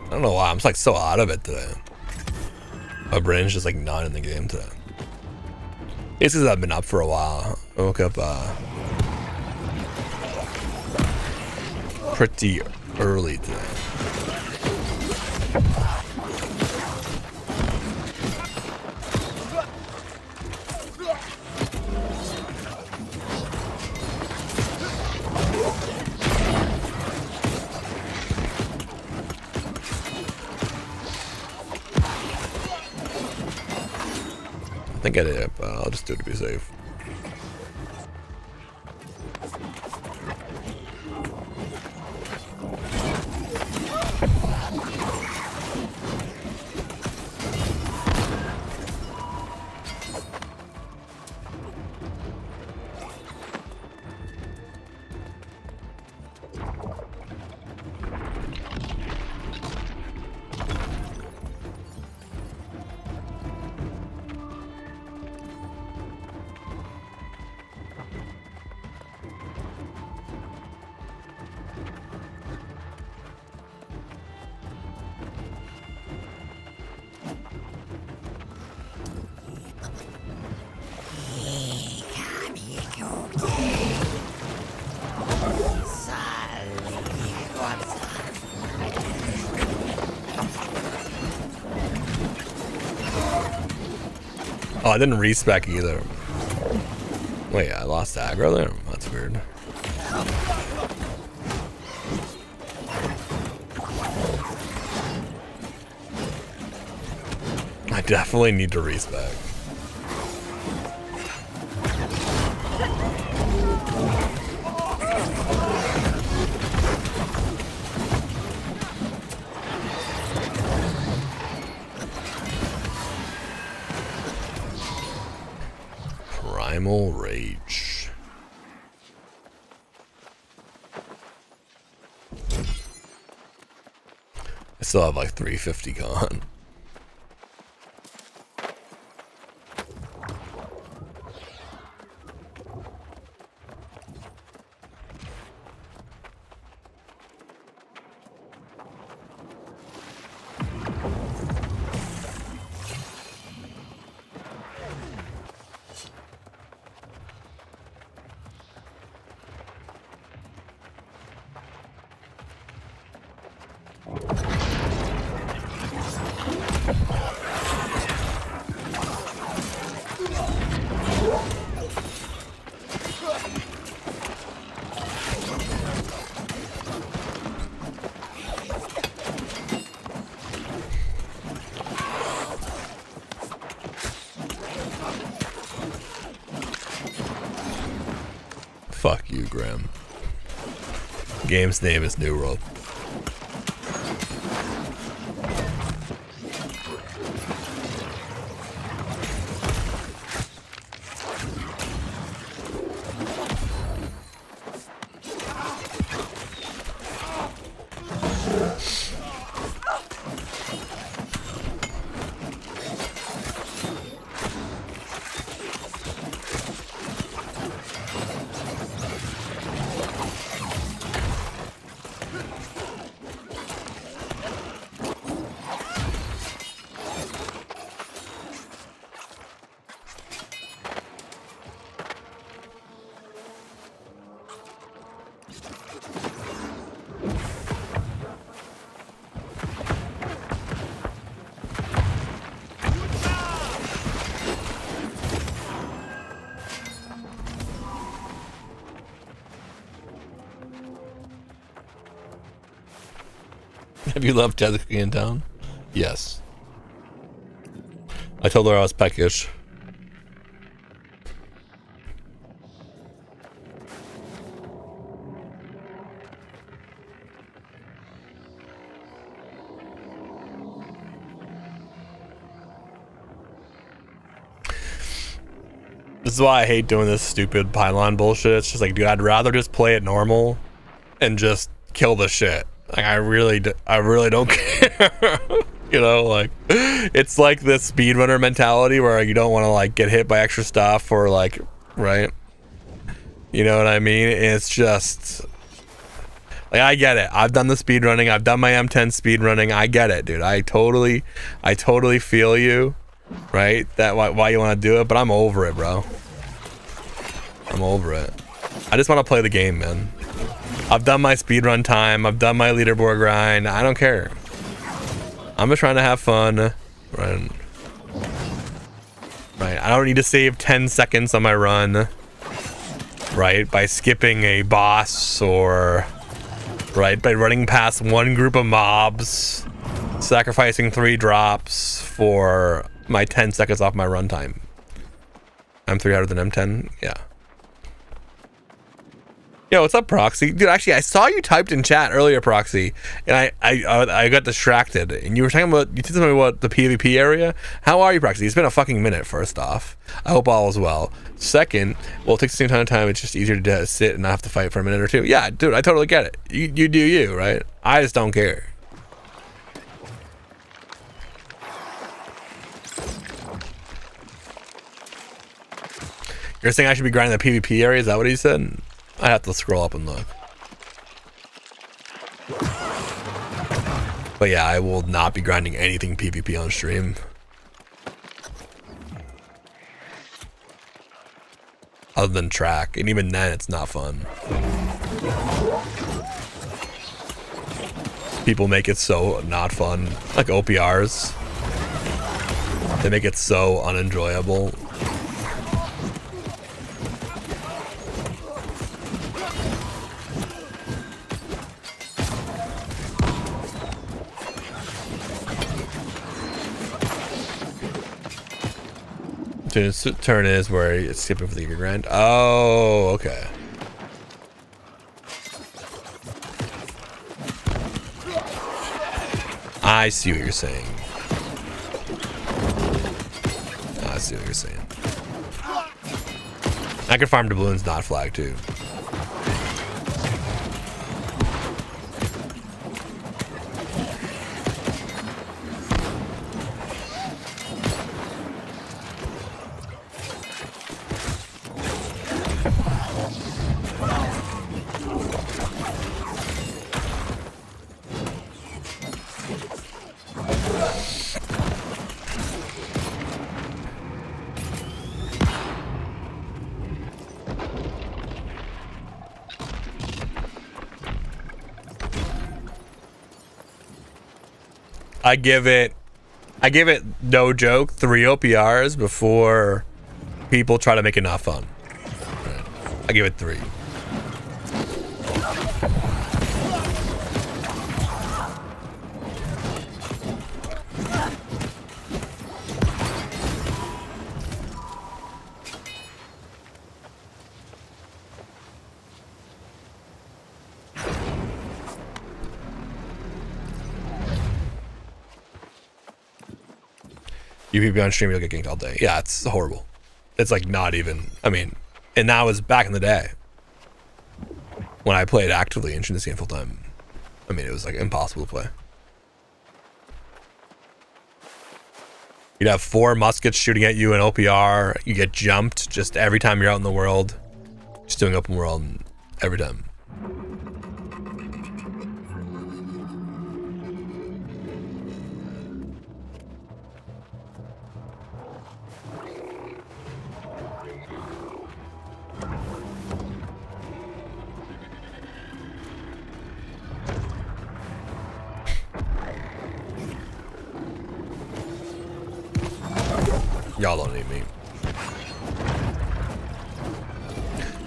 I don't know why, I'm just like so out of it today. My brain's just like not in the game today. It's because I've been up for a while. I woke up pretty early today. I think I did it, but I'll just do it to be safe. Oh, I didn't respec either. Wait, I lost aggro there? That's weird. I definitely need to respec. Primal Rage. I still have like 350 gone. Fuck you, Graham. Game's name is New World. Have you left Jessica in town? Yes. I told her I was peckish. This is why I hate doing this stupid pylon bullshit. It's just like, dude, I'd rather just play it normal and just kill the shit. Like, I really don't care. You know, like, it's like this speedrunner mentality where you don't want to like get hit by extra stuff or like, right? You know what I mean? It's just like, I get it. I've done the speedrunning. I've done my M10 speedrunning. I get it, dude. I totally feel you, right? That why you want to do it, but I'm over it, bro. I'm over it. I just want to play the game, man. I've done my speedrun time. I've done my leaderboard grind. I don't care. I'm just trying to have fun. Right. I don't need to save 10 seconds on my run. Right. By skipping a boss or right. By running past one group of mobs. Sacrificing 3 drops for my 10 seconds off my runtime. M3 harder than M10. Yeah. Yo, what's up, Proxy? Dude, actually, I saw you typed in chat earlier, Proxy, and I got distracted. And you were talking about, you said something about the PvP area. How are you, Proxy? It's been a fucking minute, first off. I hope all is well. Second, well, it takes the same ton of time. It's just easier to sit and not have to fight for a minute or two. Yeah, dude, I totally get it. You do you, right? I just don't care. You're saying I should be grinding the PvP area? Is that what he said? I have to scroll up and look. But yeah, I will not be grinding anything PvP on stream. Other than track, and even then it's not fun. People make it so not fun, like OPRs. They make it so unenjoyable. His turn is where it's skipping for the grand. Oh, okay. I see what you're saying. I see what you're saying. I could farm doubloons not flag too. I give it no joke 3 OPRs before people try to make it not fun. I give it 3. You people on stream, you'll get ganked all day. Yeah, it's horrible. It's like not even, I mean, and that was back in the day when I played actively in this game full time. I mean, it was like impossible to play. You'd have 4 muskets shooting at you in OPR. You get jumped just every time you're out in the world. Just doing open world every time. Y'all don't need me.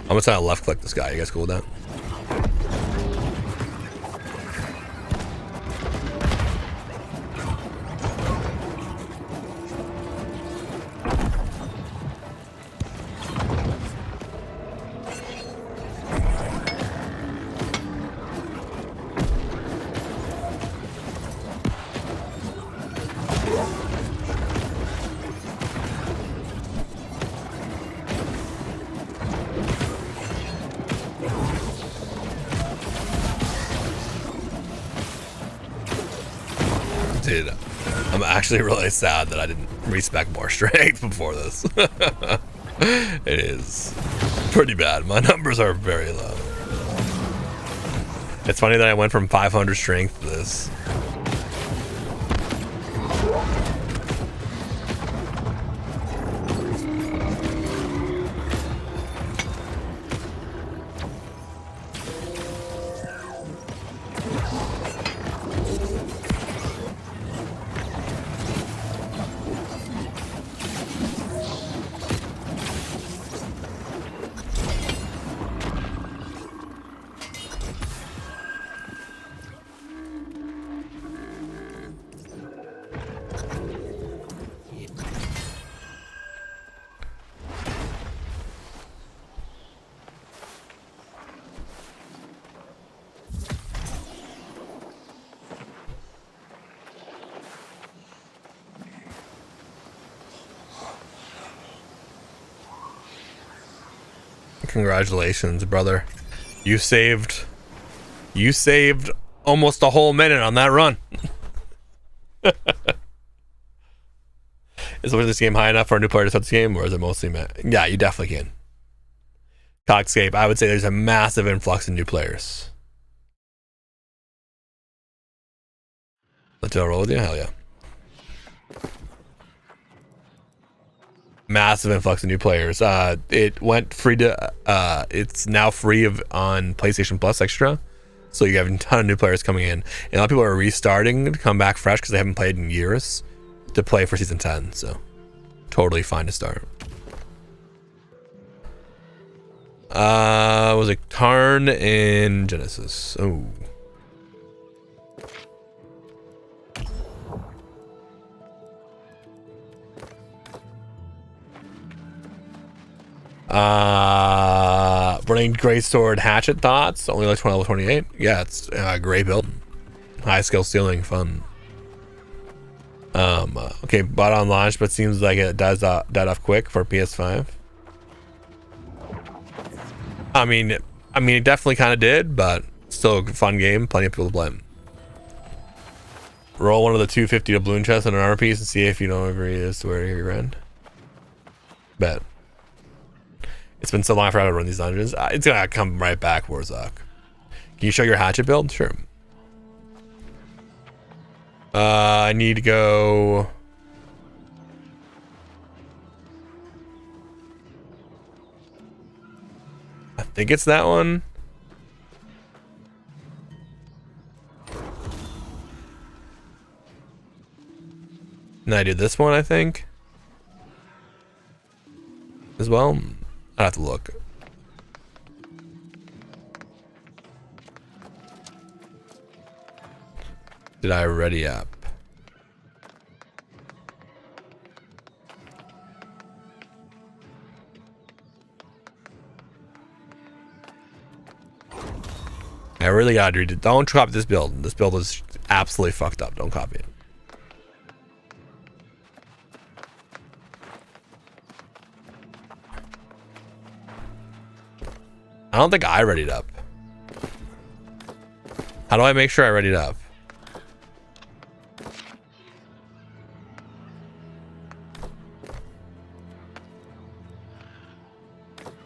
I'm gonna try to left click this guy. You guys cool with that? Dude, I'm actually really sad that I didn't respec more strength before this. It is pretty bad. My numbers are very low. It's funny that I went from 500 strength to this. Congratulations, brother. You saved almost a whole minute on that run. Is this game high enough for a new player to start this game, or is it mostly yeah, you definitely can. Cogscape, I would say there's a massive influx in new players. Let's roll with you? Hell yeah. Massive influx of new players. It went free to it's now free on PlayStation Plus Extra, so you have a ton of new players coming in, and a lot of people are restarting to come back fresh because they haven't played in years. to play for season 10, so totally fine to start. Was it Tarn in Genesis? Oh. Running Greatsword Hatchet thoughts. Only like 12 28. Yeah, it's a great build. High skill stealing, fun. Okay, bought on launch, but seems like it died off quick for PS5. I mean, it definitely kind of did, but still a fun game. Plenty of people to play. Roll one of the 250 doubloon chests on an armor piece and see if you don't agree as to where you ran. Bet. It's been so long for how to run these dungeons. It's gonna come right back, Warzok. Can you show your hatchet build? Sure. I need to go. I think it's that one. And I do this one, I think, as well. I have to look. Did I ready up? I really gotta read it. Don't copy this build. This build is absolutely fucked up. Don't copy it. I don't think I readied up. How do I make sure I readied up?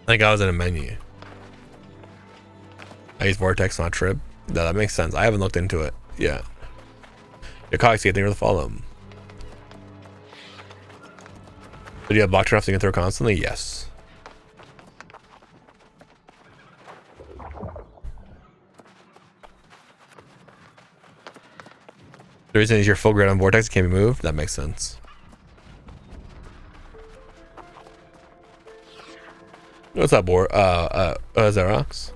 I think I was in a menu. I use Vortex, not Trib. No, that makes sense. I haven't looked into it yet. Your cogs get there to follow them. Do you have block traps you can throw constantly? Yes. The reason is your full grid on Vortex can't be moved. That makes sense. What's up, Xerox?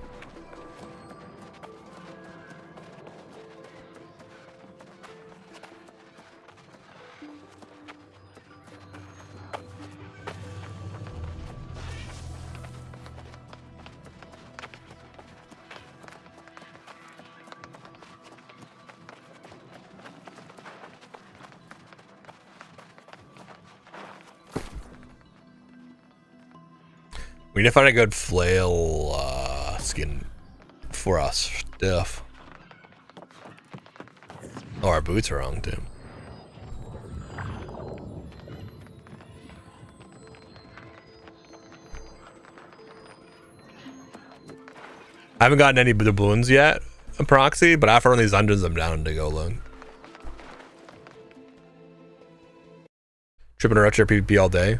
We need to find a good flail skin for us stuff. Oh, our boots are wrong too. I haven't gotten any doubloons yet, a proxy, but after one of these dungeons, I'm down to go look. Tripping around your PvP all day.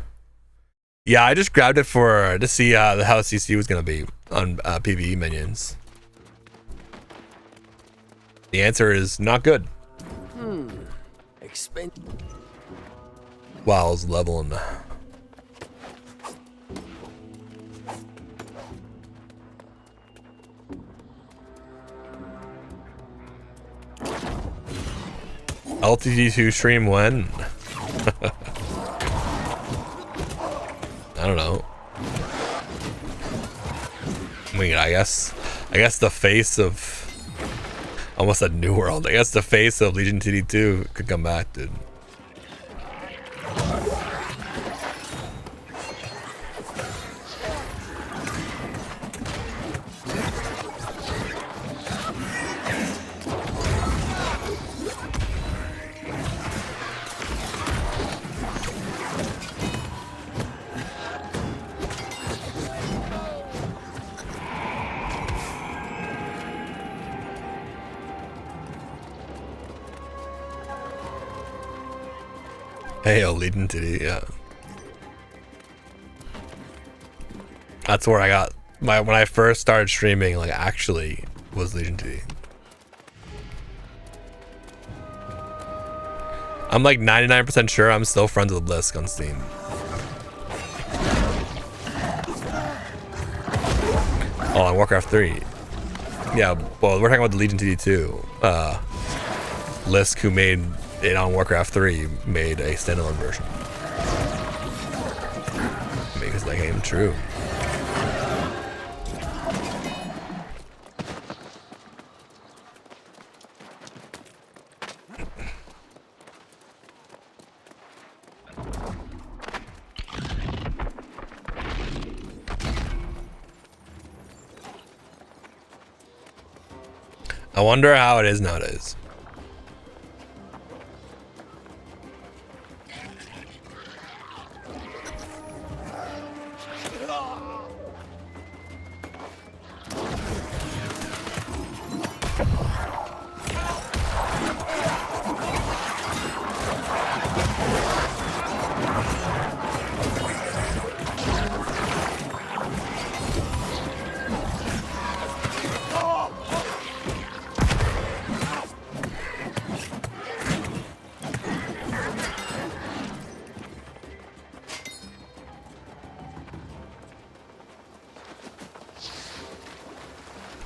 Yeah, I just grabbed it to see how CC was gonna be on PvE minions. The answer is not good. Wow, I was leveling. LTD2 stream when? I don't know. I mean, I guess the face of almost a New World. I guess the face of Legion TD2 could come back, dude. Hey, Legion TD, yeah. That's where I got when I first started streaming, like, actually was Legion TD. I'm like 99% sure I'm still friends with Blisk on Steam. Oh, on Warcraft 3. Yeah, well, we're talking about the Legion TD2. Blisk, who made it on Warcraft 3, made a standalone version. Makes that game true. I wonder how it is nowadays.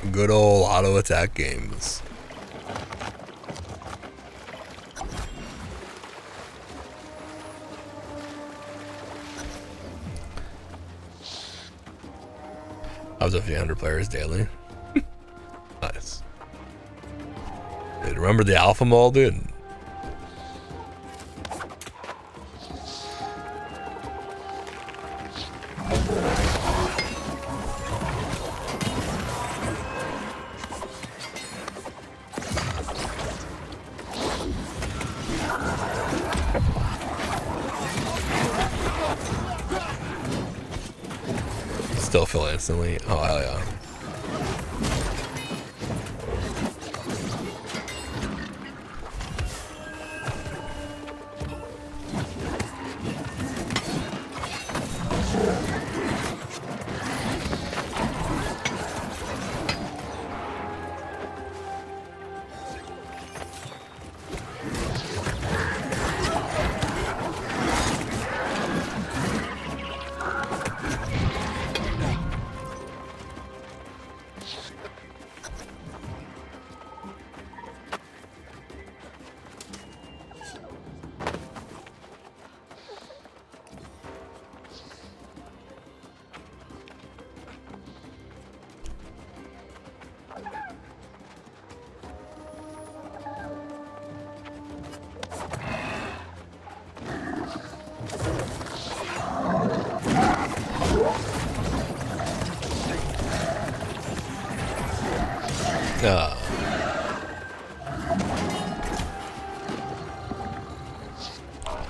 Good old auto attack games. I was a few hundred players daily. Nice. Dude, remember the alpha mall, dude? Still feel instantly. Oh, hell yeah.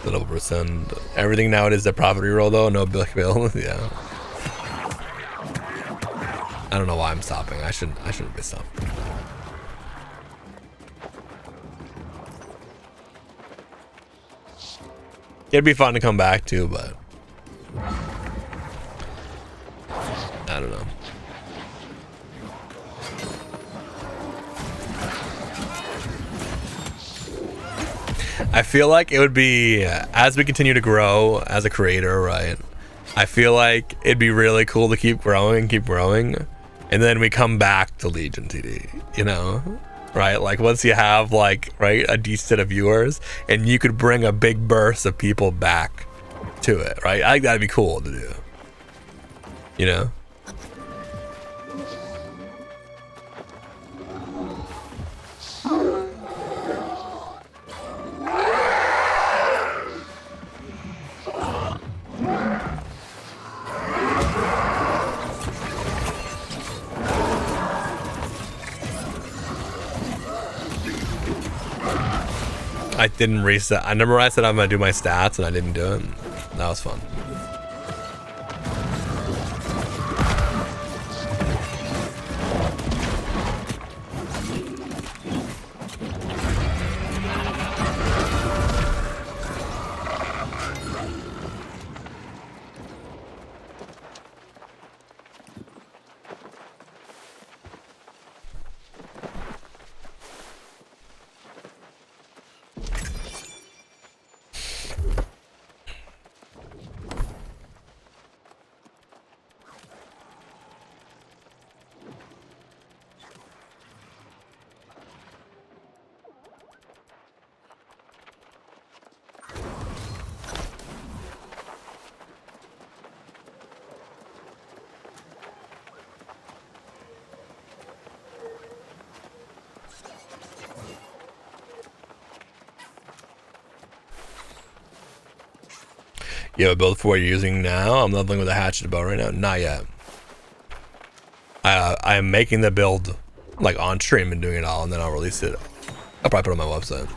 Little percent. Everything now it is the property roll though, no bill. Yeah. I don't know why I'm stopping. I shouldn't be stopping. It'd be fun to come back to, but I don't know. I feel like it would be, as we continue to grow as a creator, right? I feel like it'd be really cool to keep growing, and then we come back to Legion TD, you know? Right? Like once you have like, right, a decent set of viewers, and you could bring a big burst of people back to it, right? I think that'd be cool to do, you know? I didn't reset. I remember I said I'm gonna do my stats and I didn't do it. That was fun. You have a build for what you're using now? I'm leveling with a hatchet bow right now. Not yet. I am making the build like on stream and doing it all, and then I'll release it. I'll probably put it on my website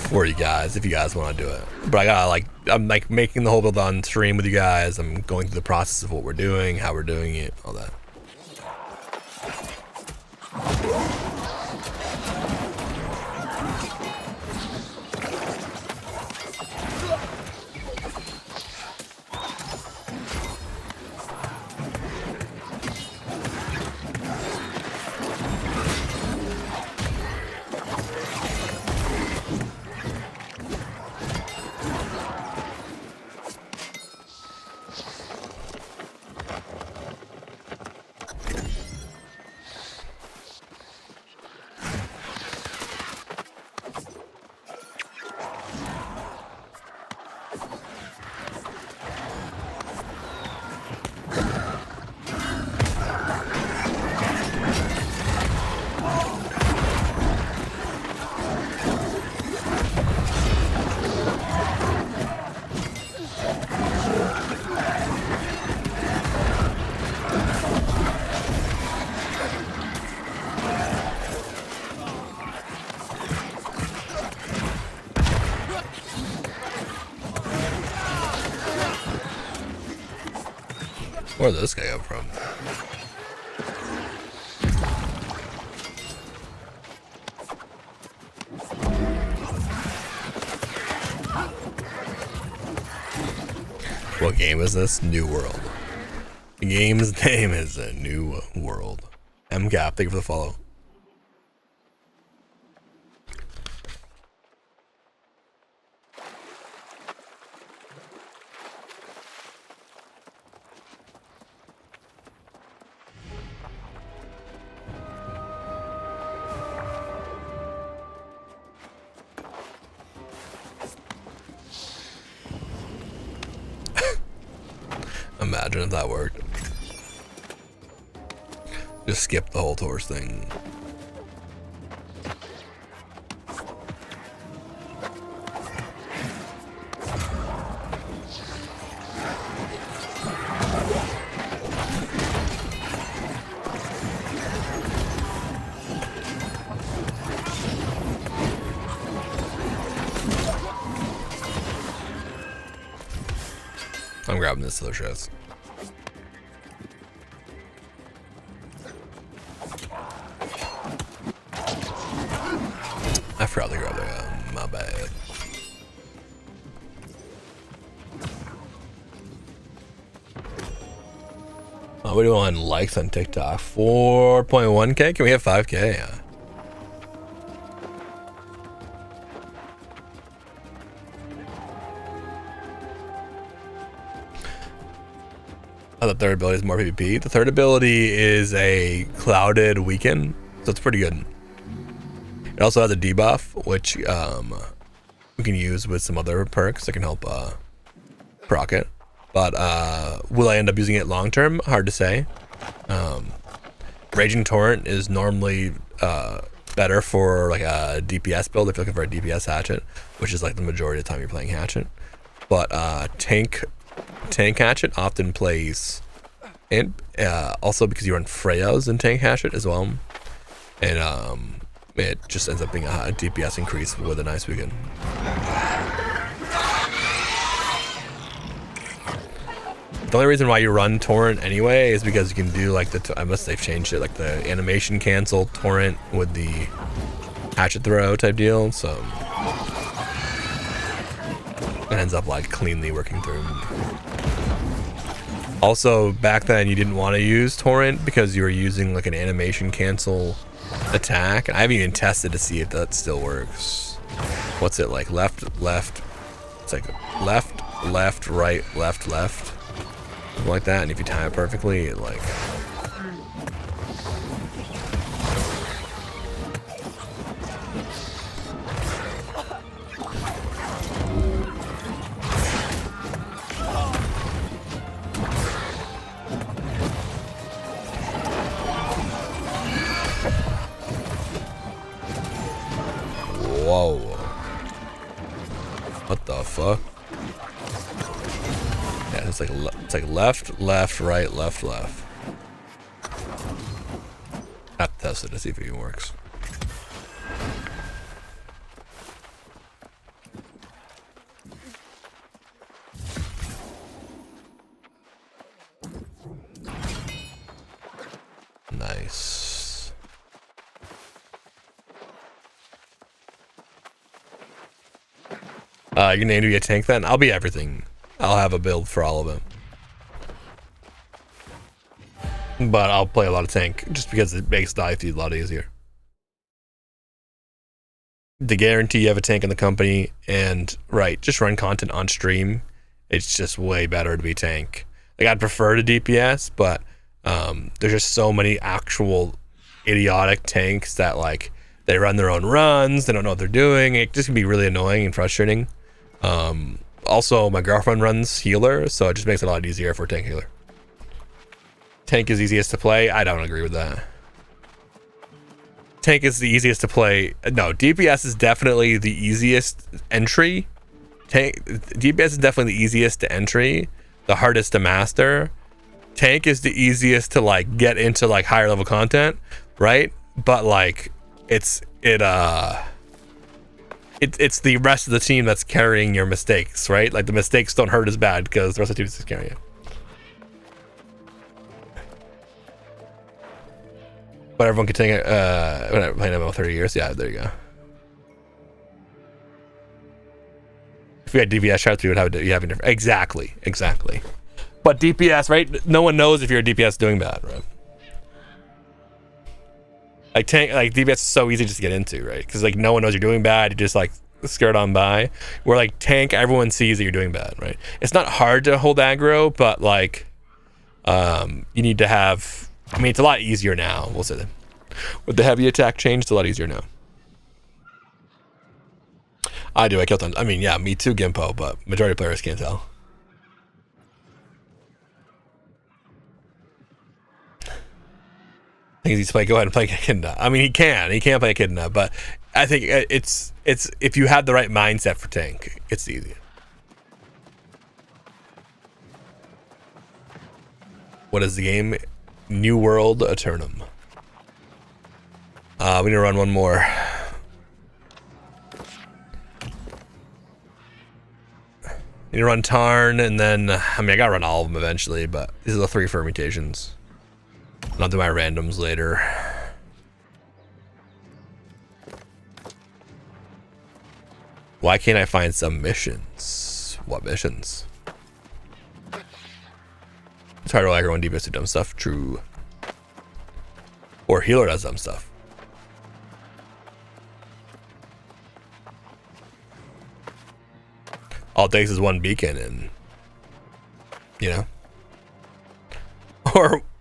for you guys if you guys want to do it. But I gotta like, I'm like making the whole build on stream with you guys. I'm going through the process of what we're doing, how we're doing it, all that. Where did this guy come from? What game is this? New World. The game's name is a New World. MCAP, thank you for the follow. Imagine if that worked. Just skip the whole Taurus thing. I'm grabbing this other chest. I forgot to grab it. My bad. Oh, what do you want likes on TikTok? 4.1k? Can we have 5k? Yeah. Oh, the third ability is more PvP. The third ability is a clouded weaken, so it's pretty good. It also has a debuff, which we can use with some other perks that can help proc it. But will I end up using it long term? Hard to say. Raging Torrent is normally better for like a DPS build if you're looking for a DPS hatchet, which is like the majority of the time you're playing hatchet. But tank hatchet often plays, and also because you run Freyas in tank hatchet as well, and it just ends up being a DPS increase with a nice weekend. The only reason why you run Torrent anyway is because you can do like unless they've changed it, like the animation cancel Torrent with the hatchet throw type deal, so it ends up like cleanly working through. Also, back then you didn't want to use Torrent because you were using like an animation cancel attack. I haven't even tested to see if that still works. What's it like? Left. It's like left, right, left. Something like that. And if you time it perfectly, it like. Whoa. What the fuck? Yeah, it's like left, left, right, left, left. I have to test it to see if it even works. Nice. You're gonna aim to be a tank then? I'll be everything. I'll have a build for all of them. But I'll play a lot of tank just because it makes the feed a lot easier. To guarantee you have a tank in the company and just run content on stream, it's just way better to be tank. Like I'd prefer to DPS, but there's just so many actual idiotic tanks that like they run their own runs, they don't know what they're doing. It just can be really annoying and frustrating. Also, my girlfriend runs healer, so it just makes it a lot easier for a tank healer. Tank is easiest to play. I don't agree with that. Tank is the easiest to play. No, DPS is definitely the easiest entry. DPS is definitely the easiest to entry, the hardest to master. Tank is the easiest to like get into like higher level content, right? But like it's the rest of the team that's carrying your mistakes, right? Like the mistakes don't hurt as bad because the rest of the team is carrying it. But everyone can take it. When I played MMO 30 years, yeah, there you go. If we had DPS shots, we would have you having different. Exactly. But DPS, right? No one knows if you're a DPS doing bad, right? Like tank, like DPS is so easy just to get into, right? Because like no one knows you're doing bad. You just like skirt on by. Where like tank, everyone sees that you're doing bad, right? It's not hard to hold aggro, but like, you need to have. I mean, it's a lot easier now. We'll say that. With the heavy attack change, it's a lot easier now. I killed them. I mean, yeah, me too, Gimpo, but majority of players can't tell. Things he's play. Go ahead and play Echidna. I mean, he can play Echidna, but I think it's if you have the right mindset for tank, it's easy. What is the game? New World Eternum. We need to run one more. Need to run Tarn, and then I mean I gotta run all of them eventually, but these are the 3 permutations. I'll do my randoms later. Why can't I find some missions? What missions? It's hard to like everyone DPS do dumb stuff. True. Or healer does dumb stuff. All it takes is one beacon and, you know,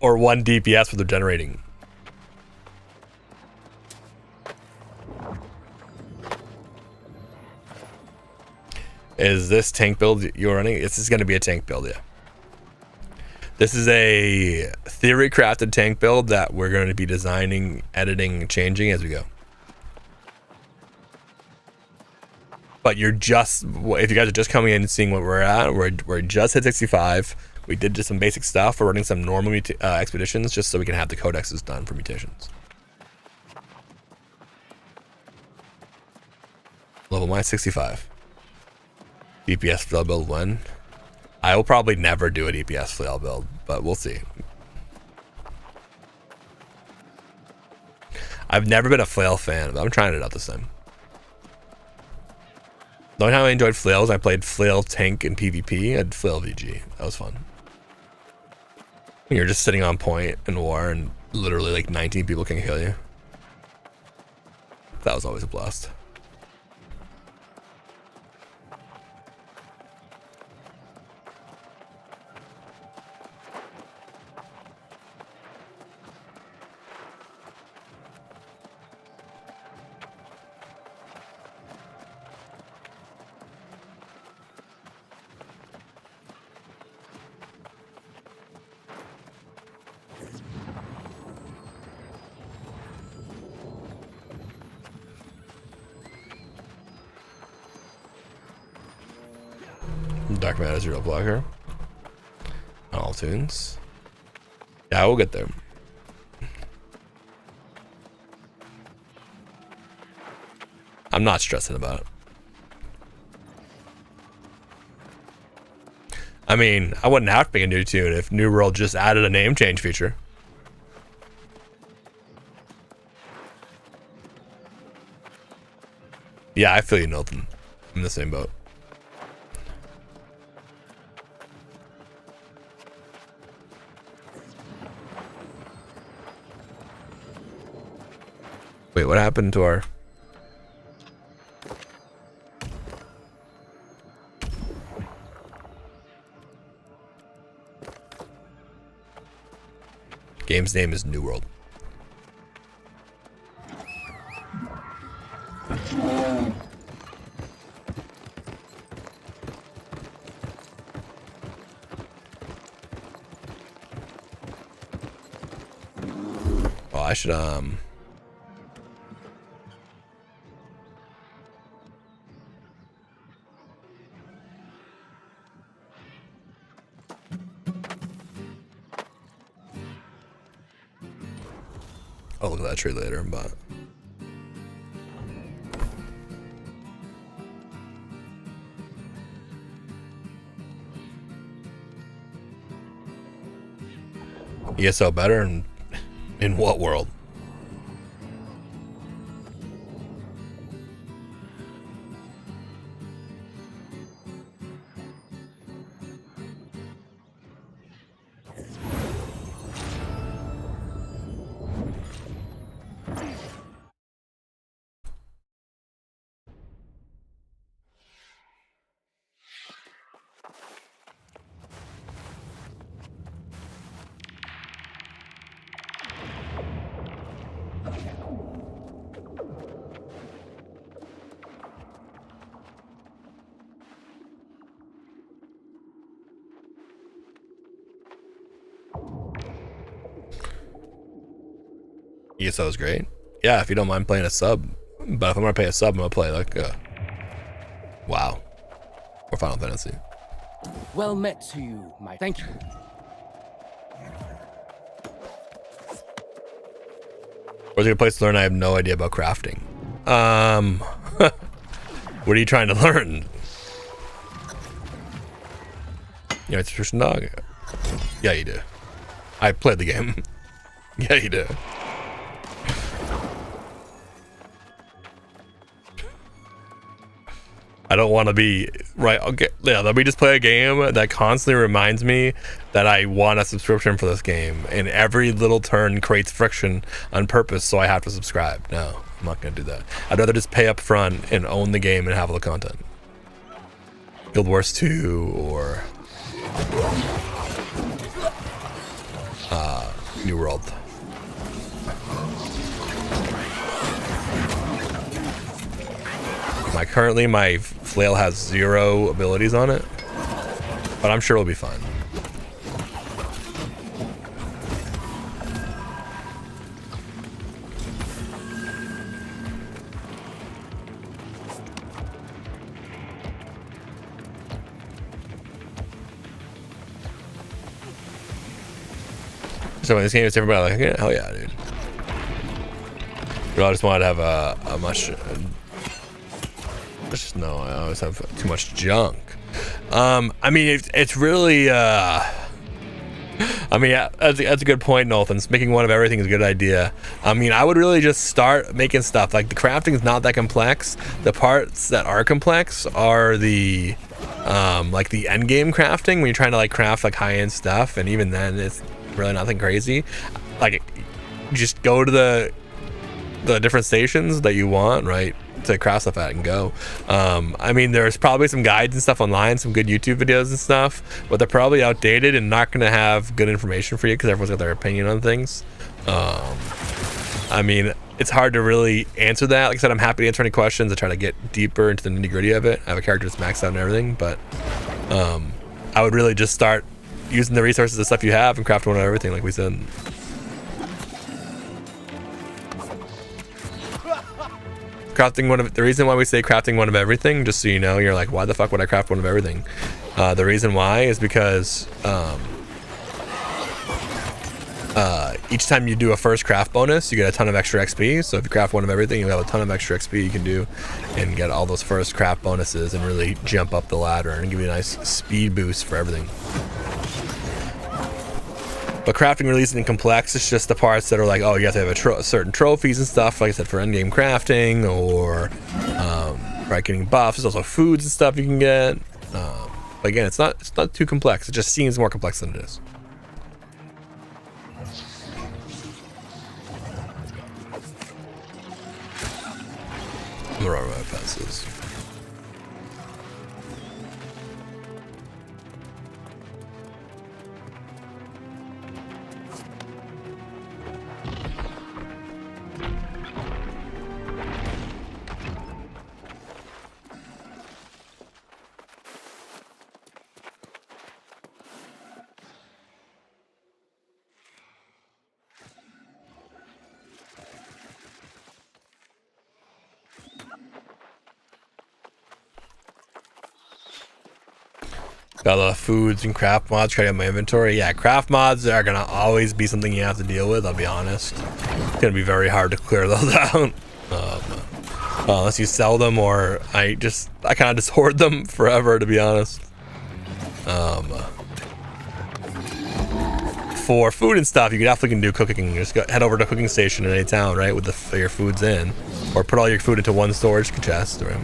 or one DPS with the generating. Is this tank build you're running? This is going to be a tank build, yeah. This is a theory crafted tank build that we're going to be designing, editing, changing as we go. But you're just, if you guys are just coming in and seeing what we're at, we're just at 65. We did just some basic stuff. We're running some normal expeditions just so we can have the codexes done for mutations. Level mine 65. DPS flail build when? I will probably never do a DPS flail build, but we'll see. I've never been a flail fan, but I'm trying it out this time. The only time I enjoyed flails, I played flail tank in PvP. I had flail VG. That was fun. You're just sitting on point in war and literally like 19 people can kill you. That was always a blast. Dark Matter Zero Blocker. All tunes. Yeah, we'll get there. I'm not stressing about it. I mean, I wouldn't have to make a new tune if New World just added a name change feature. Yeah, I feel you, Milton. I'm in the same boat. Wait, what happened to our... Game's name is New World. Oh, I should I'll look at that trade later, but ESO better in what world? ESO is great. Yeah, if you don't mind playing a sub. But if I'm gonna pay a sub, I'm gonna play like WoW or Final Fantasy. Well met to you, my thank you. Where's a good place to learn? I have no idea about crafting. What are you trying to learn? You know, it's a Christian dog. Yeah, you do. I played the game. Yeah, you do. I don't want to be right. Okay, yeah. Let me just play a game that constantly reminds me that I want a subscription for this game, and every little turn creates friction on purpose, so I have to subscribe. No, I'm not gonna do that. I'd rather just pay up front and own the game and have all the content. Guild Wars 2 or New World. Currently my flail has 0 abilities on it, but I'm sure it'll be fine. So when this game is different, but like, yeah, hell yeah, dude. But I just wanted to have a much. Just no, I always have too much junk. I mean, it's really. I mean, yeah, that's a good point, Nolthans. Making one of everything is a good idea. I mean, I would really just start making stuff. Like the crafting is not that complex. The parts that are complex are the like the end game crafting when you're trying to like craft like high end stuff, and even then it's really nothing crazy. Like, just go to the different stations that you want, right, to craft stuff at and go. I mean, there's probably some guides and stuff online, some good YouTube videos and stuff, but they're probably outdated and not going to have good information for you because everyone's got their opinion on things. I mean, it's hard to really answer that. Like I said, I'm happy to answer any questions. I try to get deeper into the nitty gritty of it. I have a character that's maxed out and everything, but I would really just start using the resources, the stuff you have, and craft one of everything, like we said. Crafting one of the reason why we say crafting one of everything, just so you know, you're like, why the fuck would I craft one of everything? The reason why is because each time you do a first craft bonus, you get a ton of extra XP. So if you craft one of everything, you have a ton of extra XP you can do and get all those first craft bonuses and really jump up the ladder and give you a nice speed boost for everything. But crafting really isn't complex. It's just the parts that are like, oh, you have to have certain trophies and stuff, like I said, for endgame crafting or right, getting buffs. There's also foods and stuff you can get. But again, it's not too complex. It just seems more complex than it is. I'm gonna run my passes. Got a lot of foods and craft mods. Try to get my inventory. Yeah, craft mods are gonna always be something you have to deal with. I'll be honest. It's gonna be very hard to clear those out. Unless you sell them, or I kind of just hoard them forever, to be honest. For food and stuff, you definitely can do cooking. Just head over to a cooking station in any town, right, with your foods in, or put all your food into one storage chest, right?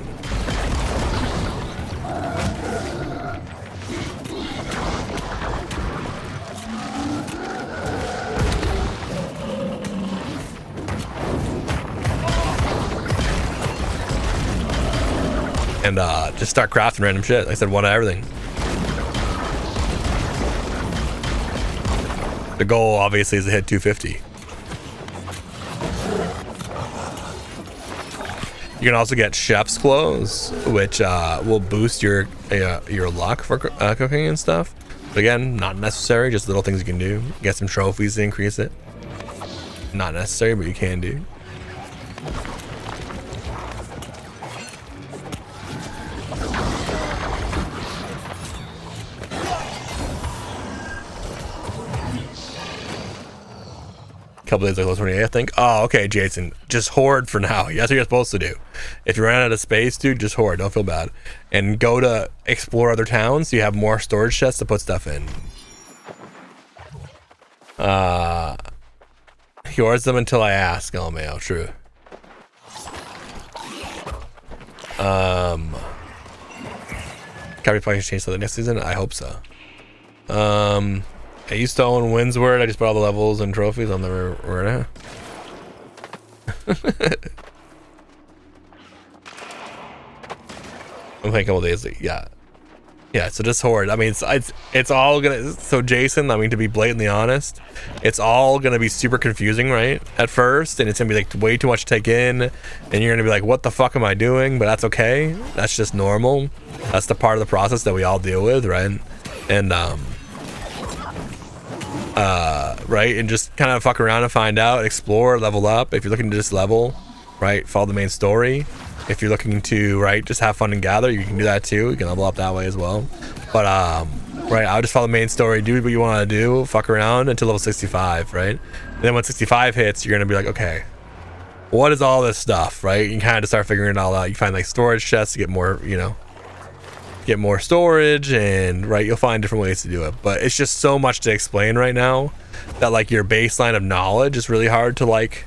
And just start crafting random shit. Like I said, one of everything. The goal, obviously, is to hit 250. You can also get chef's clothes, which will boost your luck for cooking and stuff. But again, not necessary. Just little things you can do. Get some trophies to increase it. Not necessary, but you can do. Couple days like level 28, I think. Oh, okay, Jason. Just hoard for now. That's what you're supposed to do. If you run out of space, dude, just hoard. Don't feel bad. And go to explore other towns so you have more storage chests to put stuff in. He hoards them until I ask. Oh, man, true. Can we probably change that next season? I hope so. I used to own Windsward. I just put all the levels and trophies on the Rena. I'm thinking a couple days. Yeah. So just hoard. I mean, it's all gonna. So Jason, I mean, to be blatantly honest, it's all gonna be super confusing, right? At first, and it's gonna be like way too much to take in, and you're gonna be like, "What the fuck am I doing?" But that's okay. That's just normal. That's the part of the process that we all deal with, right? And right, and just kind of fuck around and find out, explore, level up. If you're looking to just level, right, follow the main story. If you're looking to, right, just have fun and gather, you can do that too. You can level up that way as well. But right, I'll just follow the main story, do what you want to do, fuck around until level 65, right? And then when 65 hits, you're gonna be like, okay, what is all this stuff, right? You can kind of just start figuring it all out. You find like storage chests to get more, get more storage, and right, you'll find different ways to do it. But it's just so much to explain right now that like your baseline of knowledge is really hard to like,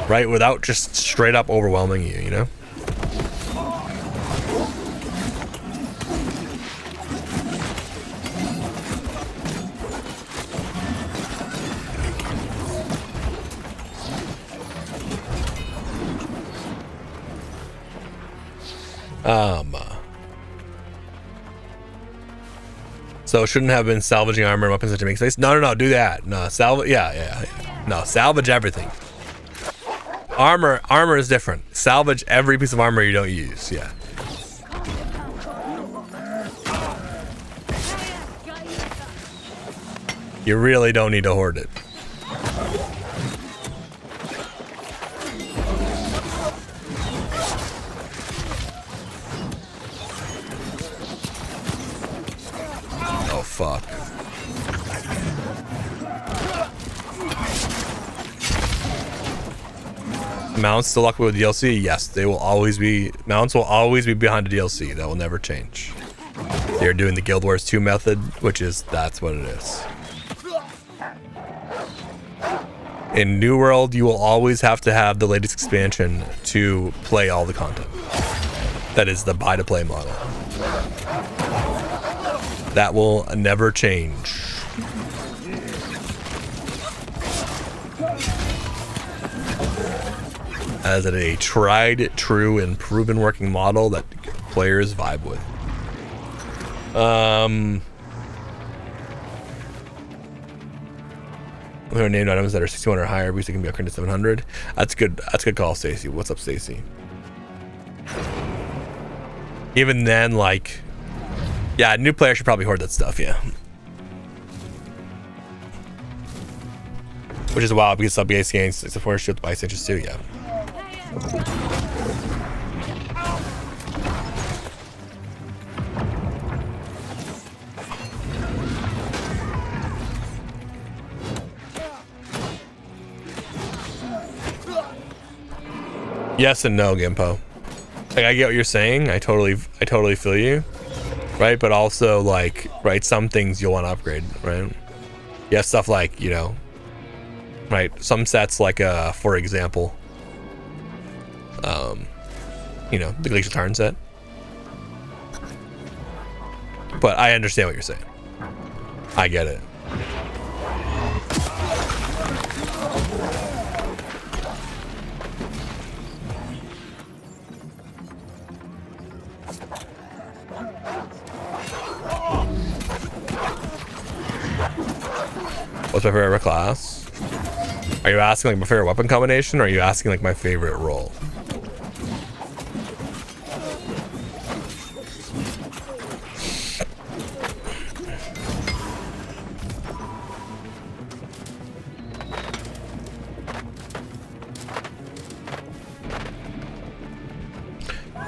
right, without just straight up overwhelming you, you know? So shouldn't have been salvaging armor and weapons to make space. No, do that. No, salvage. Yeah. No, salvage everything. Armor is different. Salvage every piece of armor you don't use. Yeah. You really don't need to hoard it. fuck. Mounts still lockable with DLC? Yes, they will always be. Mounts will always be behind the DLC. That will never change. They're doing the Guild Wars 2 method, which is that's what it is. In New World, you will always have to have the latest expansion to play all the content. That is the buy-to-play model. That will never change. As a tried, true, and proven working model that players vibe with. There are named items that are 61 or higher because they can be upgraded to 700. That's good. That's a good call, Stacy. What's up, Stacy? Even then, like, yeah, a new player should probably hoard that stuff. Yeah. Which is wild because sub base gains 64 shield by 6 inches too. Yeah. Yes and no, Gimpo. Like, I get what you're saying. I totally feel you, right? But also, like, right, some things you'll want to upgrade, right? Yeah, stuff like, you know, right, some sets like for example, you know, the Glacial Tarn set. But I understand what you're saying. I get it. What's my favorite class? Are you asking like my favorite weapon combination, or are you asking like my favorite role?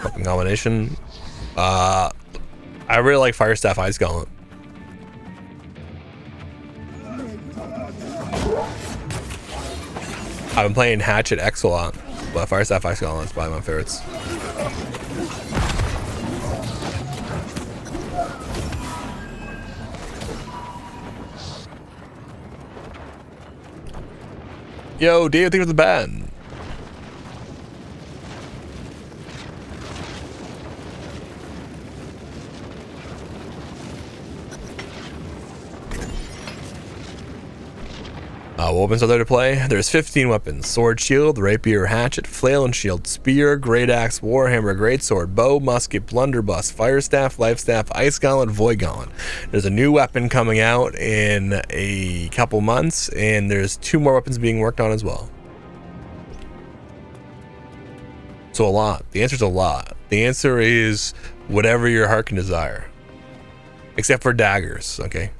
Weapon combination. I really like Fire Staff Ice Gauntlet. I've been playing Hatchet X a lot, but Fire Staff Ice Gauntlet is probably my favorites. Yo, Dave, think of the band. What weapons are there to play? There's 15 weapons. Sword, shield, rapier, hatchet, flail and shield, spear, great axe, warhammer, great sword, bow, musket, blunderbuss, fire staff, life staff, ice gauntlet, void gauntlet. There's a new weapon coming out in a couple months, and there's 2 more weapons being worked on as well. So a lot. The answer's a lot. The answer is whatever your heart can desire. Except for daggers, okay?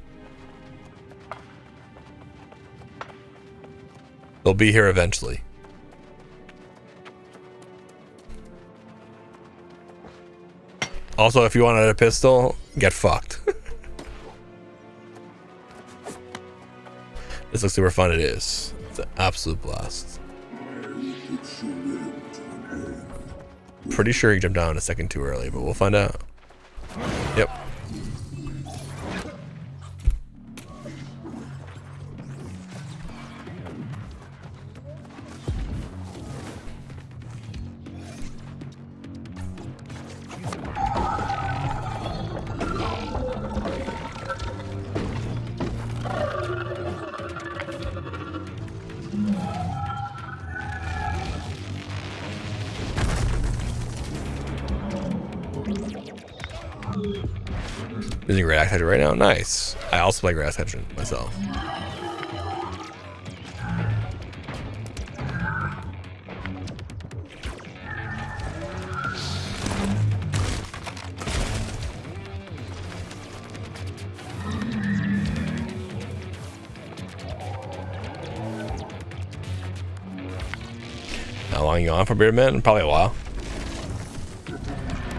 They'll be here eventually. Also, if you wanted a pistol, get fucked. This looks super fun. It is. It's an absolute blast. Pretty sure he jumped down a second too early, but we'll find out. Yep. Using Great Axe Hatchet right now. Nice. I also play Great Axe Hatchet myself. How long are you on for Beardman? Probably a while.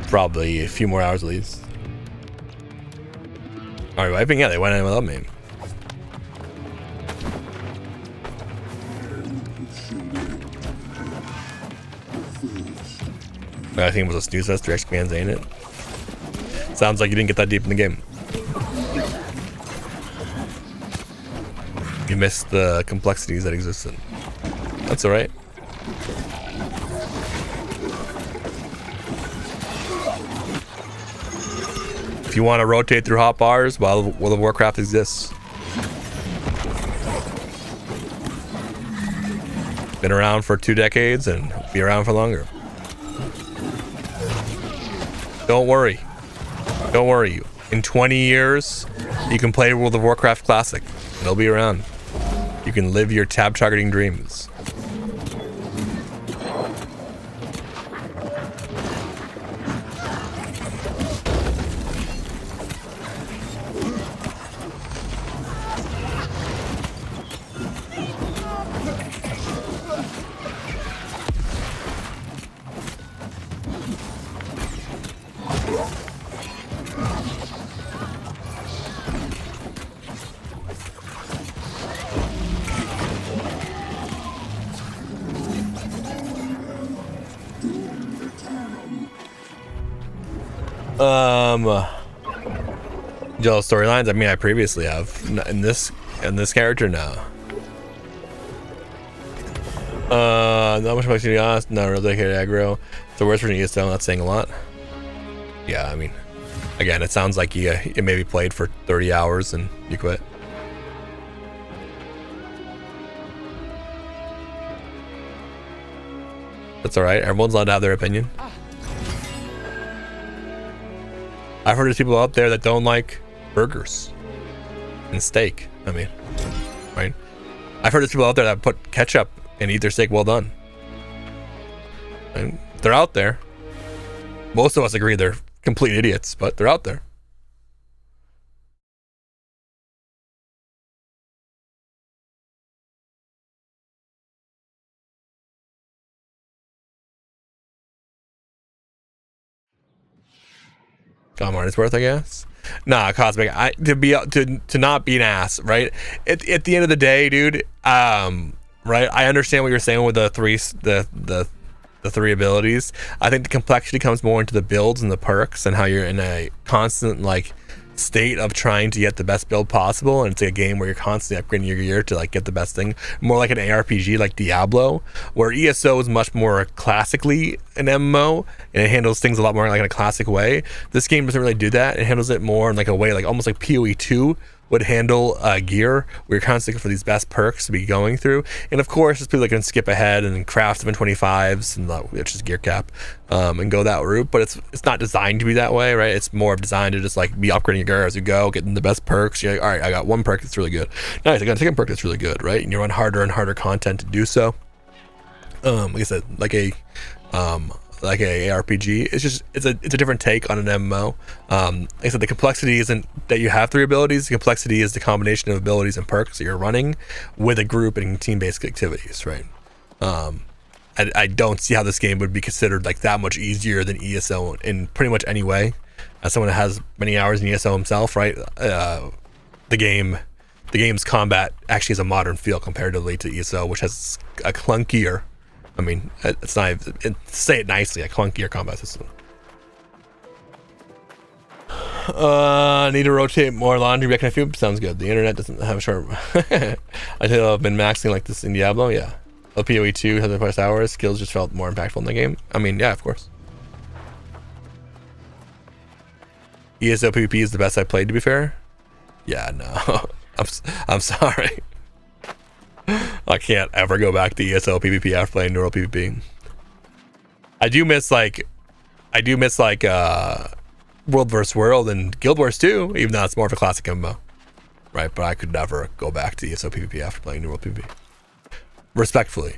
Probably a few more hours at least. Are we wiping? Yeah, they went in without me. I think it was a snooze fest. 3x commands, ain't it? Sounds like you didn't get that deep in the game. You missed the complexities that existed. That's alright. If you want to rotate through hot bars, while World of Warcraft exists. Been around for 2 decades and be around for longer. Don't worry. Don't worry. In 20 years, you can play World of Warcraft Classic. It'll be around. You can live your tab targeting dreams. Jealous storylines. I mean, I previously have in this character now. Not much to be honest. Not real dedicated aggro. The worst version of ESO. Not saying a lot. Yeah, I mean, again, it sounds like you maybe played for 30 hours and you quit. That's all right. Everyone's allowed to have their opinion. I've heard there's people out there that don't like burgers and steak. I mean, right? I've heard there's people out there that put ketchup and eat their steak well done. And they're out there. Most of us agree they're complete idiots, but they're out there. Tom Arnsworth, I guess. Nah, Cosmic. To not be an ass, right? At the end of the day, dude. Right. I understand what you're saying with the three abilities. I think the complexity comes more into the builds and the perks and how you're in a constant like state of trying to get the best build possible, and it's a game where you're constantly upgrading your gear to like get the best thing, more like an ARPG like Diablo, where ESO is much more classically an MMO and it handles things a lot more like in a classic way. This game doesn't really do that. It handles it more in like a way like almost like PoE 2 would handle gear, where you're constantly looking for these best perks to be going through. And of course, there's people that can skip ahead and craft 725s, and which is gear cap, and go that route. But it's not designed to be that way, right? It's more designed to just like be upgrading your gear as you go, getting the best perks. You're like, all right, I got one perk that's really good. Nice, I got a second perk that's really good, right? And you run harder and harder content to do so. Like I said, like a ARPG. It's a different take on an MMO. Like I said, the complexity isn't that you have three abilities. The complexity is the combination of abilities and perks that you're running with a group and team-based activities, right? I don't see how this game would be considered like that much easier than ESO in pretty much any way. As someone that has many hours in ESO himself, right? The game's combat actually has a modern feel comparatively to ESO, which has a clunkier, I mean, it's not, say it nicely, a clunkier combat system. Need to rotate more laundry back in a few. Sounds good. The internet doesn't have a sharp. I think I've been maxing like this in Diablo, yeah. PoE 2 has the hours, skills just felt more impactful in the game. I mean, yeah, of course. ESO PvP is the best I played, to be fair. Yeah, no. I'm sorry. I can't ever go back to ESO PvP after playing Neural PvP. I do miss World vs. World and Guild Wars 2, even though it's more of a classic MMO. Right, but I could never go back to ESO PvP after playing Neural PvP. Respectfully.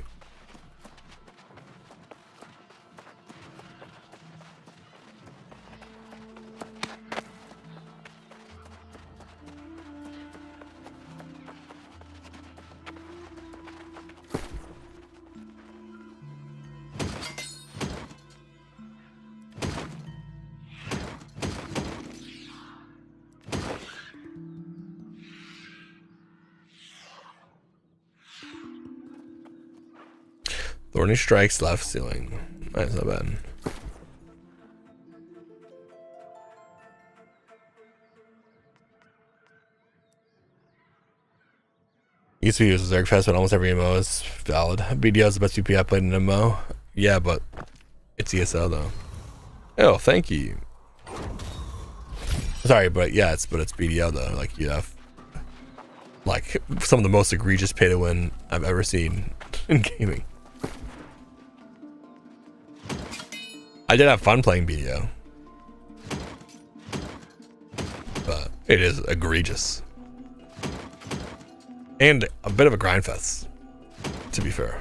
Thorny strikes left ceiling. That's not bad. Used to use Zerg Fest, but almost every MMO is valid. BDO is the best VP I played in an MMO. Yeah, but it's ESO though. Oh, thank you. Sorry, but yeah, it's BDO though. Like you have like some of the most egregious pay to win I've ever seen in gaming. I did have fun playing BDO, but it is egregious. And a bit of a grind fest, to be fair.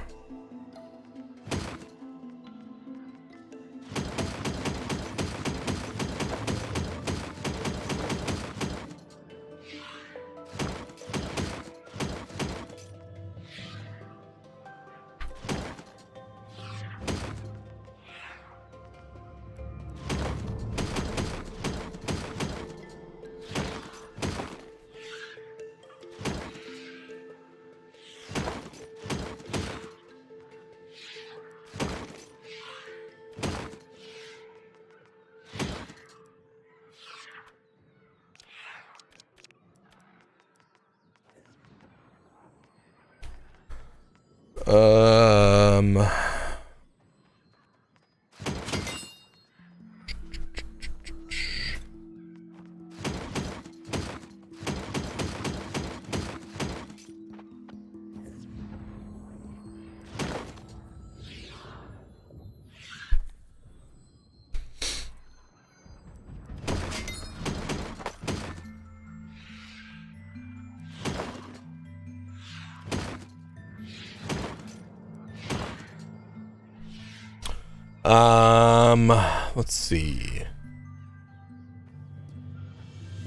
Um, let's see.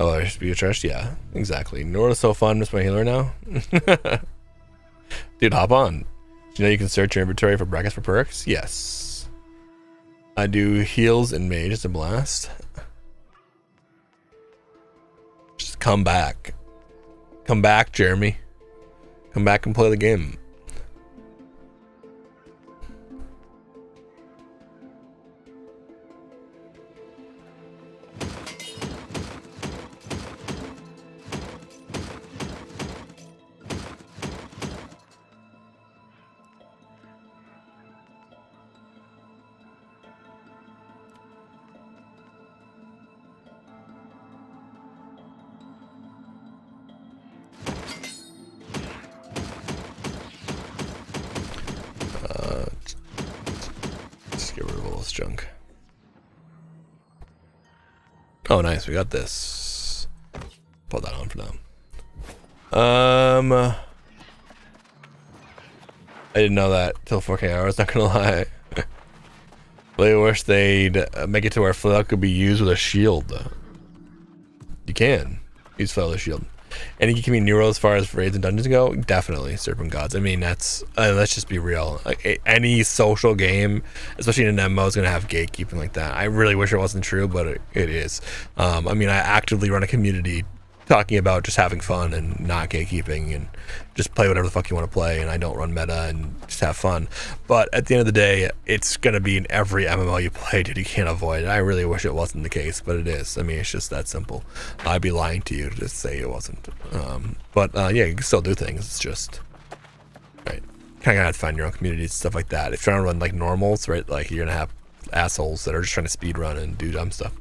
Oh, there should be a trash. Yeah, exactly. Nora's so fun. Miss my healer now. Dude, hop on. Do you know you can search your inventory for brackets for perks? Yes. I do heals and mage. It's a blast. Just come back. Come back, Jeremy. Come back and play the game. Junk. Oh, nice. We got this. Put that on for now. I didn't know that till 4K hours. Not gonna lie. Really wish they'd make it to where flail could be used with a shield. You can use flail with a shield. And you give me neuro as far as raids and dungeons go. Definitely Serpent Gods. I mean, that's let's just be real. Like, any social game, especially in an MMO, is gonna have gatekeeping like that. I really wish it wasn't true, but it is. I mean, I actively run a community talking about just having fun and not gatekeeping and just play whatever the fuck you want to play, and I don't run meta and just have fun. But at the end of the day, it's gonna be in every MMO you play, dude. You can't avoid it. I really wish it wasn't the case, but it is. I mean, it's just that simple. I'd be lying to you to just say it wasn't. Yeah, you can still do things. It's just right. Kind of have to find your own community and stuff like that. If you're trying to run like normals, right, like you're gonna have assholes that are just trying to speed run and do dumb stuff.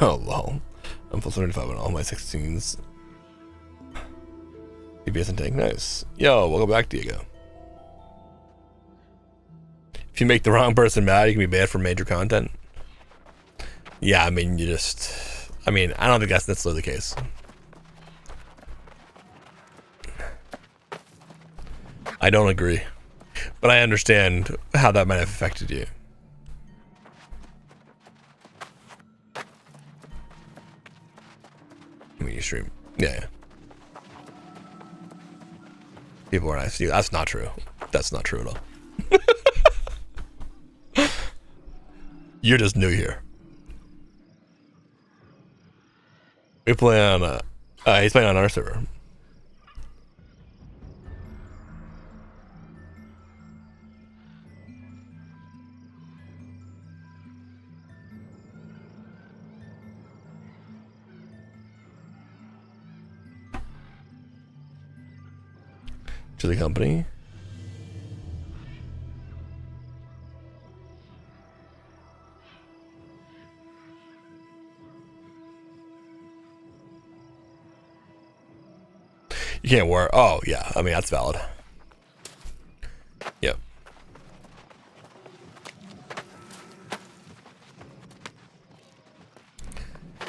Oh, lol. I'm full 75 on all my 16s. DPS and tank, nice. Yo, welcome back, Diego. If you make the wrong person mad, you can be banned from major content. Yeah, I mean, I don't think that's necessarily the case. I don't agree, but I understand how that might have affected you. I mean, you stream. Yeah. People are nice to you. That's not true. That's not true at all. You're just new here. We play on, he's playing on our server. To the company. You can't wear. Oh yeah, I mean that's valid. Yep.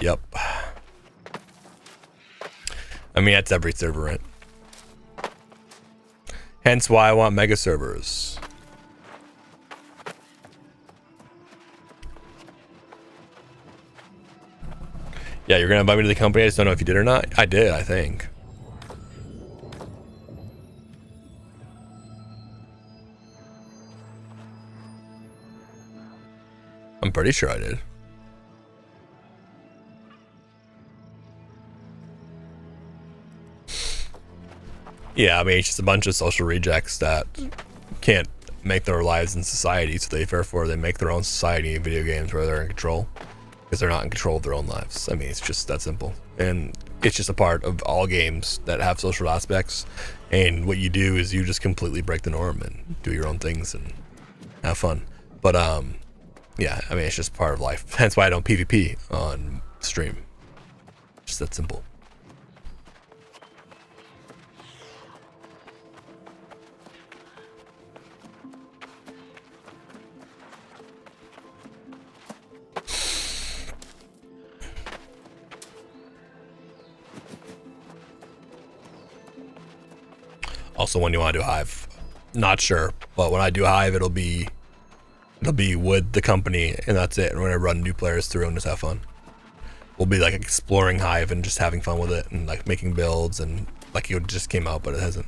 Yep. I mean that's every server, right? Hence why I want mega servers. Yeah, you're gonna invite me to the company. I just don't know if you did or not. I did, I think. I'm pretty sure I did. Yeah, I mean, it's just a bunch of social rejects that can't make their lives in society, so therefore they make their own society in video games where they're in control, because they're not in control of their own lives. I mean, it's just that simple. And it's just a part of all games that have social aspects, and what you do is you just completely break the norm and do your own things and have fun. But yeah, I mean, it's just part of life. Hence why I don't PvP on stream. Just that simple. Also, when you want to do Hive, not sure, but when I do Hive, it'll be with the company, and that's it. And we're gonna run new players through and just have fun. We'll be like exploring Hive and just having fun with it, and like making builds, and like it just came out, but it hasn't.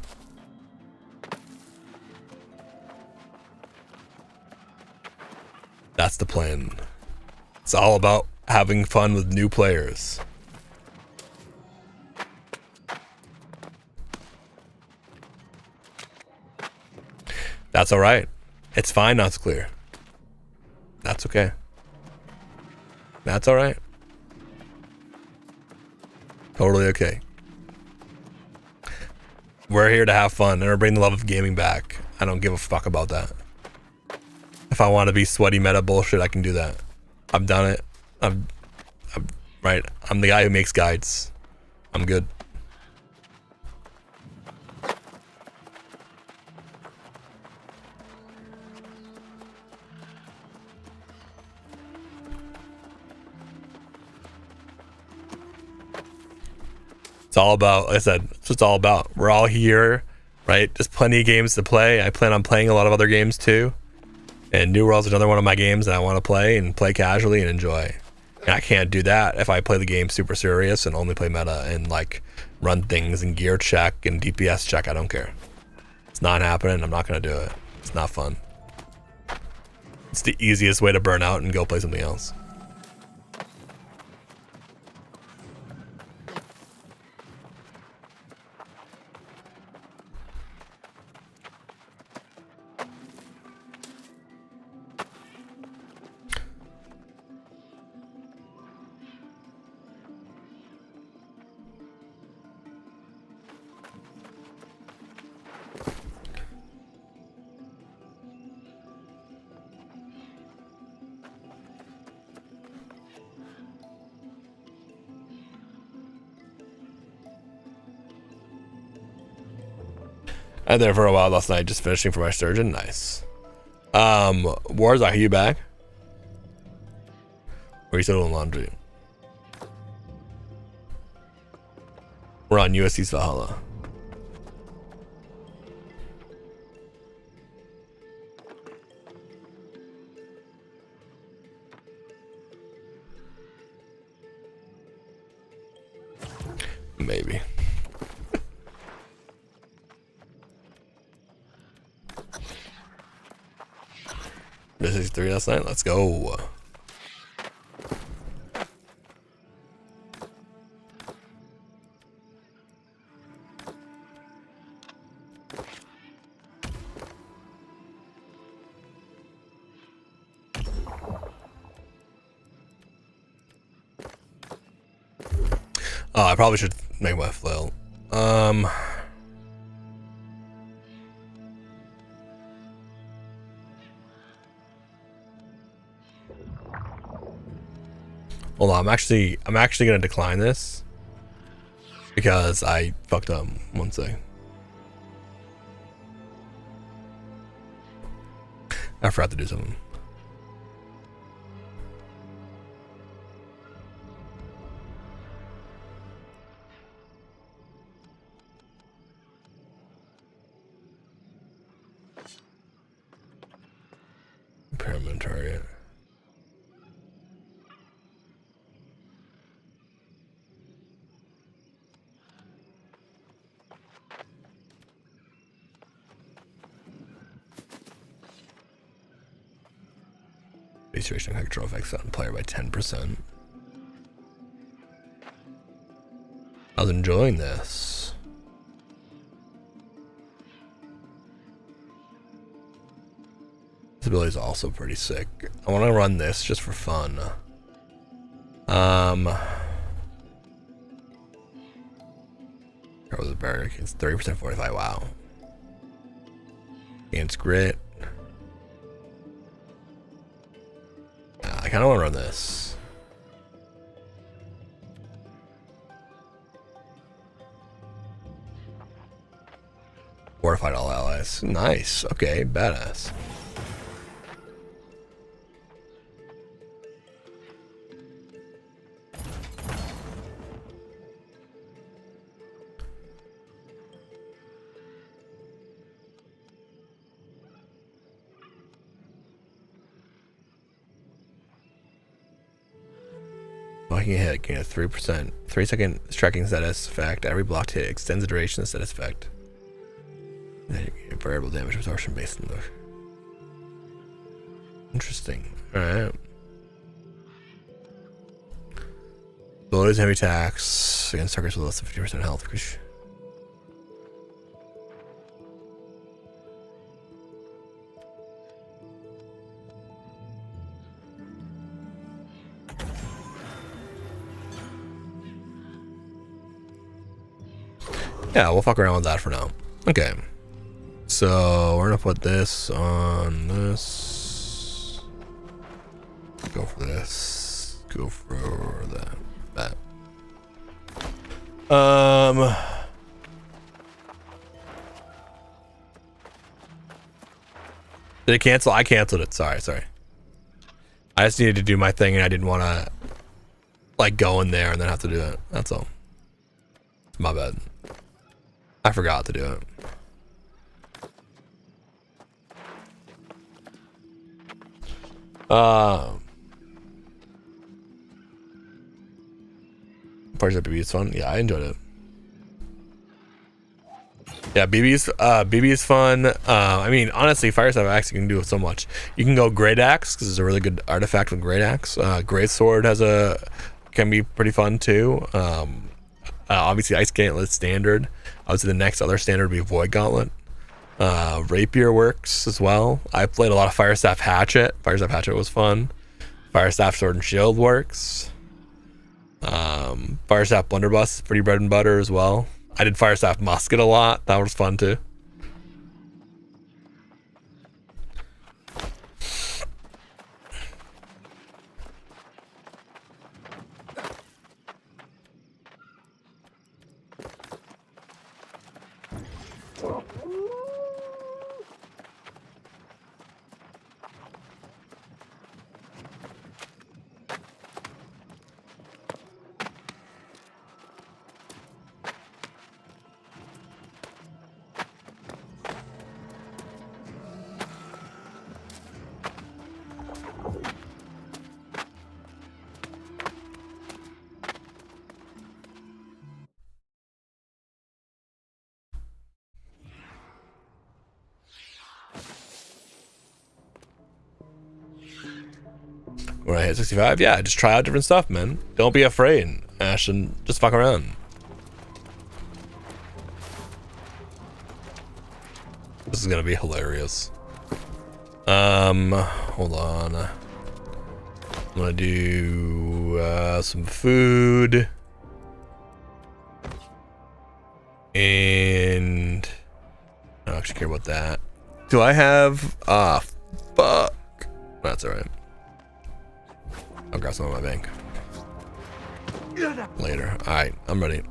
That's the plan. It's all about having fun with new players. That's all right. It's fine not to clear. That's okay. That's all right. Totally okay. We're here to have fun and bring the love of gaming back. I don't give a fuck about that. If I want to be sweaty meta bullshit, I can do that. I've done it. I'm right. I'm the guy who makes guides. I'm good. It's all about, like I said, it's what it's all about. We're all here, right? There's plenty of games to play. I plan on playing a lot of other games too. And New World's another one of my games that I want to play and play casually and enjoy. And I can't do that if I play the game super serious and only play meta and like run things and gear check and DPS check. I don't care. It's not happening. I'm not going to do it. It's not fun. It's the easiest way to burn out and go play something else. And then for a while last night, just finishing for my sturgeon. Nice. Warzak, are you back? Or are you still doing laundry? We're on USC's Valhalla. Maybe. This is 3 last night. Let's go. Oh, I probably should make my flail. Hold on, I'm actually gonna decline this because I fucked up. One sec. I forgot to do something. Pyramid target. Base duration control effects on player by 10%. I was enjoying this. This ability is also pretty sick. I want to run this just for fun. What was the barrier? It's 30% 45. Wow. Against grit. I kind of want to run this. Fortified all allies. Nice. Okay, badass. Blocking a hit, gain a 3%, 3-second striking status effect. Every blocked hit extends the duration of the status effect. Then you get variable damage absorption based on the. Interesting. Alright. Abilities heavy attacks against targets with less than 50% health. Yeah, we'll fuck around with that for now. Okay. So we're gonna put this on this. Go for this. Go for that. Did it cancel? I canceled it. Sorry. I just needed to do my thing and I didn't want to like go in there and then have to do it. That's all. My bad. I forgot to do it. Parts of BB is fun. Yeah, I enjoyed it. Yeah, BB is fun. I mean, honestly, Fire Staff Axe you can do so much. You can go Great Axe because it's a really good artifact with Great Axe. Great Sword can be pretty fun too. Obviously, Ice Gauntlet standard. Obviously, the next other standard would be Void Gauntlet. Rapier works as well. I played a lot of Fire Staff Hatchet. Fire Staff Hatchet was fun. Fire Staff Sword and Shield works. Fire Staff Blunderbuss is pretty bread and butter as well. I did Fire Staff Musket a lot. That was fun too. when I hit 65. Yeah, just try out different stuff, man. Don't be afraid, Ash, and just fuck around. This is gonna be hilarious. Hold on. I'm gonna do some food. And I don't actually care about that. Do I have fuck. That's alright. I'll grab some of my bank. Later. Alright, I'm ready.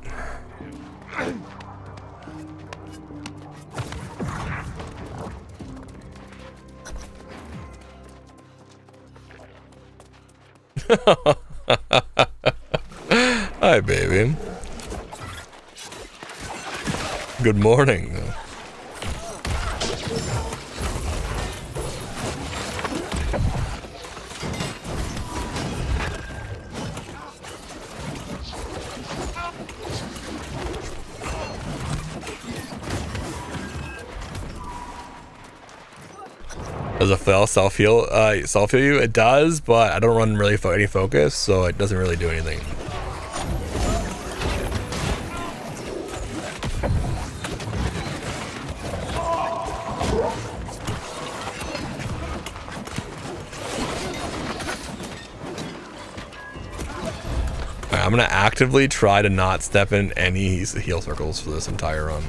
Hi, baby. Good morning. Does it fail self-heal you? It does, but I don't run really any focus, so it doesn't really do anything. Alright, I'm gonna actively try to not step in any heal circles for this entire run.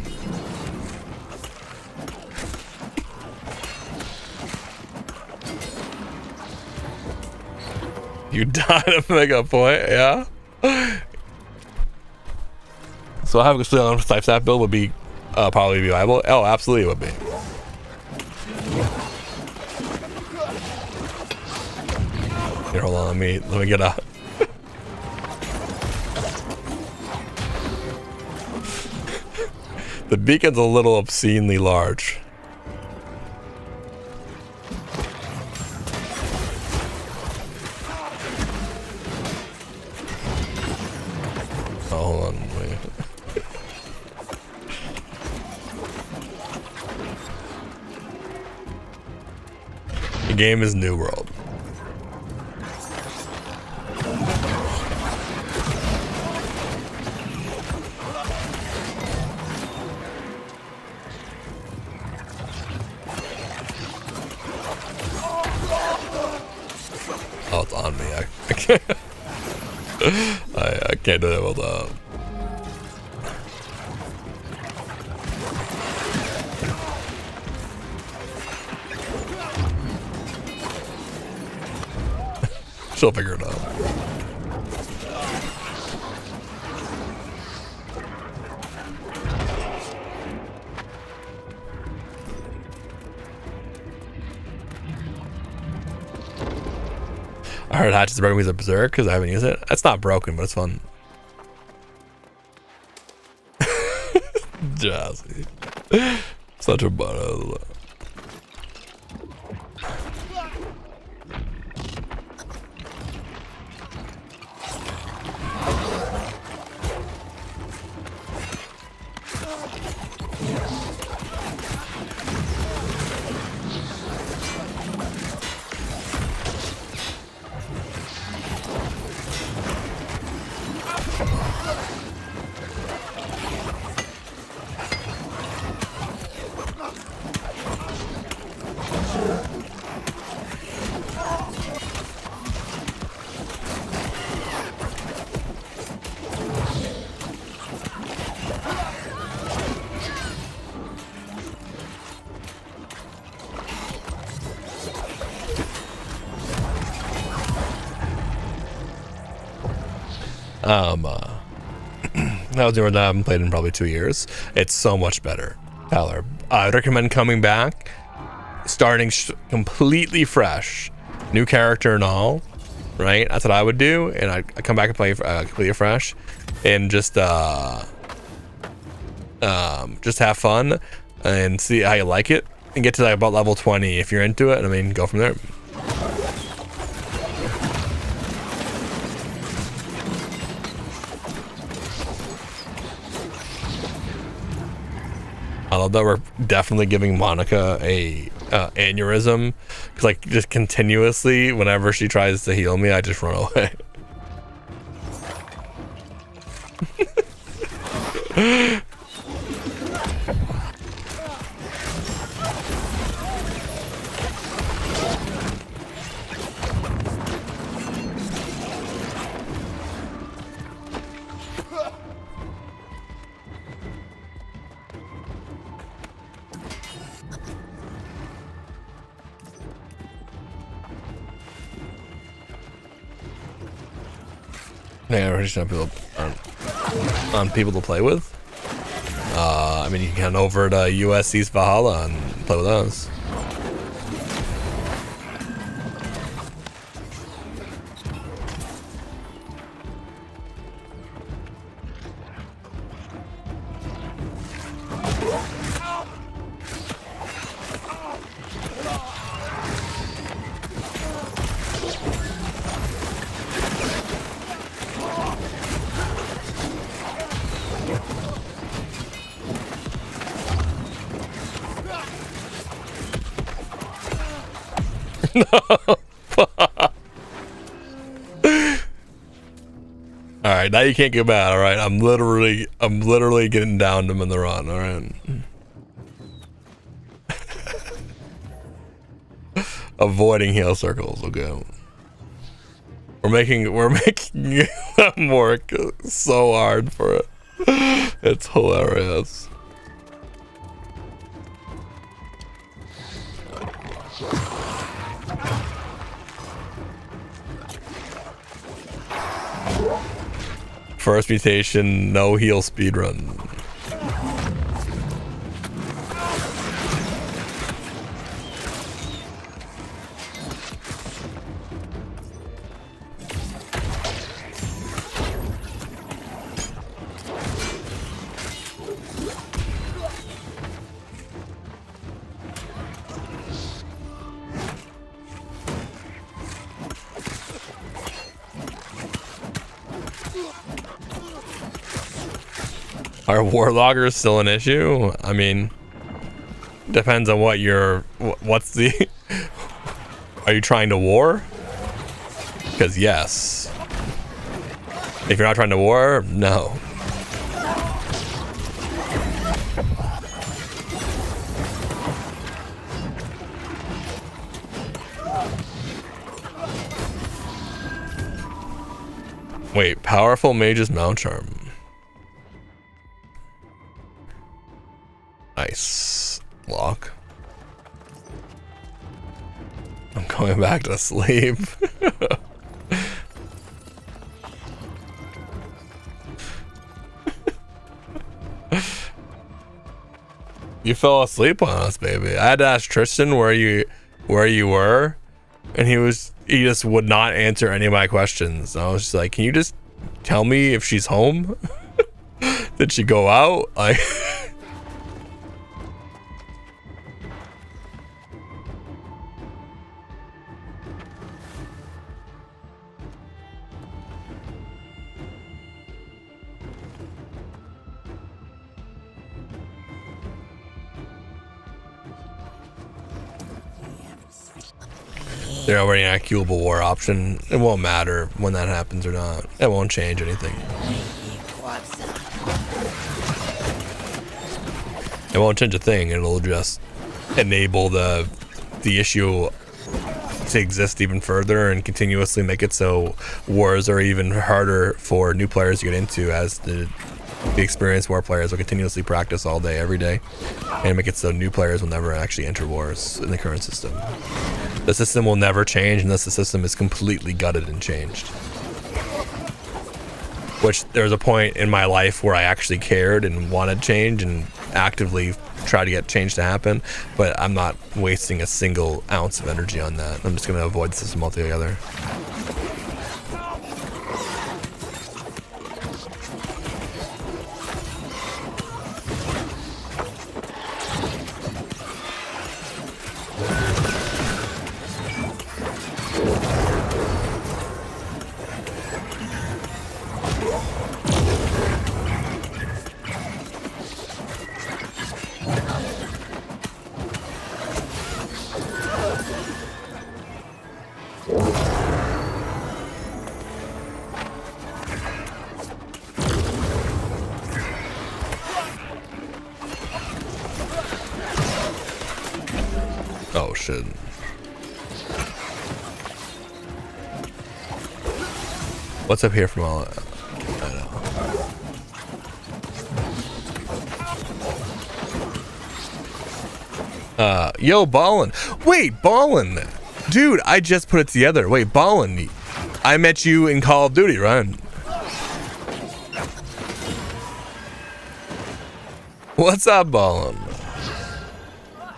You died to make a point, yeah? So having a still on life stat build would be probably be viable. Oh, absolutely it would be. Here, hold on, let me get a the beacon's a little obscenely large. Hold on, wait. The game is New World. Oh, it's on me. I can't. I can't do that without. She'll figure it out. I heard Hatchet's broken because of Berserk because I haven't used it. It's not broken, but it's fun. Jazzy. Such a butt. That was doing that. I haven't played in probably 2 years. It's so much better, Tyler. I'd recommend coming back, starting completely fresh, new character and all. Right, that's what I would do, and I come back and play completely fresh, and just have fun and see how you like it, and get to like about level 20 if you're into it. I mean, go from there. I love that we're definitely giving Monica a aneurysm, because like just continuously whenever she tries to heal me, I just run away. Yeah, we're just on people to play with. I mean, you can head over to USC's Valhalla and play with us. Alright, now you can't get mad, alright? I'm literally getting down to him in the run, alright? Avoiding heal circles, okay. We're making them work so hard for it. It's hilarious. First mutation, no heal speedrun. Are warloggers still an issue? I mean, depends on what what's the are you trying to war? Because yes. If you're not trying to war, no. Wait, powerful mage's mount charm. Nice. Lock. I'm going back to sleep. You fell asleep on us, baby. I had to ask Tristan where you were, and he just would not answer any of my questions. I was just like, can you just tell me if she's home? Did she go out? Like they're already an queuable war option. It won't matter when that happens or not. It won't change anything. It won't change a thing. It'll just enable the issue to exist even further and continuously make it so wars are even harder for new players to get into, as the experienced war players will continuously practice all day, every day, and make it so new players will never actually enter wars in the current system. The system will never change unless the system is completely gutted and changed. Which there was a point in my life where I actually cared and wanted change and actively tried to get change to happen, but I'm not wasting a single ounce of energy on that. I'm just going to avoid the system altogether. Oh shit. What's up here from all? I know. Yo, Ballin. Wait, Ballin. Dude, I just put it together. Wait, Ballin. I met you in Call of Duty, right? What's up, Ballin?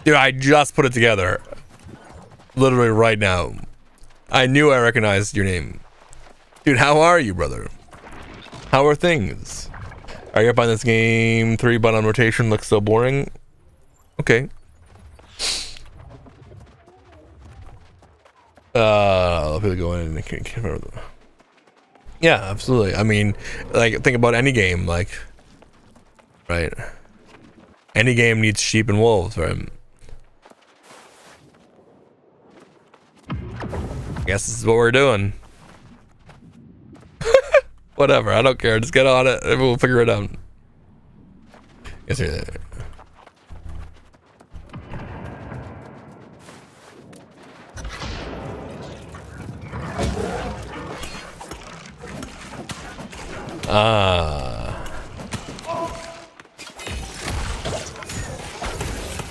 Dude, I just put it together. Literally right now. I knew I recognized your name. Dude, how are you, brother? How are things? Are you up on this game? 3 button on rotation looks so boring. Okay. People go in and can't remember. Yeah, absolutely. I mean, like, think about any game, like, right? Any game needs sheep and wolves, right? I guess this is what we're doing. Whatever, I don't care. Just get on it and we'll figure it out. Yes, sir.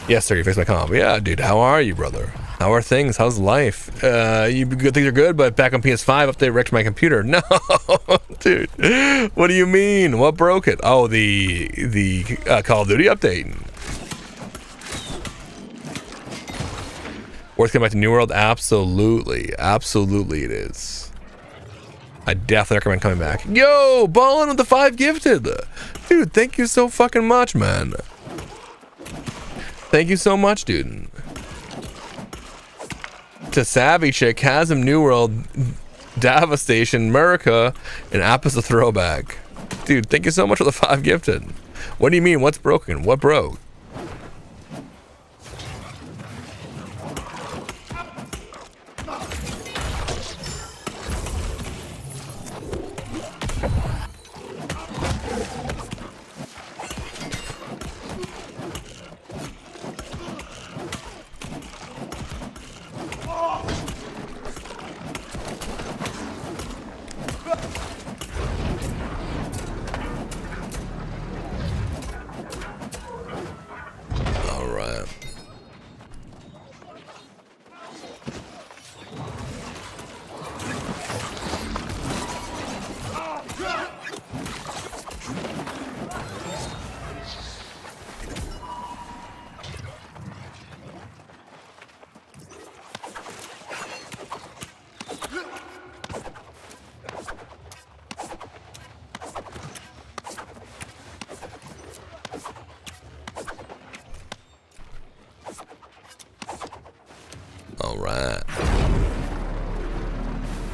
Yes, sir. You fixed my comp. Yeah, dude. How are you, brother? How are things? How's life? You good? Things are good, but back on PS5, update wrecked my computer. No, dude. What do you mean? What broke it? Oh, the Call of Duty update. Worth coming back to New World? Absolutely, absolutely, it is. I definitely recommend coming back. Yo, Ballin with the 5 gifted, dude. Thank you so fucking much, man. Thank you so much, dude. To Savvy Chick, Chasm, New World, Devastation, America, and Apple's a throwback. Dude, thank you so much for the 5 gifted. What do you mean? What's broken? What broke?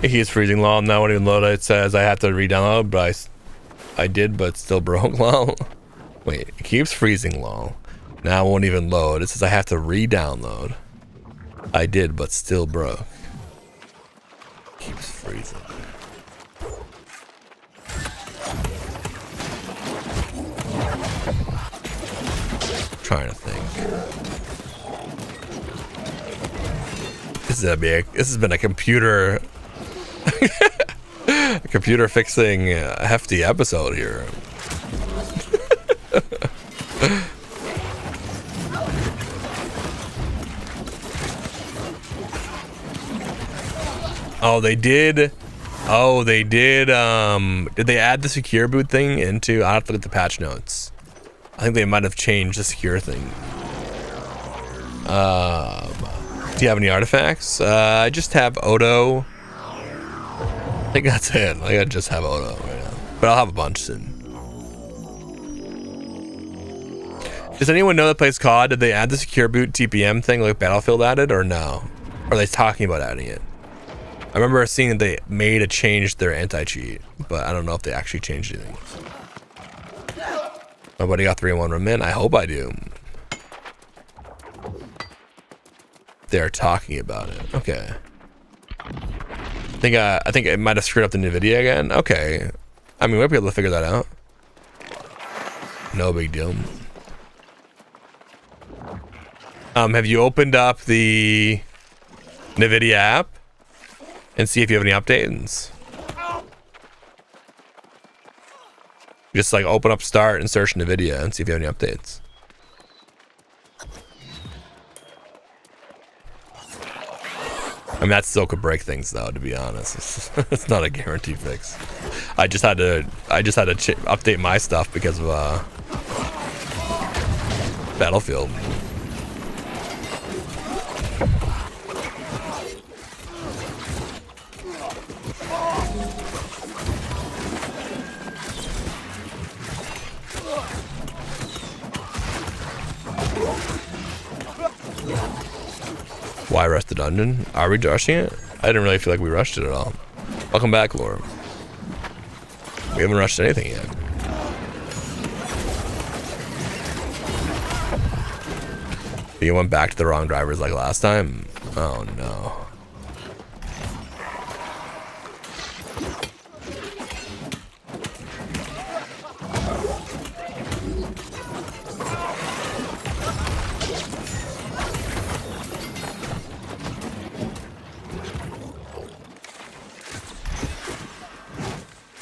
He is freezing lol. Now when even load it says I have to re-download, but I did, but still broke lol. Wait, it keeps freezing lol. Now it won't even load. It says I have to re-download. I did, but still broke. Keeps freezing. Trying to think. This has been a computer. A computer fixing hefty episode here. Oh, they did. Oh, they did. Did they add the secure boot thing into? I have to look at the patch notes. I think they might have changed the secure thing. Do you have any artifacts? I just have Odo. I think that's it. I just have Odo right now, but I'll have a bunch soon. Does anyone know that plays COD? Did they add the secure boot TPM thing like Battlefield added, or no? Or are they talking about adding it? I remember seeing that they made a change to their anti-cheat, but I don't know if they actually changed anything. My buddy got 3-1 remit. I hope I do. They're talking about it. Okay. I think it might have screwed up the NVIDIA again. Okay. I mean, we might be able to figure that out. No big deal. Have you opened up the NVIDIA app and see if you have any updates? Just like open up Start and search NVIDIA and see if you have any updates. I mean, that still could break things, though. To be honest, it's not a guaranteed fix. I just had to update my stuff because of Battlefield. Why rush the dungeon? Are we rushing it? I didn't really feel like we rushed it at all. Welcome back, Laura. We haven't rushed anything yet. You went back to the wrong drivers like last time? Oh no.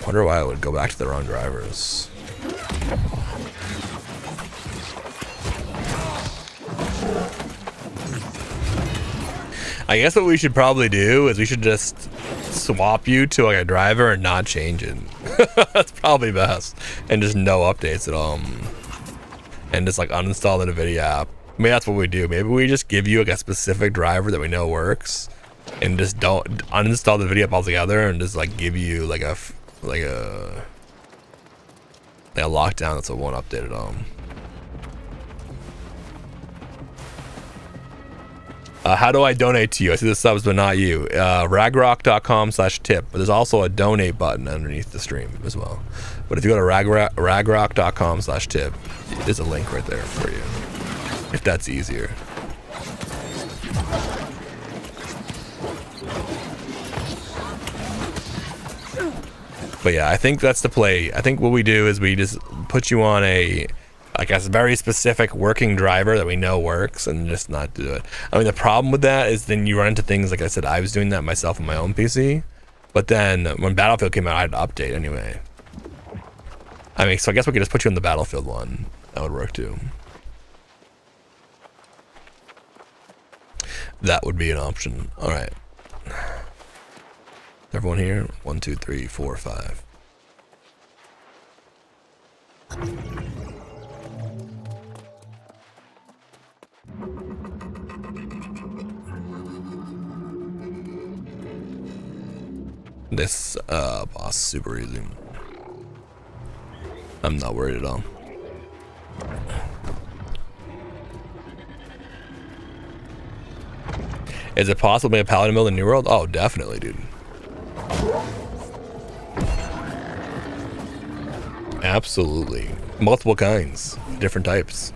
Wonder why I would go back to the wrong drivers. I guess what we should probably do is we should just swap you to like a driver and not change it. That's probably best. And just no updates at all. And just like uninstall the NVIDIA app. Maybe that's what we do. Maybe we just give you like a specific driver that we know works and just don't uninstall the NVIDIA app altogether and just like give you like a lockdown that's a one update at all. How do I donate to you? I see the subs, but not you. Raegrok.com/tip. But there's also a donate button underneath the stream as well. But if you go to Raegrok.com/tip, there's a link right there for you, if that's easier. But yeah, I think that's the play. I think what we do is we just put you on a very specific working driver that we know works and just not do it. I mean, the problem with that is then you run into things, like I said, I was doing that myself on my own PC. But then when Battlefield came out, I had to update anyway. I mean, so I guess we could just put you on the Battlefield one. That would work too. That would be an option. All right. Everyone here? 1, 2, 3, 4, 5. This boss is super easy. I'm not worried at all. Is it possible to make a paladin build in New World? Oh, definitely, dude. Absolutely. Multiple kinds, different types.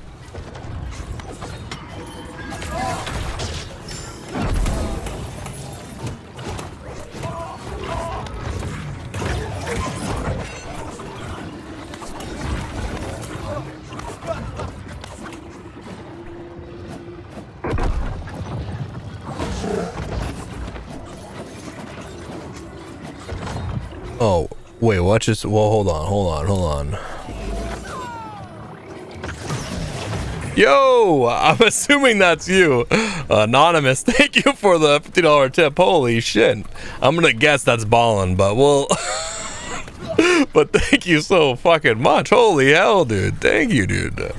Oh, wait, what just, well, hold on. Yo, I'm assuming that's you. Anonymous, thank you for the $50 tip. Holy shit. I'm gonna guess that's ballin', but well, but thank you so fucking much. Holy hell, dude. Thank you, dude.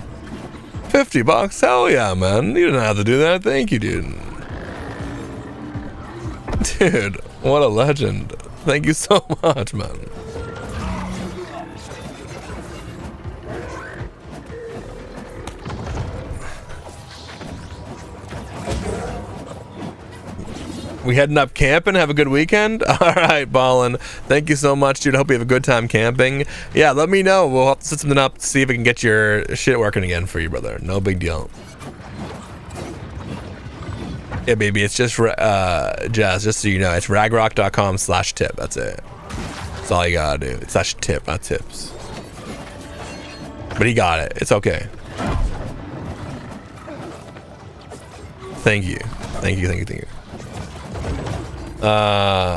$50, hell yeah, man. You didn't have to do that. Thank you, dude. Dude, what a legend. Thank you so much, man. We heading up camping? Have a good weekend? All right, Ballin. Thank you so much, dude. I hope you have a good time camping. Yeah, let me know. We'll have to set something up to see if we can get your shit working again for you, brother. No big deal. Yeah, baby, it's just for Jazz, just so you know, it's raegrok.com/tip. That's it. That's all you gotta do. It's /tip, not tips. But he got it. It's okay. Thank you. Thank you.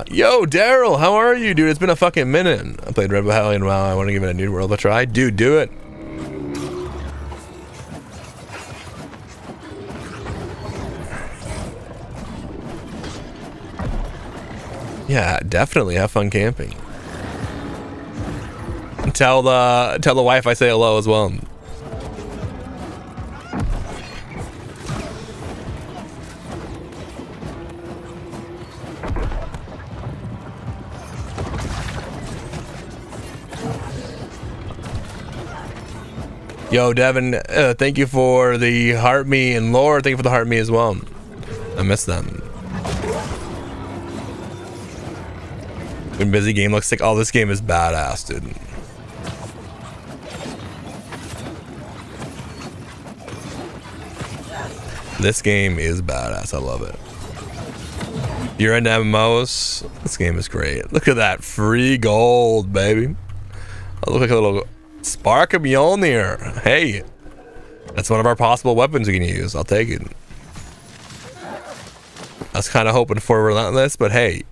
Yo, Daryl, how are you, dude? It's been a fucking minute. I played Red Battalion. Wow, I want to give it a New World a try. Dude, do it. Yeah, definitely have fun camping. Tell the wife I say hello as well. Yo, Devin, thank you for the heart me, and Laura, thank you for the heart me as well. I miss them. Been busy, game looks sick. Oh, this game is badass, dude. This game is badass. I love it. You're into MMOs? This game is great. Look at that free gold, baby. I look like a little spark of Mjolnir. Hey, that's one of our possible weapons we can use. I'll take it. I was kind of hoping for Relentless, but hey,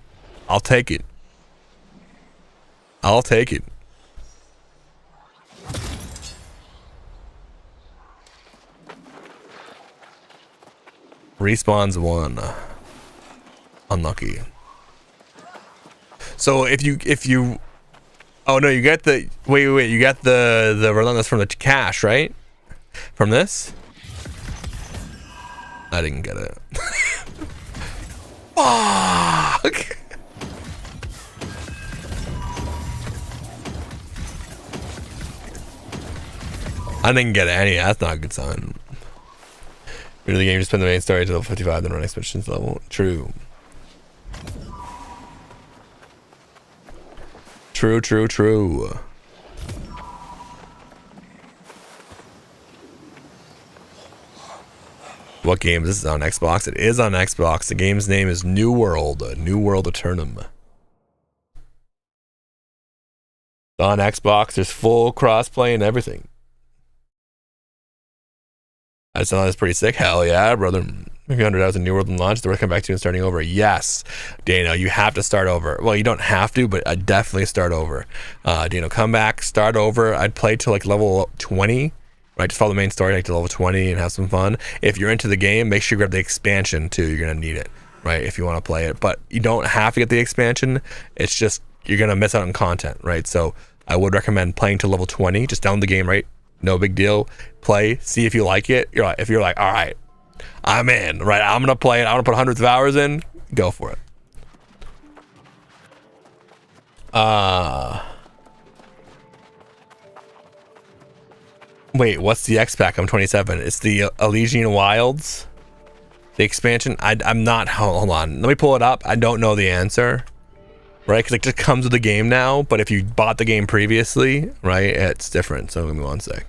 I'll take it. I'll take it. Respawns 1. Unlucky. So if you oh no, you get the wait, you got the Relentless from the cache, right? From this? I didn't get it. Fuck. I didn't get any. That's not a good sign. Read the game, just spend the main story to level 55, then run expansions level. True. True. What game is this? On Xbox? It is on Xbox. The game's name is New World. New World Eternum. On Xbox, there's full crossplay and everything. I just thought that was pretty sick. Hell yeah, brother. 300 hours in New World and launch. The worth come back to and starting over. Yes, Dano, you have to start over. Well, you don't have to, but I'd definitely start over. Dano, come back, start over. I'd play to like level 20. Right, just follow the main story like to level 20 and have some fun. If you're into the game, make sure you grab the expansion too. You're gonna need it, right? If you want to play it, but you don't have to get the expansion. It's just you're gonna miss out on content, right? So I would recommend playing to level 20. Just download the game, right? No big deal. Play, see if you like it. If you're like, all right, I'm in, right? I'm gonna play it. I'm gonna put hundreds of hours in. Go for it. Wait, what's the X pack? I'm 27. It's the Elysian Wilds, the expansion. I'm not. Hold on. Let me pull it up. I don't know the answer, right? Because it just comes with the game now. But if you bought the game previously, right, it's different. So give me one sec.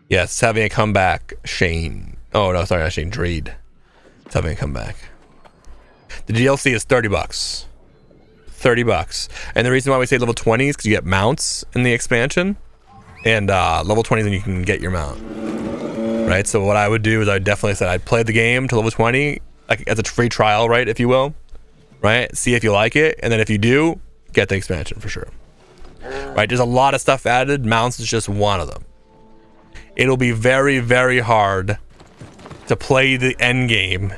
Yes, it's having a comeback. Shane. Oh no, sorry, not Shane. Dreed. It's having a comeback. The DLC is $30. $30. And the reason why we say level 20 is because you get mounts in the expansion, and level 20 then you can get your mount, right? So what I would do is I would definitely say I'd play the game to level 20 like as a free trial, right, if you will, right? See if you like it, and then if you do, get the expansion for sure, right? There's a lot of stuff added. Mounts is just one of them. It'll be very, very hard to play the end game.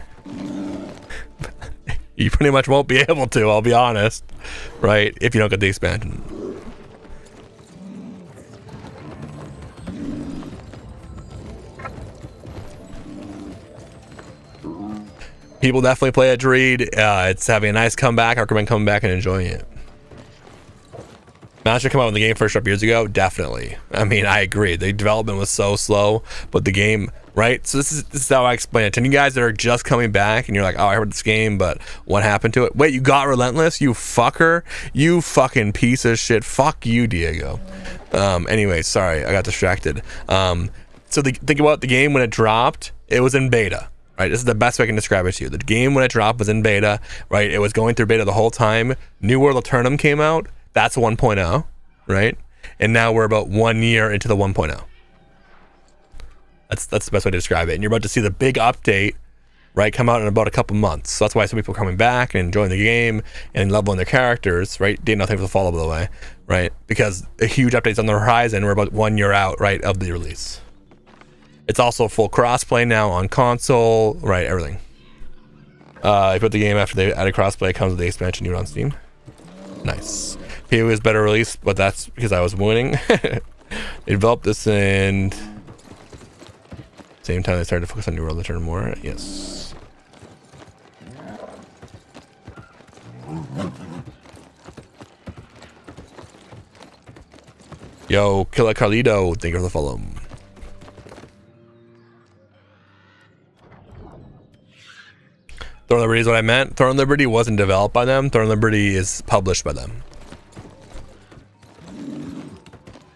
You pretty much won't be able to, I'll be honest, right? If you don't get the expansion. People definitely play it, Dreed. It's having a nice comeback. I recommend coming back and enjoying it. Mounts should come out when the game first dropped years ago. Definitely. I mean, I agree. The development was so slow, but the game, right? So this is how I explain it to you guys that are just coming back and you're like, oh, I heard this game, but what happened to it? Wait, you got Relentless? You fucker? You fucking piece of shit. Fuck you, Diego. Anyway, sorry, I got distracted. So think about the game when it dropped. It was in beta. Right, this is the best way I can describe it to you. The game when it dropped was in beta, right? It was going through beta the whole time. New World Eternum came out. That's 1.0, right? and now we're about 1 year into the 1.0. That's the best way to describe it. And you're about to see the big update, right, come out in about a couple months. So that's why some people are coming back and enjoying the game and leveling their characters, right? Did nothing for the follow, by the way, right? Because a huge update's on the horizon. We're about 1 year out, right, of the release. It's also full crossplay now on console, right? Everything. I put the game after they added crossplay. It comes with the expansion new on Steam. Nice. PoE is better released, but that's because I was winning. They developed this and same time they started to focus on New World Return more. Yes. Yo, Killer Carlito, thank you for the follow. Throne Liberty is what I meant. Throne Liberty wasn't developed by them. Throne Liberty is published by them.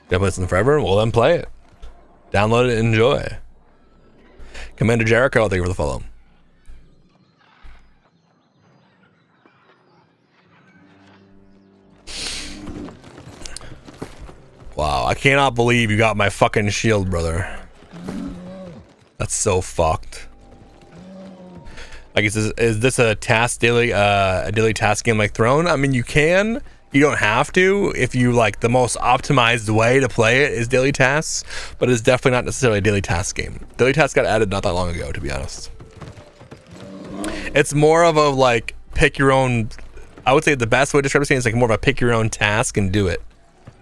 Gonna play this forever? Well, then play it. Download it and enjoy. Commander Jericho, thank you for the follow. Wow, I cannot believe you got my fucking shield, brother. That's so fucked. Like, is this a task daily, a daily task game like Throne? I mean, you can. You don't have to if you like the most optimized way to play it is daily tasks, but it's definitely not necessarily a daily task game. Daily tasks got added not that long ago, to be honest. It's more of a like pick your own. I would say the best way to describe this game is like more of a pick your own task and do it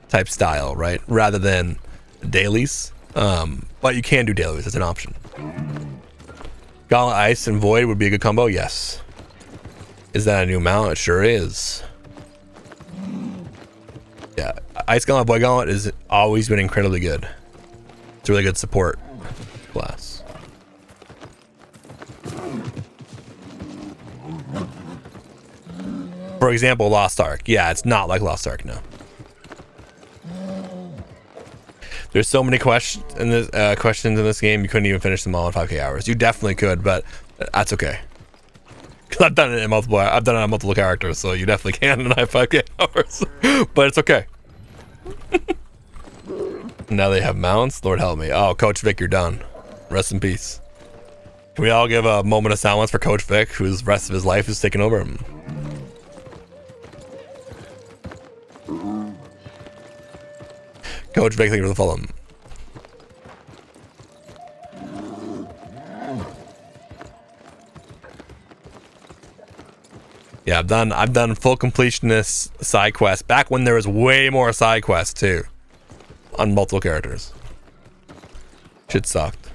type style, right? Rather than dailies. But you can do dailies. It's an option. Gauntlet Ice and Void would be a good combo. Yes. Is that a new mount? It sure is. Yeah, Ice Gauntlet, Void Gauntlet has always been incredibly good. It's a really good support class. For example, Lost Ark. Yeah, it's not like Lost Ark, no. There's so many questions in this game, you couldn't even finish them all in 5k hours. You definitely could, but that's okay. Because I've done it in multiple characters, so you definitely can in 5k hours. But it's okay. Now they have mounts. Lord help me. Oh, Coach Vic, you're done. Rest in peace. Can we all give a moment of silence for Coach Vic, whose rest of his life is taken over him? Coach Vic, thank you for the follow. Yeah, I've done full completionist side quests back when there was way more side quests too, on multiple characters. Shit sucked.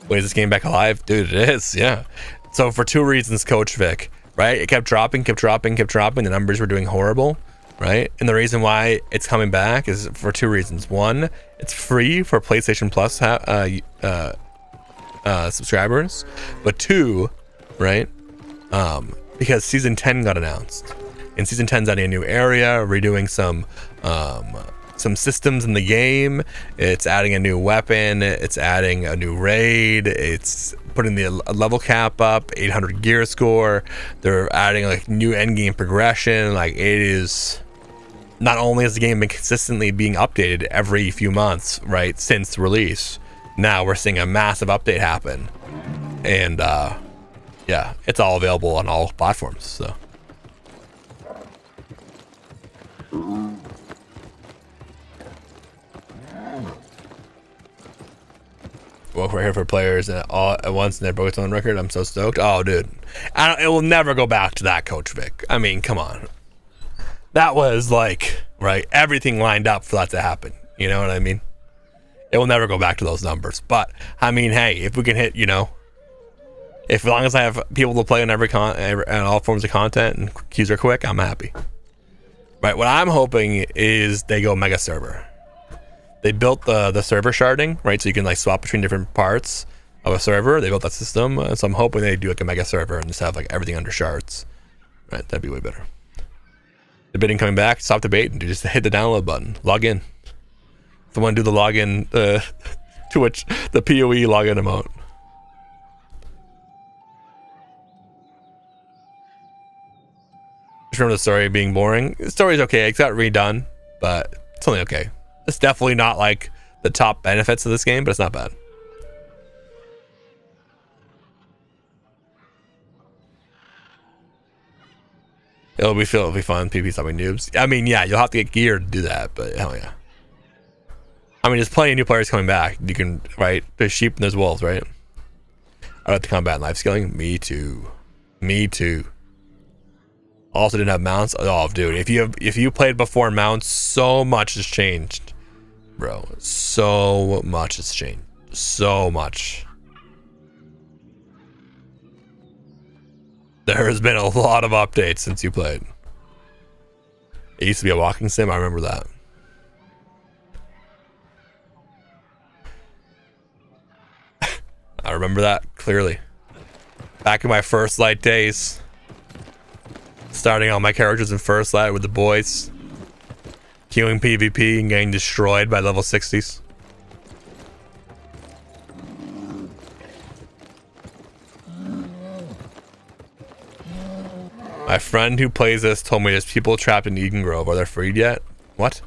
Wait, is this game back alive? Dude, it is, yeah. So for two reasons, Coach Vic, right? It kept dropping. The numbers were doing horrible, right? And the reason why it's coming back is for two reasons. One, it's free for PlayStation Plus subscribers. But two, right? Because Season 10 got announced. And Season 10's adding a new area, redoing some systems in the game. It's adding a new weapon. It's adding a new raid. It's putting the level cap up, 800 gear score. They're adding like new endgame progression. Like, it is, not only has the game been consistently being updated every few months, right, since release, now we're seeing a massive update happen. And yeah, it's all available on all platforms, so. Well, we're here for players all at once and they broke its own record. I'm so stoked. Oh, dude. It will never go back to that, Coach Vic. I mean, come on. That was like, right, everything lined up for that to happen. You know what I mean? It will never go back to those numbers. But, I mean, hey, if we can hit, you know, if as long as I have people to play in and all forms of content and queues are quick, I'm happy. Right, what I'm hoping is they go mega server. They built the server sharding, right? So you can like swap between different parts of a server. They built that system. So I'm hoping they do like a mega server and just have like everything under shards. Right, that'd be way better. Debating coming back, stop debate and just hit the download button. Log in. If I want to do the login, to which the PoE login amount. Just remember the story being boring. The story's okay. It got redone, but it's only okay. It's definitely not like the top benefits of this game, but it's not bad. It'll be fun. PvP stopping noobs. I mean, yeah, you'll have to get gear to do that, but hell yeah. I mean, there's plenty of new players coming back. You can, right? There's sheep and there's wolves, right? I like the combat and life skilling. Me too. Me too. Also didn't have mounts. Oh, dude, if you played before mounts, so much has changed, bro. So much has changed. So much. There has been a lot of updates since you played. It used to be a walking sim. I remember that. I remember that clearly. Back in my First Light days. Starting all my characters in First Light with the boys. Queuing PvP and getting destroyed by level 60s. My friend who plays this told me there's people trapped in Eden Grove. Are they freed yet? What?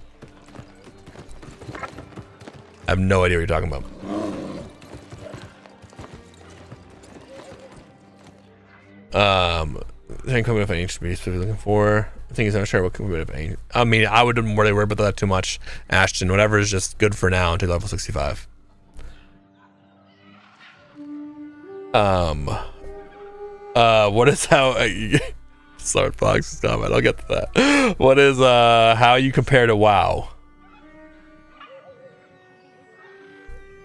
I have no idea what you're talking about. I think coming up any to be specifically looking for. I think he's not sure what coming up any. I mean, I wouldn't really worry about that too much. Ashton, whatever is just good for now until level 65. What is how Smart Fox's comment? I'll get to that. What is how you compare to WoW?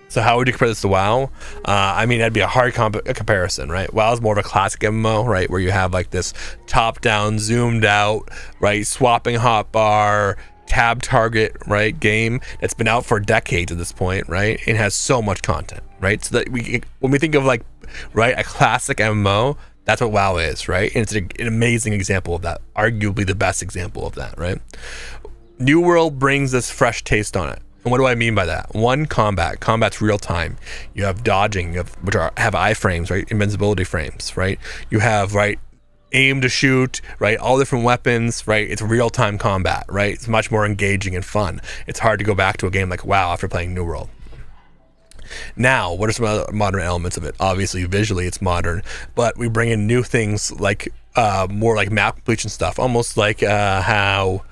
So how would you compare this to WoW? I mean, that'd be a hard comparison, right? WoW is more of a classic MMO, right? Where you have like this top-down, zoomed out, right? Swapping hotbar, tab target, right? Game that's been out for decades at this point, right? It has so much content, right? So that when we think of like, right, a classic MMO, that's what WoW is, right? And it's an amazing example of that. Arguably the best example of that, right? New World brings this fresh taste on it. And what do I mean by that? One, combat. Combat's real time. You have dodging, have iframes, right? Invincibility frames, right? You have, right, aim to shoot, right? All different weapons, right? It's real time combat, right? It's much more engaging and fun. It's hard to go back to a game like WoW after playing New World. Now, what are some other modern elements of it? Obviously, visually, it's modern, but we bring in new things like more like map completion stuff, almost like how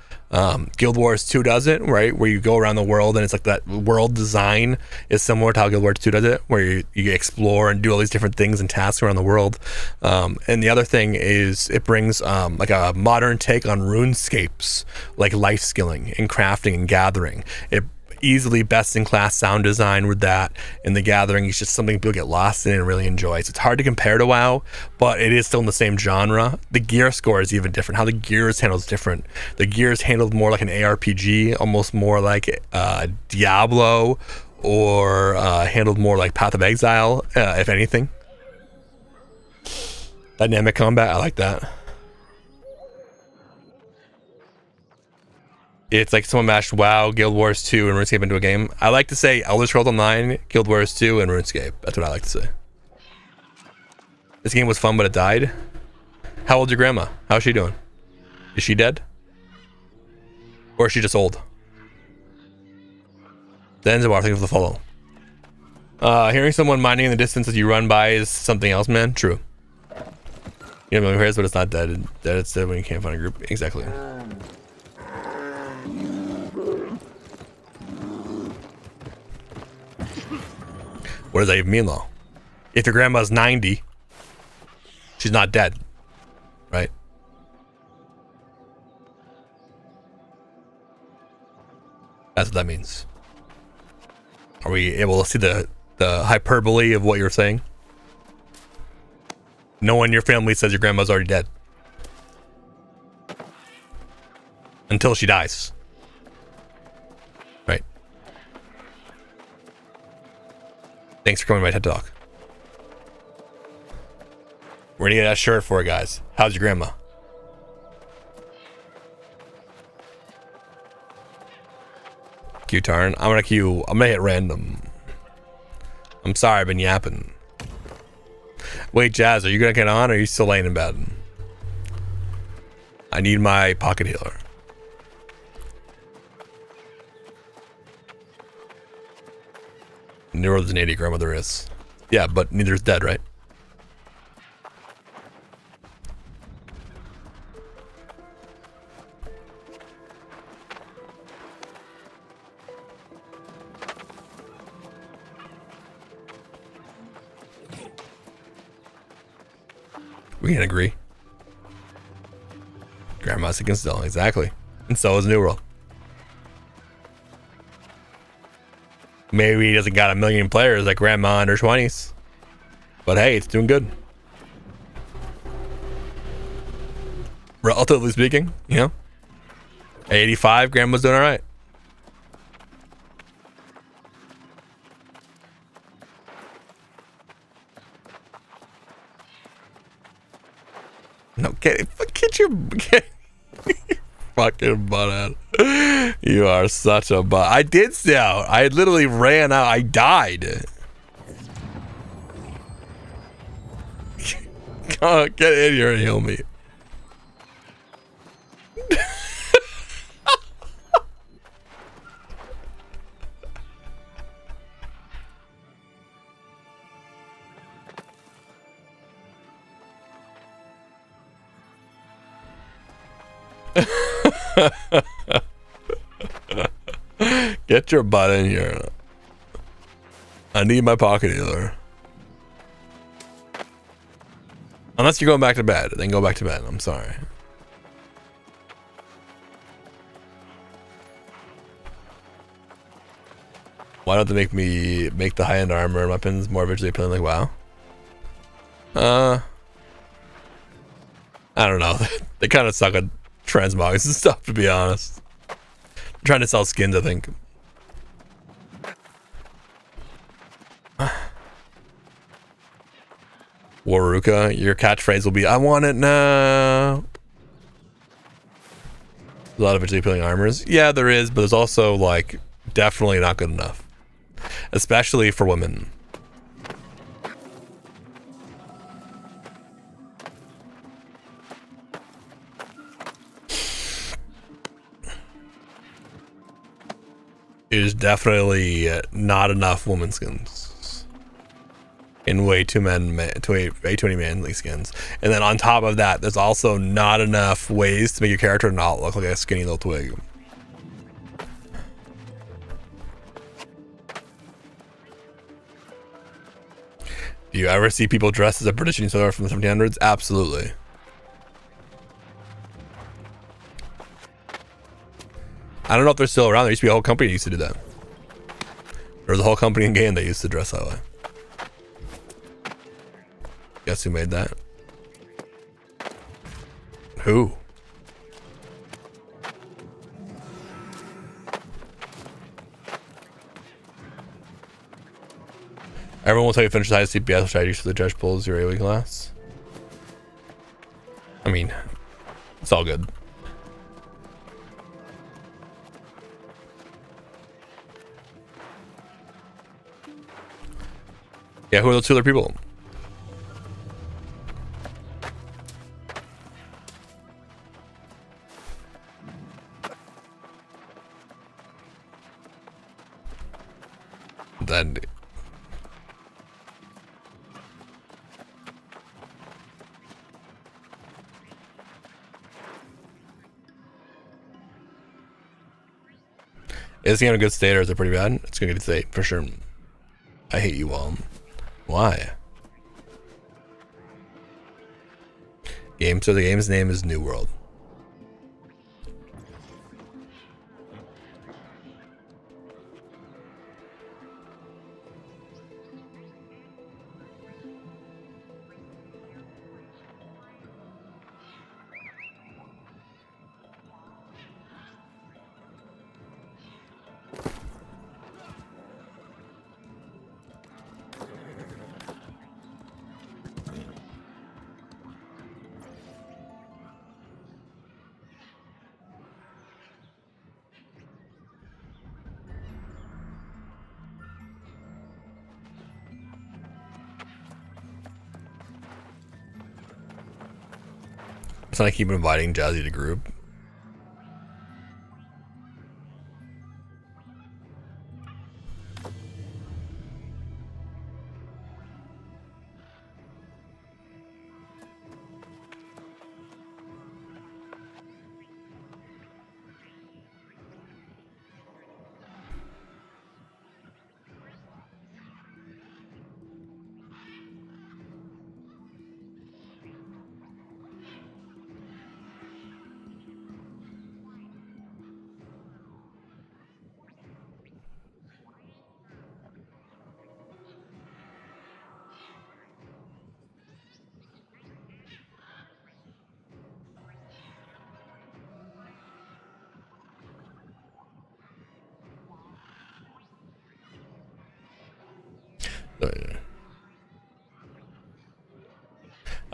Guild Wars 2 does it, right? Where you go around the world and it's like that world design is similar to how Guild Wars 2 does it, where you explore and do all these different things and tasks around the world. And the other thing is it brings like a modern take on RuneScapes, like life skilling and crafting and gathering. It easily best in class sound design with that, and the gathering is just something people get lost in and really enjoy. So it's hard to compare to WoW, but it is still in the same genre. The gear score is even different. How the gear is handled is different. The gear is handled more like an ARPG, almost more like Diablo, or handled more like Path of Exile, if anything. Dynamic combat, I like that. It's like someone mashed WoW, Guild Wars 2, and RuneScape into a game. I like to say Elder Scrolls Online, Guild Wars 2, and RuneScape. That's what I like to say. This game was fun, but it died. How old's your grandma? How's she doing? Is she dead? Or is she just old? Zanzibar, thank you for the follow. Hearing someone mining in the distance as you run by is something else, man. True. You know, here's but it's not dead. Dead, it's dead when you can't find a group. Exactly. What does that even mean, though? If your grandma's 90, she's not dead, right? That's what that means. Are we able to see the hyperbole of what you're saying? No one in your family says your grandma's already dead. Until she dies. Right. Thanks for coming to my TED Talk. We're gonna get that shirt for you guys. How's your grandma? Q-Tarn. I'm gonna hit random. I'm sorry, I've been yapping. Wait, Jazz, are you gonna get on or are you still laying in bed? I need my pocket healer. New World is an 80, grandmother is. Yeah, but neither's dead, right? We can agree. Grandma's against still, exactly. And so is New World. Maybe he doesn't got a million players like Grandma in her 20s. But hey, it's doing good. Relatively speaking, you know. At 85, Grandma's doing alright. No, get your fucking butt out. You are such a butt. I did stay out. I literally ran out. I died. Come on, get in here and heal me. Get your butt in here. I need my pocket healer. Unless you're going back to bed, then go back to bed. I'm sorry. Why don't they make the high-end armor and weapons more visually appealing? Like, wow. I don't know. They kind of suck at transmogs and stuff, to be honest. I'm trying to sell skins, I think. Waruka, your catchphrase will be, I want it now. A lot of visually appealing armors. Yeah, there is, but there's also, like, definitely not good enough. Especially for women. It is definitely not enough woman skins. And way too many manly skins. And then on top of that, there's also not enough ways to make your character not look like a skinny little twig. Do you ever see people dressed as a British utility from the 1700s? Absolutely. I don't know if they're still around. There used to be a whole company that used to do that. There was a whole company in game that used to dress that way. Guess who made that? Who? Everyone will tell you finish the highest CPS strategy for the judge pulls your AoE class. I mean, it's all good. Yeah, who are those two other people? Then is he in a good state or is it pretty bad? It's gonna get a state for sure. I hate you all. Why? So the game's name is New World. So I keep inviting Jazzy to group.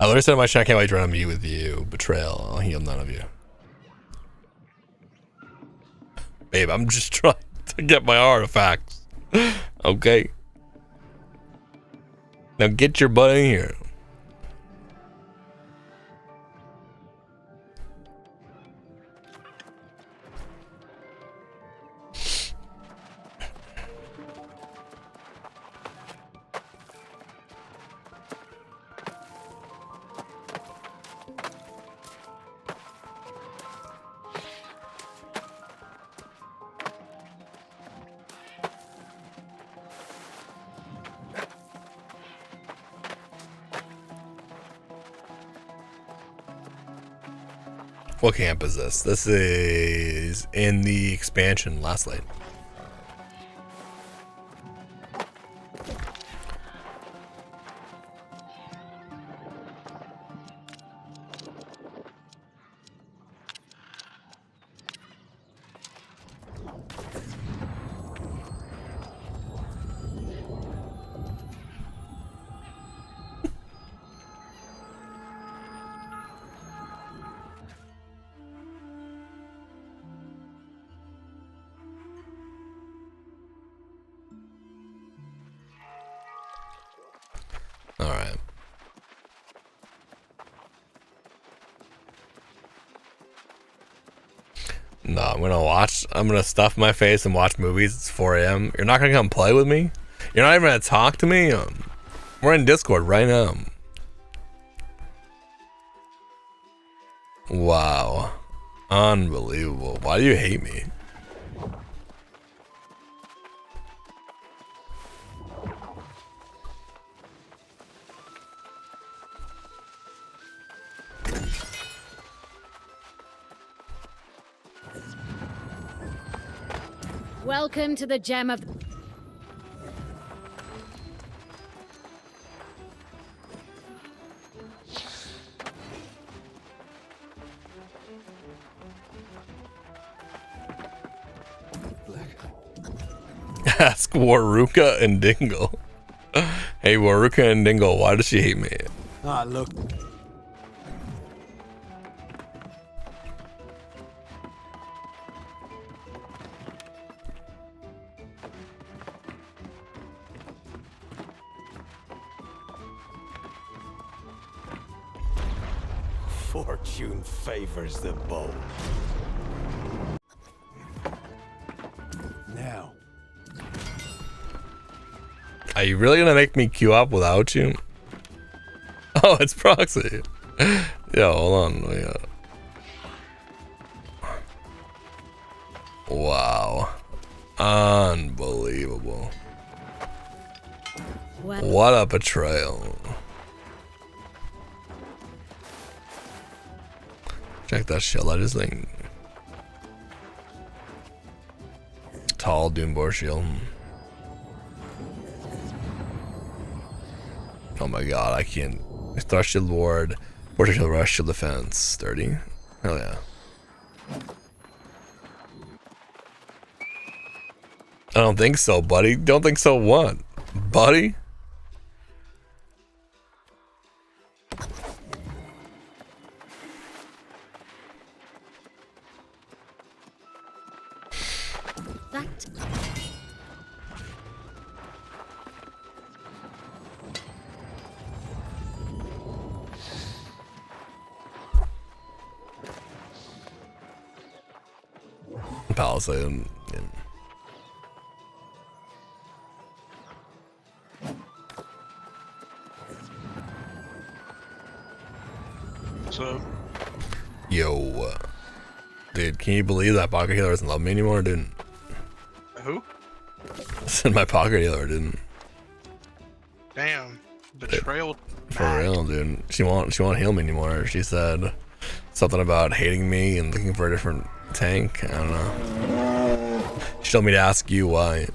I literally said in my chat, I can't wait to run a meet with you. Betrayal. I'll heal none of you. Babe, I'm just trying to get my artifacts. Okay. Now get your butt in here. What camp is this? This is in the expansion last night. No, I'm gonna stuff my face and watch movies. It's 4 a.m. You're not gonna come play with me? You're not even gonna talk to me? We're in Discord right now. Wow. Unbelievable. Why do you hate me? Welcome to the gem of... Ask Waruka and Dingle. Hey, Waruka and Dingle, why does she hate me? Ah, look. Fortune favors the bold. Now. Are you really gonna make me queue up without you? Oh, it's proxy. Yo, hold on. Wow. Unbelievable. What a betrayal. Check that shit. Let his thing. Tall Doombor shield. Oh my god, I can't. Star Shield Ward, Portrait Shield Rush, Shield Defense, 30. Hell yeah. I don't think so, buddy. Don't think so what? Buddy? Palisade. Yeah. So, Yo, dude, can you believe that pocket healer doesn't love me anymore, dude? who? Said my pocket healer didn't. Damn. Betrayal. For real, dude. She won't heal me anymore. She said something about hating me and looking for a different tank. I don't know. She told me to ask you why.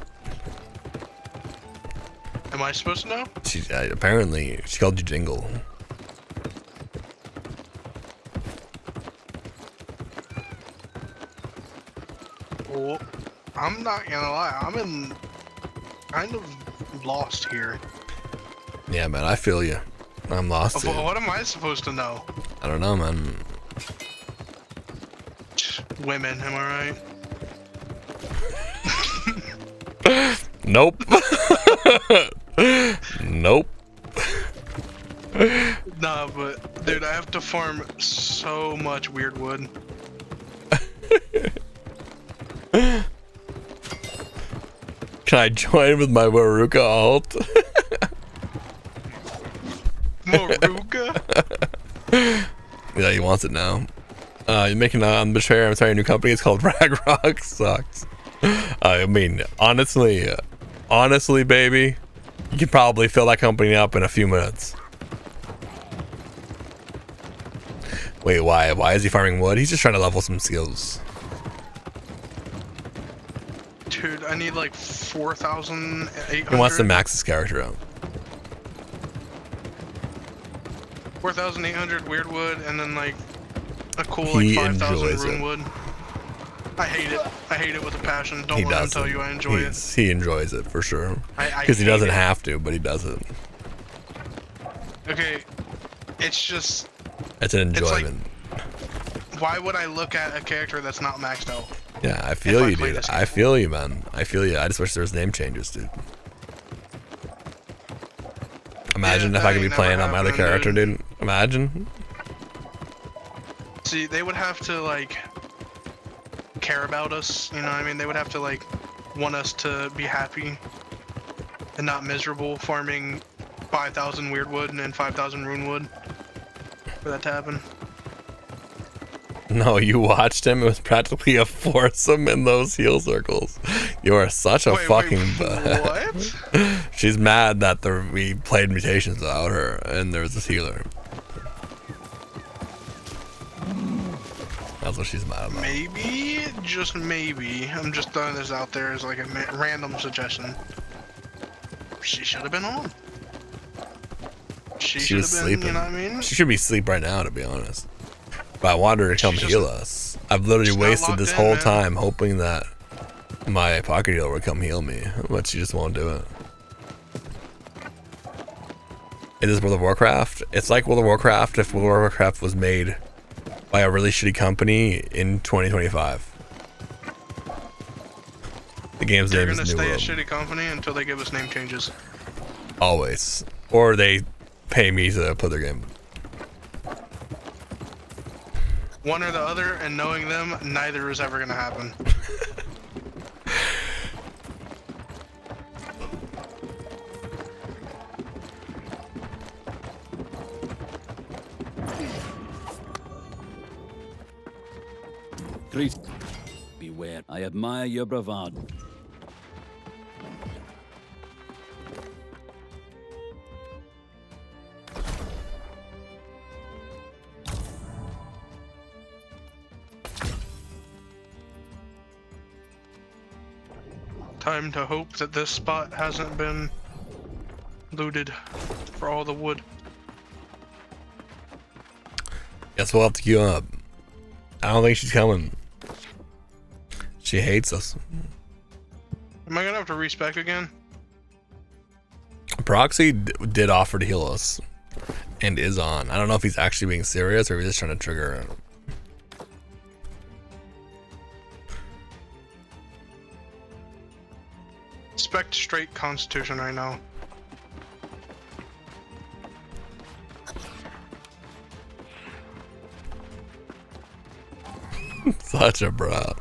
Am I supposed to know? She apparently she called you Jingle. Well, I'm not gonna lie. I'm in kind of lost here. Yeah, man, I feel you. I'm lost. Dude. What am I supposed to know? I don't know, man. Women, am I right? Nope. Nope. Nah, but dude, I have to farm so much weird wood. Can I join with my Waruka alt? Moruga? Yeah, he wants it now. You're making a Betrayer. I'm sorry, a new company. It's called Raegrok. Sucks. I mean, honestly, baby, you can probably fill that company up in a few minutes. Wait, why? Why is he farming wood? He's just trying to level some skills. Dude, I need like 4,800. He wants to max his character out. 4,800 weird wood, and then like a cool like 5,000 rune wood. I hate it. I hate it with a passion. Don't let him tell you I enjoy it. He enjoys it for sure. Because he doesn't have to, but he does it. Okay, it's just. It's an enjoyment. It's like, why would I look at a character that's not maxed out? Yeah, I feel you, dude. I feel you, man. I feel you. I just wish there was name changes, dude. Imagine if I could be playing on my other character, dude. Imagine. See, they would have to like care about us, you know what I mean? They would have to like want us to be happy and not miserable farming 5,000 weird wood and 5,000 rune wood for that to happen. No, you watched him. It was practically a foursome in those heal circles. You are such a fucking. What? She's mad that we played mutations without her, and there was this healer. That's what she's mad about. Maybe, just maybe, I'm just throwing this out there as like a random suggestion. She should have been on. She should have been, sleeping. You know what I mean? She should be asleep right now, to be honest. But I wanted her to come heal us. I've literally wasted this whole time hoping that my pocket healer would come heal me, but she just won't do it. Is this World of Warcraft? It's like World of Warcraft if World of Warcraft was made by a really shitty company in 2025. The game's name is New World. They're gonna stay a shitty company until they give us name changes. Always. Or they pay me to play their game. One or the other, and knowing them, neither is ever gonna happen. Great. Beware. I admire your bravado. Time to hope that this spot hasn't been looted for all the wood. Guess we'll have to queue up. I don't think she's coming. She hates us. Am I gonna have to respec again? Proxy did offer to heal us and is on. I don't know if he's actually being serious or if he's just trying to trigger it. Spec straight Constitution right now. Such a brat.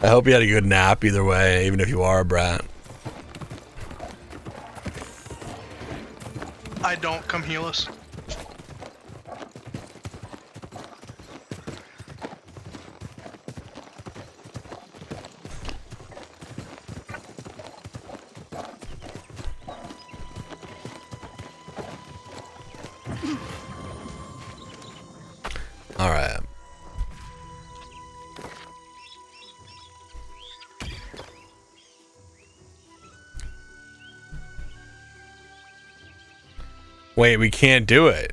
I hope you had a good nap either way, even if you are a brat. I don't. Come heal us. All right. Wait, we can't do it.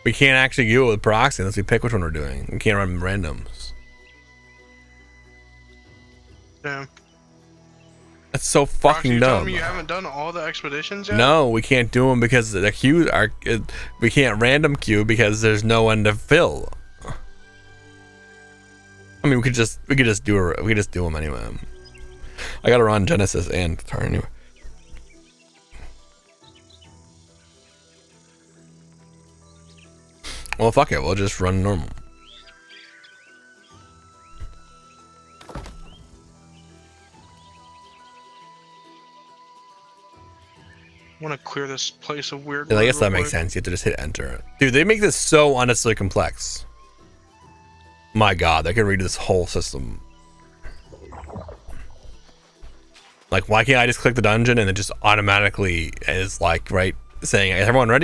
We can't actually do it with proxy unless we pick which one we're doing. We can't run randoms. Yeah. That's so Roxy, fucking you telling dumb. me you haven't done all the expeditions yet? No, we can't do them because the queues are. We can't random queue because there's no one to fill. I mean, we could just do them anyway. I gotta run Genesis and turn anyway. Well, fuck it. We'll just run normal. I want to clear this place of weird. Yeah, I guess real that makes quick. sense. You have to just hit enter. Dude, they make this so unnecessarily complex. My god, they can redo this whole system. Like, why can't I just click the dungeon and it just automatically is like, right, saying, is everyone ready?